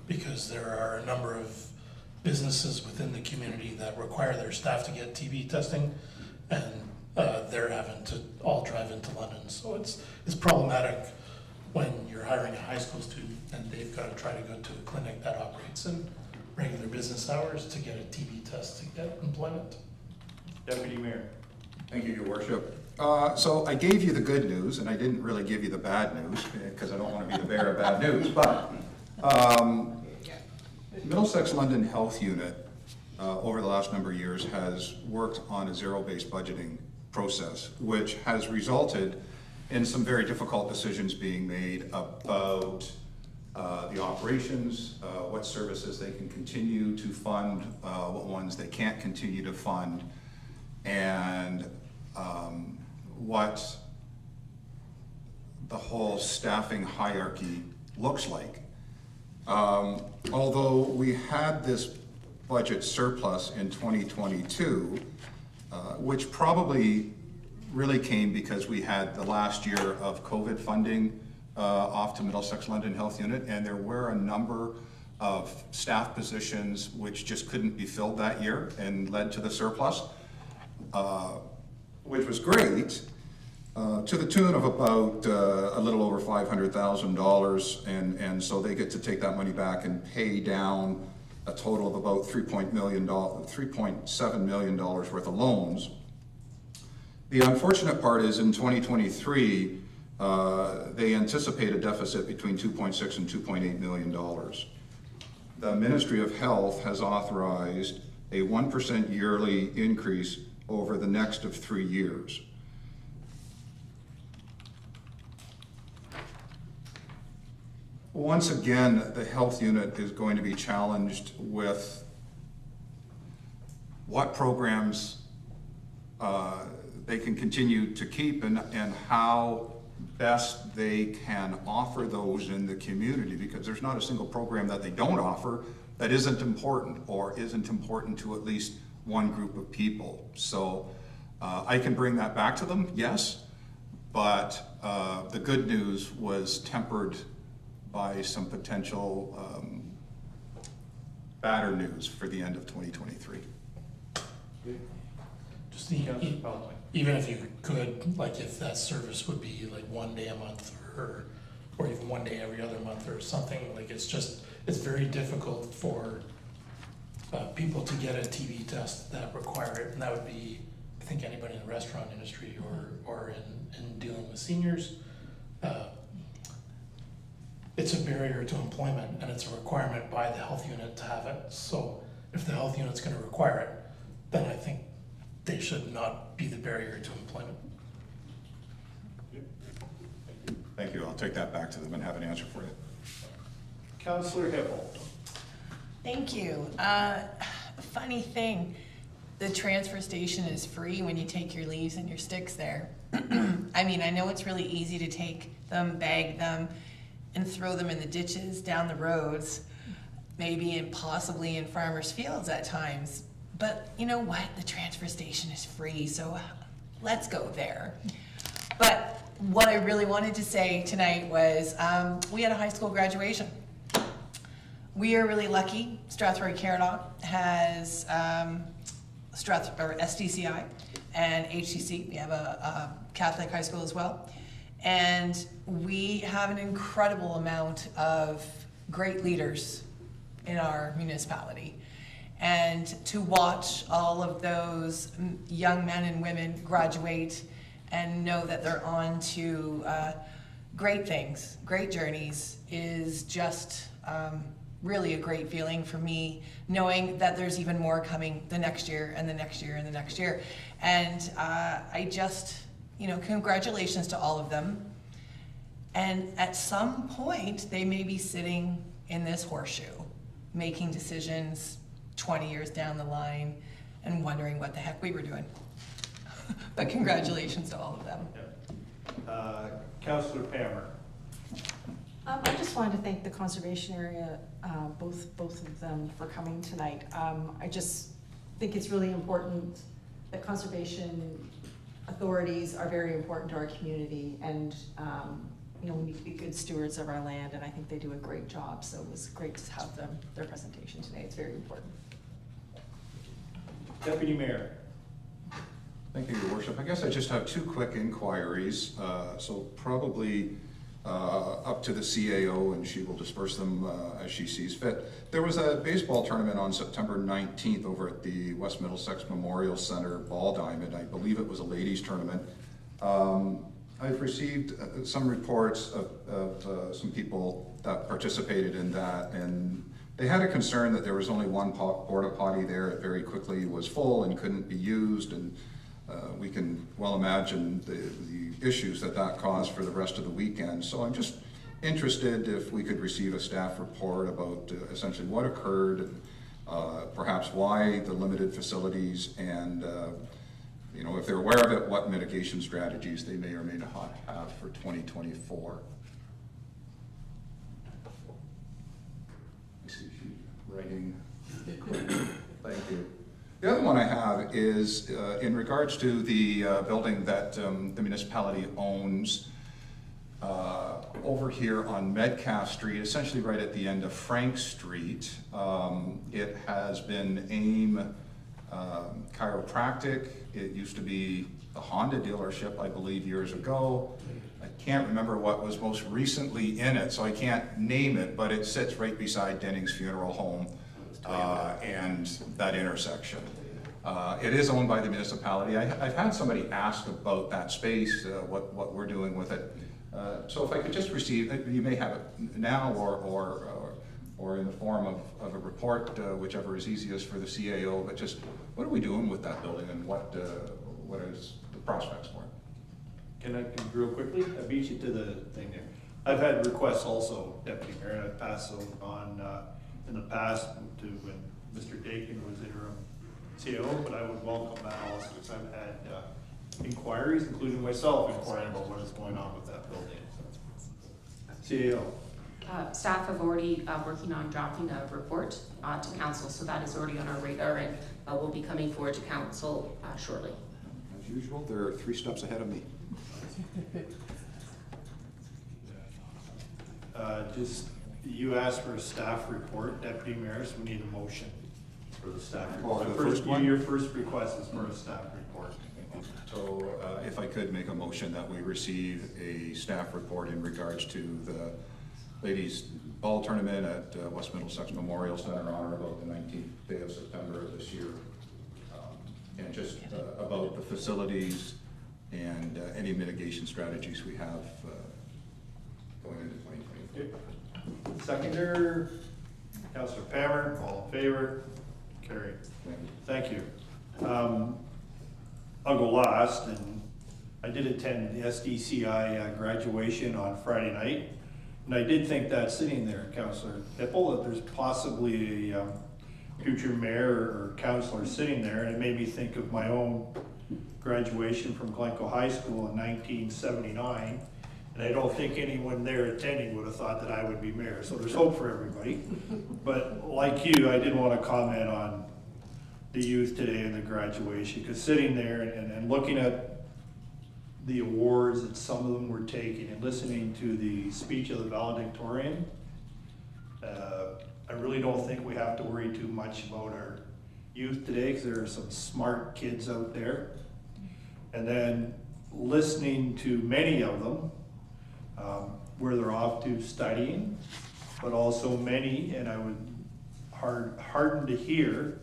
Because there are a number of businesses within the community that require their staff to get TB testing, and they're having to all drive into London. So it's problematic when you're hiring a high school student and they've got to try to go to a clinic that operates in regular business hours to get a TB test to get employment. Deputy Mayor. Thank you, Your Worship. So I gave you the good news, and I didn't really give you the bad news, because I don't want to be the bearer of bad news, but Middlesex London Health Unit, over the last number of years, has worked on a zero-based budgeting process, which has resulted in some very difficult decisions being made about the operations, what services they can continue to fund, what ones they can't continue to fund, and what the whole staffing hierarchy looks like. Although we had this budget surplus in 2022, which probably really came because we had the last year of COVID funding off to Middlesex London Health Unit, and there were a number of staff positions which just couldn't be filled that year and led to the surplus, which was great, to the tune of about a little over $500,000, and so they get to take that money back and pay down a total of about $3.7 million worth of loans. The unfortunate part is in 2023, they anticipate a deficit between $2.6 and $2.8 million. The Ministry of Health has authorized a 1% yearly increase over the next of 3 years. Once again, the health unit is going to be challenged with what programs they can continue to keep and how best they can offer those in the community, because there's not a single program that they don't offer that isn't important or isn't important to at least one group of people. So I can bring that back to them, yes, but the good news was tempered by some potential badder news for the end of 2023. Just even if you could, like if that service would be like 1 day a month or even 1 day every other month or something, like it's very difficult for people to get a TB test that require it, and that would be, I think, anybody in the restaurant industry or in dealing with seniors. It's a barrier to employment, and it's a requirement by the health unit to have it. So if the health unit's going to require it, then I think they should not be the barrier to employment. Thank you. I'll take that back to them and have an answer for you. Councillor Hippel. Thank you. Funny thing, the transfer station is free when you take your leaves and your sticks there. I mean, I know it's really easy to take them, bag them, and throw them in the ditches down the roads, maybe and possibly in farmers' fields at times. But you know what? The transfer station is free, so let's go there. But what I really wanted to say tonight was we had a high school graduation. We are really lucky. Strathroy-Caradoc has SDCI and HCC. We have a Catholic high school as well. And we have an incredible amount of great leaders in our municipality. And to watch all of those young men and women graduate and know that they're on to great things, great journeys, is just really a great feeling for me, knowing that there's even more coming the next year and the next year and the next year. And I just, congratulations to all of them. And at some point, they may be sitting in this horseshoe, making decisions 20 years down the line and wondering what the heck we were doing. But congratulations to all of them. Councillor Pammer. I just wanted to thank the conservation area, both of them, for coming tonight. I just think it's really important that conservation authorities are very important to our community, and we need to be good stewards of our land, and I think they do a great job. So it was great to have their presentation today. It's very important. Deputy Mayor. Thank you, Your Worship. I guess I just have two quick inquiries, so probably up to the CAO, and she will disperse them as she sees fit. There was a baseball tournament on September 19th over at the West Middlesex Memorial Center Ball Diamond. I believe it was a ladies' tournament. I've received some reports of some people that participated in that, and they had a concern that there was only one porta potty there. It very quickly was full and couldn't be used, and we can well imagine the issues that caused for the rest of the weekend. So I'm just interested if we could receive a staff report about essentially what occurred, and perhaps why the limited facilities, and if they're aware of it, what mitigation strategies they may or may not have for 2024. I see she's writing. Thank you. The other one I have is in regards to the building that the municipality owns over here on Metcalf Street, essentially right at the end of Frank Street. It has been AIM Chiropractic. It used to be the Honda dealership, I believe, years ago. I can't remember what was most recently in it, so I can't name it, but it sits right beside Denning's Funeral Home and that intersection. It is owned by the municipality. I've had somebody ask about that space, what we're doing with it. So if I could just receive, you may have it now or in the form of a report, whichever is easiest for the CAO, but just what are we doing with that building, and what is the prospects for it? Can I real quickly? I beat you to the thing there. I've had requests also, Deputy Mayor, and I've passed those on in the past to when Mr. Dakin was interim CAO, but I would welcome that also, because I've had inquiries, including myself, inquiring about what is going on with that building. So. CAO. Staff have already working on drafting a report to council, so that is already on our radar, and will be coming forward to council shortly. As usual, they're 3 steps ahead of me. You asked for a staff report, Deputy Mayor, so we need a motion for the staff report. Your first request is for a staff report. So if I could make a motion that we receive a staff report in regards to the ladies ball tournament at West Middlesex Memorial Center on or about the 19th day of September of this year, and just about the facilities and any mitigation strategies we have going into 2022. Seconder, Councillor Pammer, all in favor? Carried. Thank you. I'll go last, and I did attend the SDCI graduation on Friday night, and I did think that sitting there, Councillor Hippel, that there's possibly a future mayor or councillor sitting there, and it made me think of my own graduation from Glencoe High School in 1979, and I don't think anyone there attending would have thought that I would be mayor, so there's hope for everybody. But like you, I did want to comment on the youth today and the graduation, because sitting there and looking at the awards that some of them were taking and listening to the speech of the valedictorian, I really don't think we have to worry too much about our youth today, because there are some smart kids out there. And then listening to many of them, where they're off to studying, but also many, and I would heartened to hear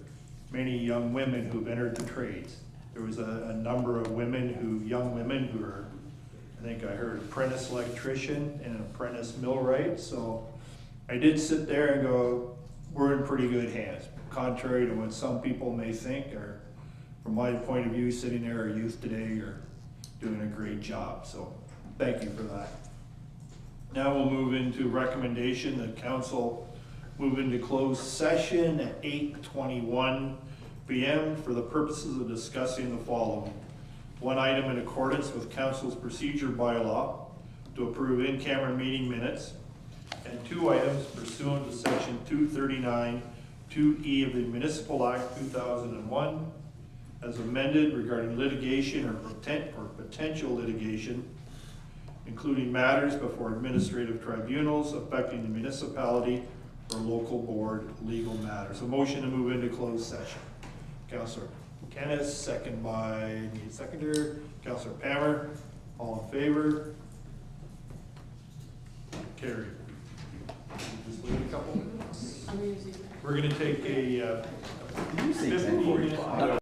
many young women who've entered the trades. there was a number of young women who are, I think I heard apprentice electrician and apprentice millwright. So I did sit there and go, we're in pretty good hands, contrary to what some people may think, or from my point of view, sitting there, our youth today are doing a great job. So thank you for that. Now we'll move into recommendation that council move into closed session at 8:21 p.m. for the purposes of discussing the following. One item in accordance with council's procedure bylaw to approve in-camera meeting minutes, and two items pursuant to section 239 2E of the Municipal Act 2001 as amended regarding litigation or potential litigation, including matters before administrative tribunals affecting the municipality or local board legal matters. A motion to move into closed session. Councillor Kennis, second by, need a seconder, Councillor Pammer, all in favor? Carried. Just wait a couple minutes. We're gonna take a 15-minute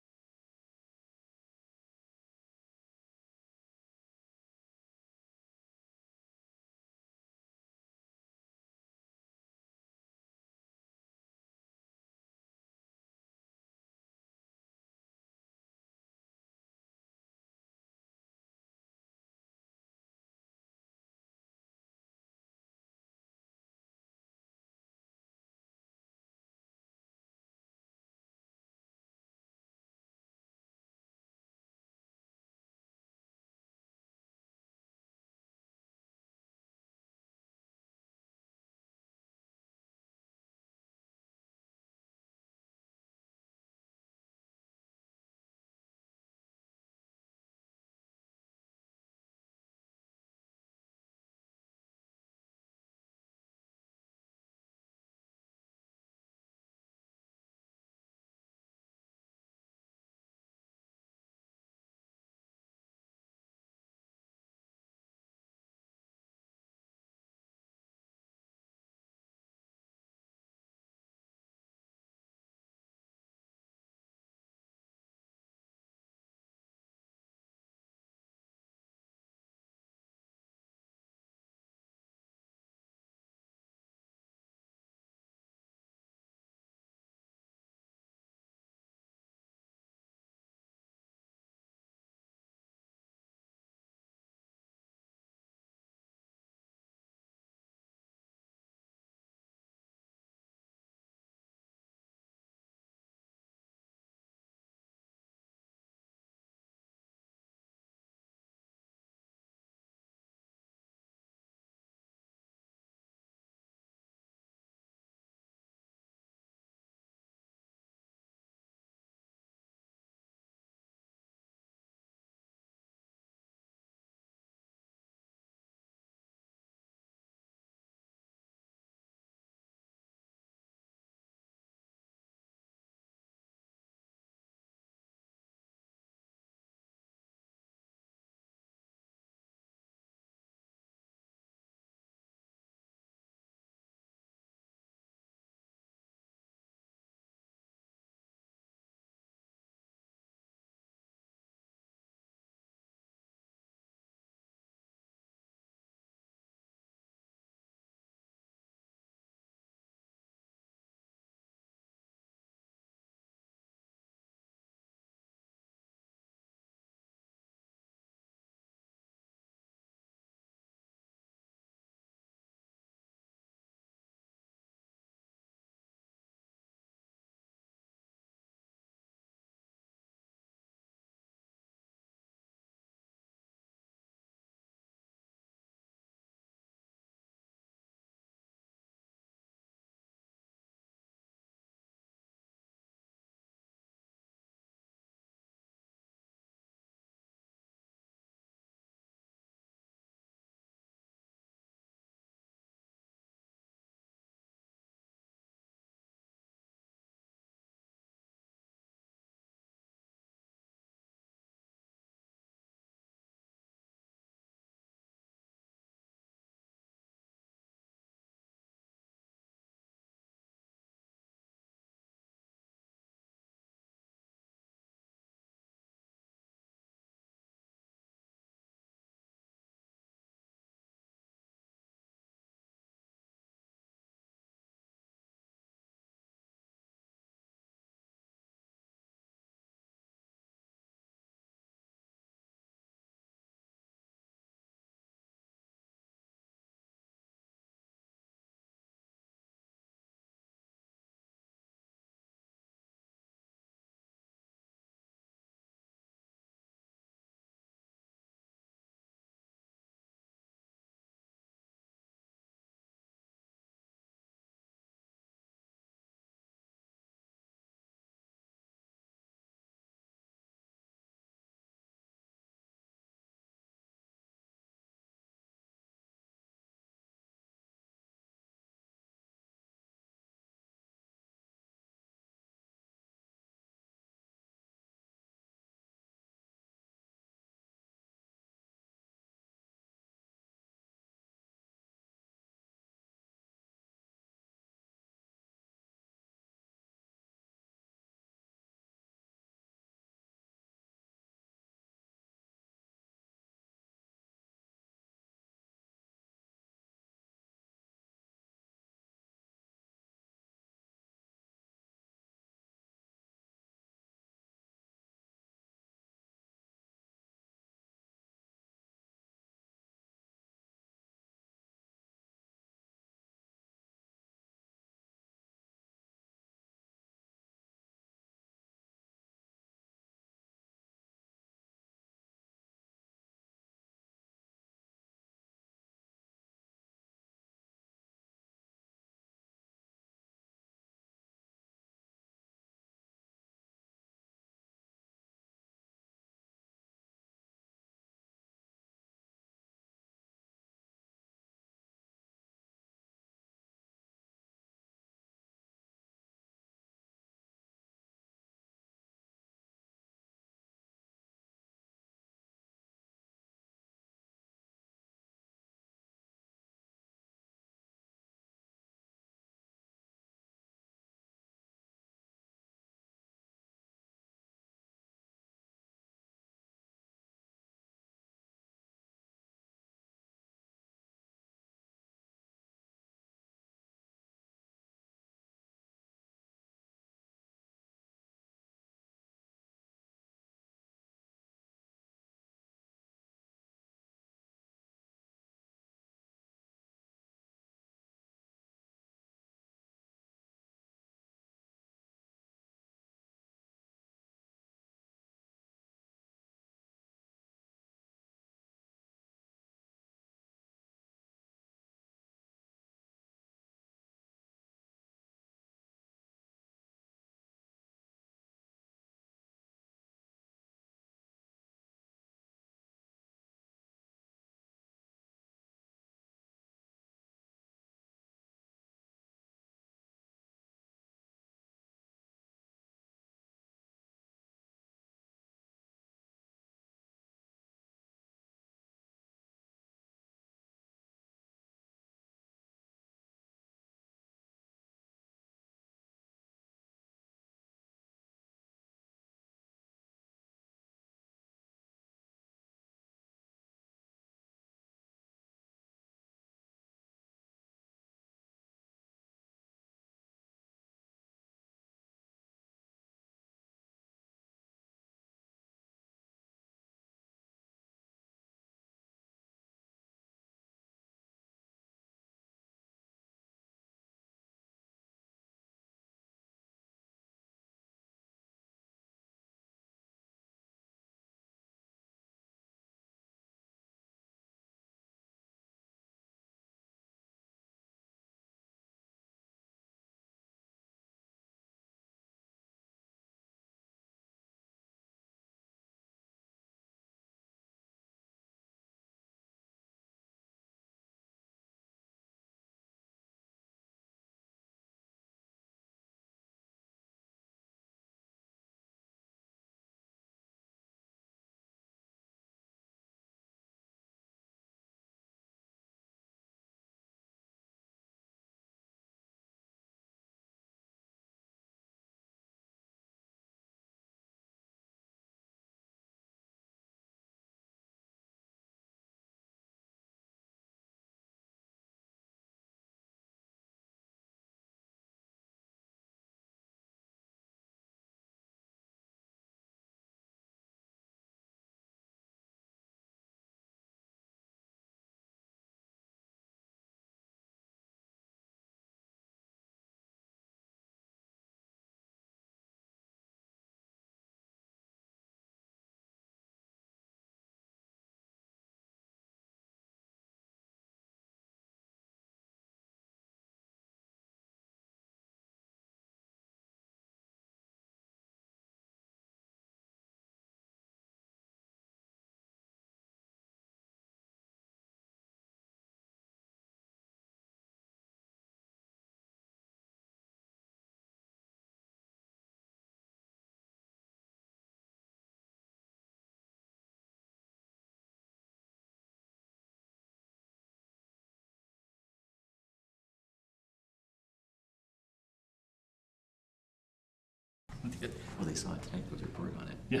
Well, they saw it tonight, there was a report on it. Yeah,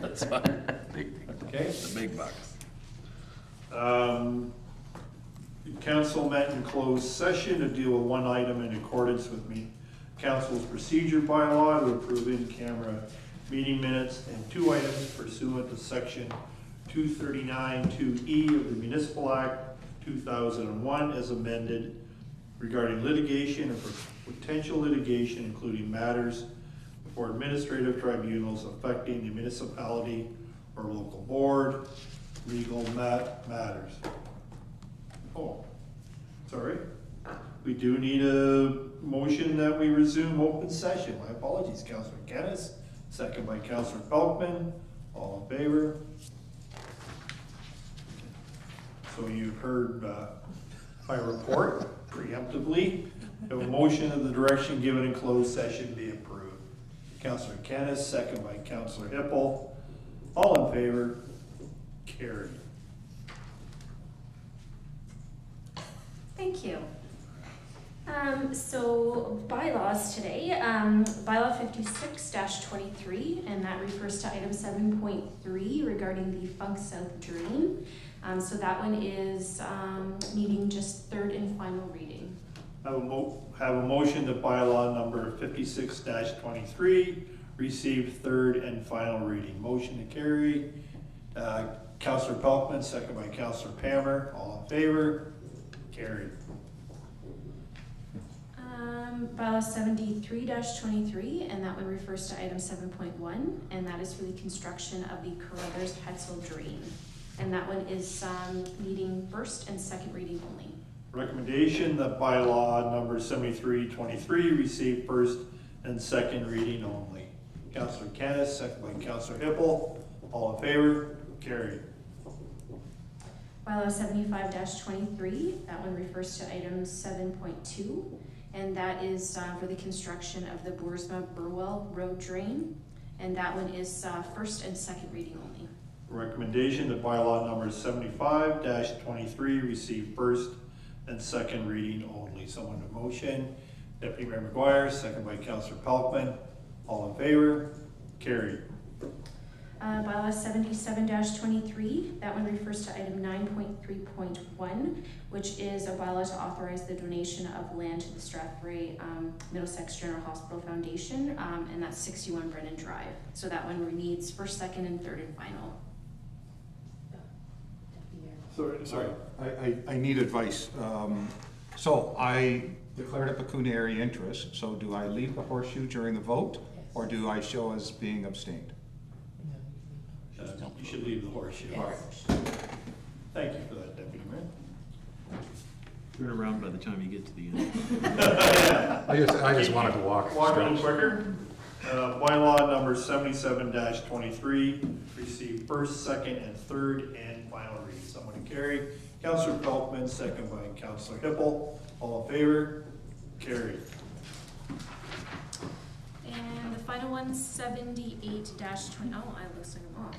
that's fine. Okay. The big bucks. The council met in closed session to deal with one item in accordance with council's procedure bylaw to approve in-camera meeting minutes and two items pursuant to section 239(2)E of the Municipal Act 2001 as amended regarding litigation and potential litigation, including matters before administrative tribunals affecting the municipality or local board, legal matters. Oh, sorry. We do need a motion that we resume open session. My apologies, Councillor Kennis, second by Councillor Pelkman. All in favor? So you've heard my report preemptively. A motion of the direction given in closed session be approved. Councillor Kennis, second by Councillor Hippel. All in favor? Carried. Thank you. So bylaws today, bylaw 56-23, and that refers to item 7.3 regarding the Funk South drain. So that one is needing just third and final reading. Have a motion that bylaw number 56-23 receive third and final reading. Motion to carry. Councillor Pelkman, second by Councillor Palmer. All in favor? Carried. Bylaw 73-23, and that one refers to item 7.1, and that is for the construction of the Carruthers Hetzel drain. And that one is needing first and second reading only. Recommendation that bylaw number 73-23 receive first and second reading only. Councillor Kennis, second by Councillor Hippel. All in favor? Carried. Bylaw 75-23, that one refers to item 7.2, and that is for the construction of the Boersma-Burwell Road drain, and that one is first and second reading only. Recommendation that bylaw number 75-23 receive first and second reading only. Someone to motion. Deputy Mayor McGuire, second by Councillor Pelkman. All in favor? Carried. Bylaw 77-23, that one refers to item 9.3.1, which is a bylaw to authorize the donation of land to the Strathroy Middlesex General Hospital Foundation, and that's 61 Brennan Drive. So that one needs first, second, and third and final. Sorry, I need advice. So I declared a pecuniary interest, so do I leave the horseshoe during the vote, or do I show as being abstained? You should leave the horseshoe. Yes. Thank you for that, Deputy Mayor. Turn around by the time you get to the end. I just wanted to walk. Walk a little quicker. Bylaw number 77-23 receive first, second, and third and final reading. Someone to carry. Councillor Pelkman, second by Councillor Hippel. All in favor? Carried. And the final one, 78-20, oh, I looks like I'm off.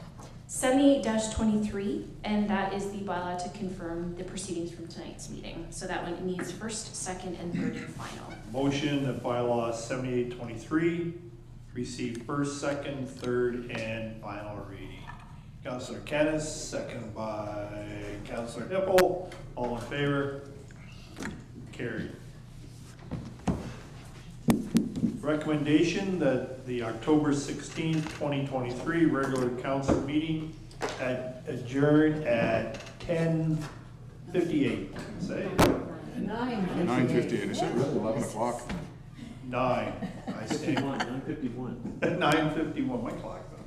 78-23, and that is the bylaw to confirm the proceedings from tonight's meeting. So that one needs first, second, and third and final. Motion that bylaw 78-23 receive first, second, third, and final reading. Councillor Kennis, second by Councillor Hippel. All in favor? Carried. Recommendation that the October 16th, 2023 regular council meeting adjourn at 10:58. Say 9:58, is it really 11 o'clock? 9. I stand. 9:51. 9:51, my clock though.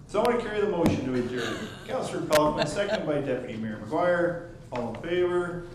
Someone to carry the motion to adjourn. Councillor Pelkman, second by Deputy Mayor McGuire. All in favor?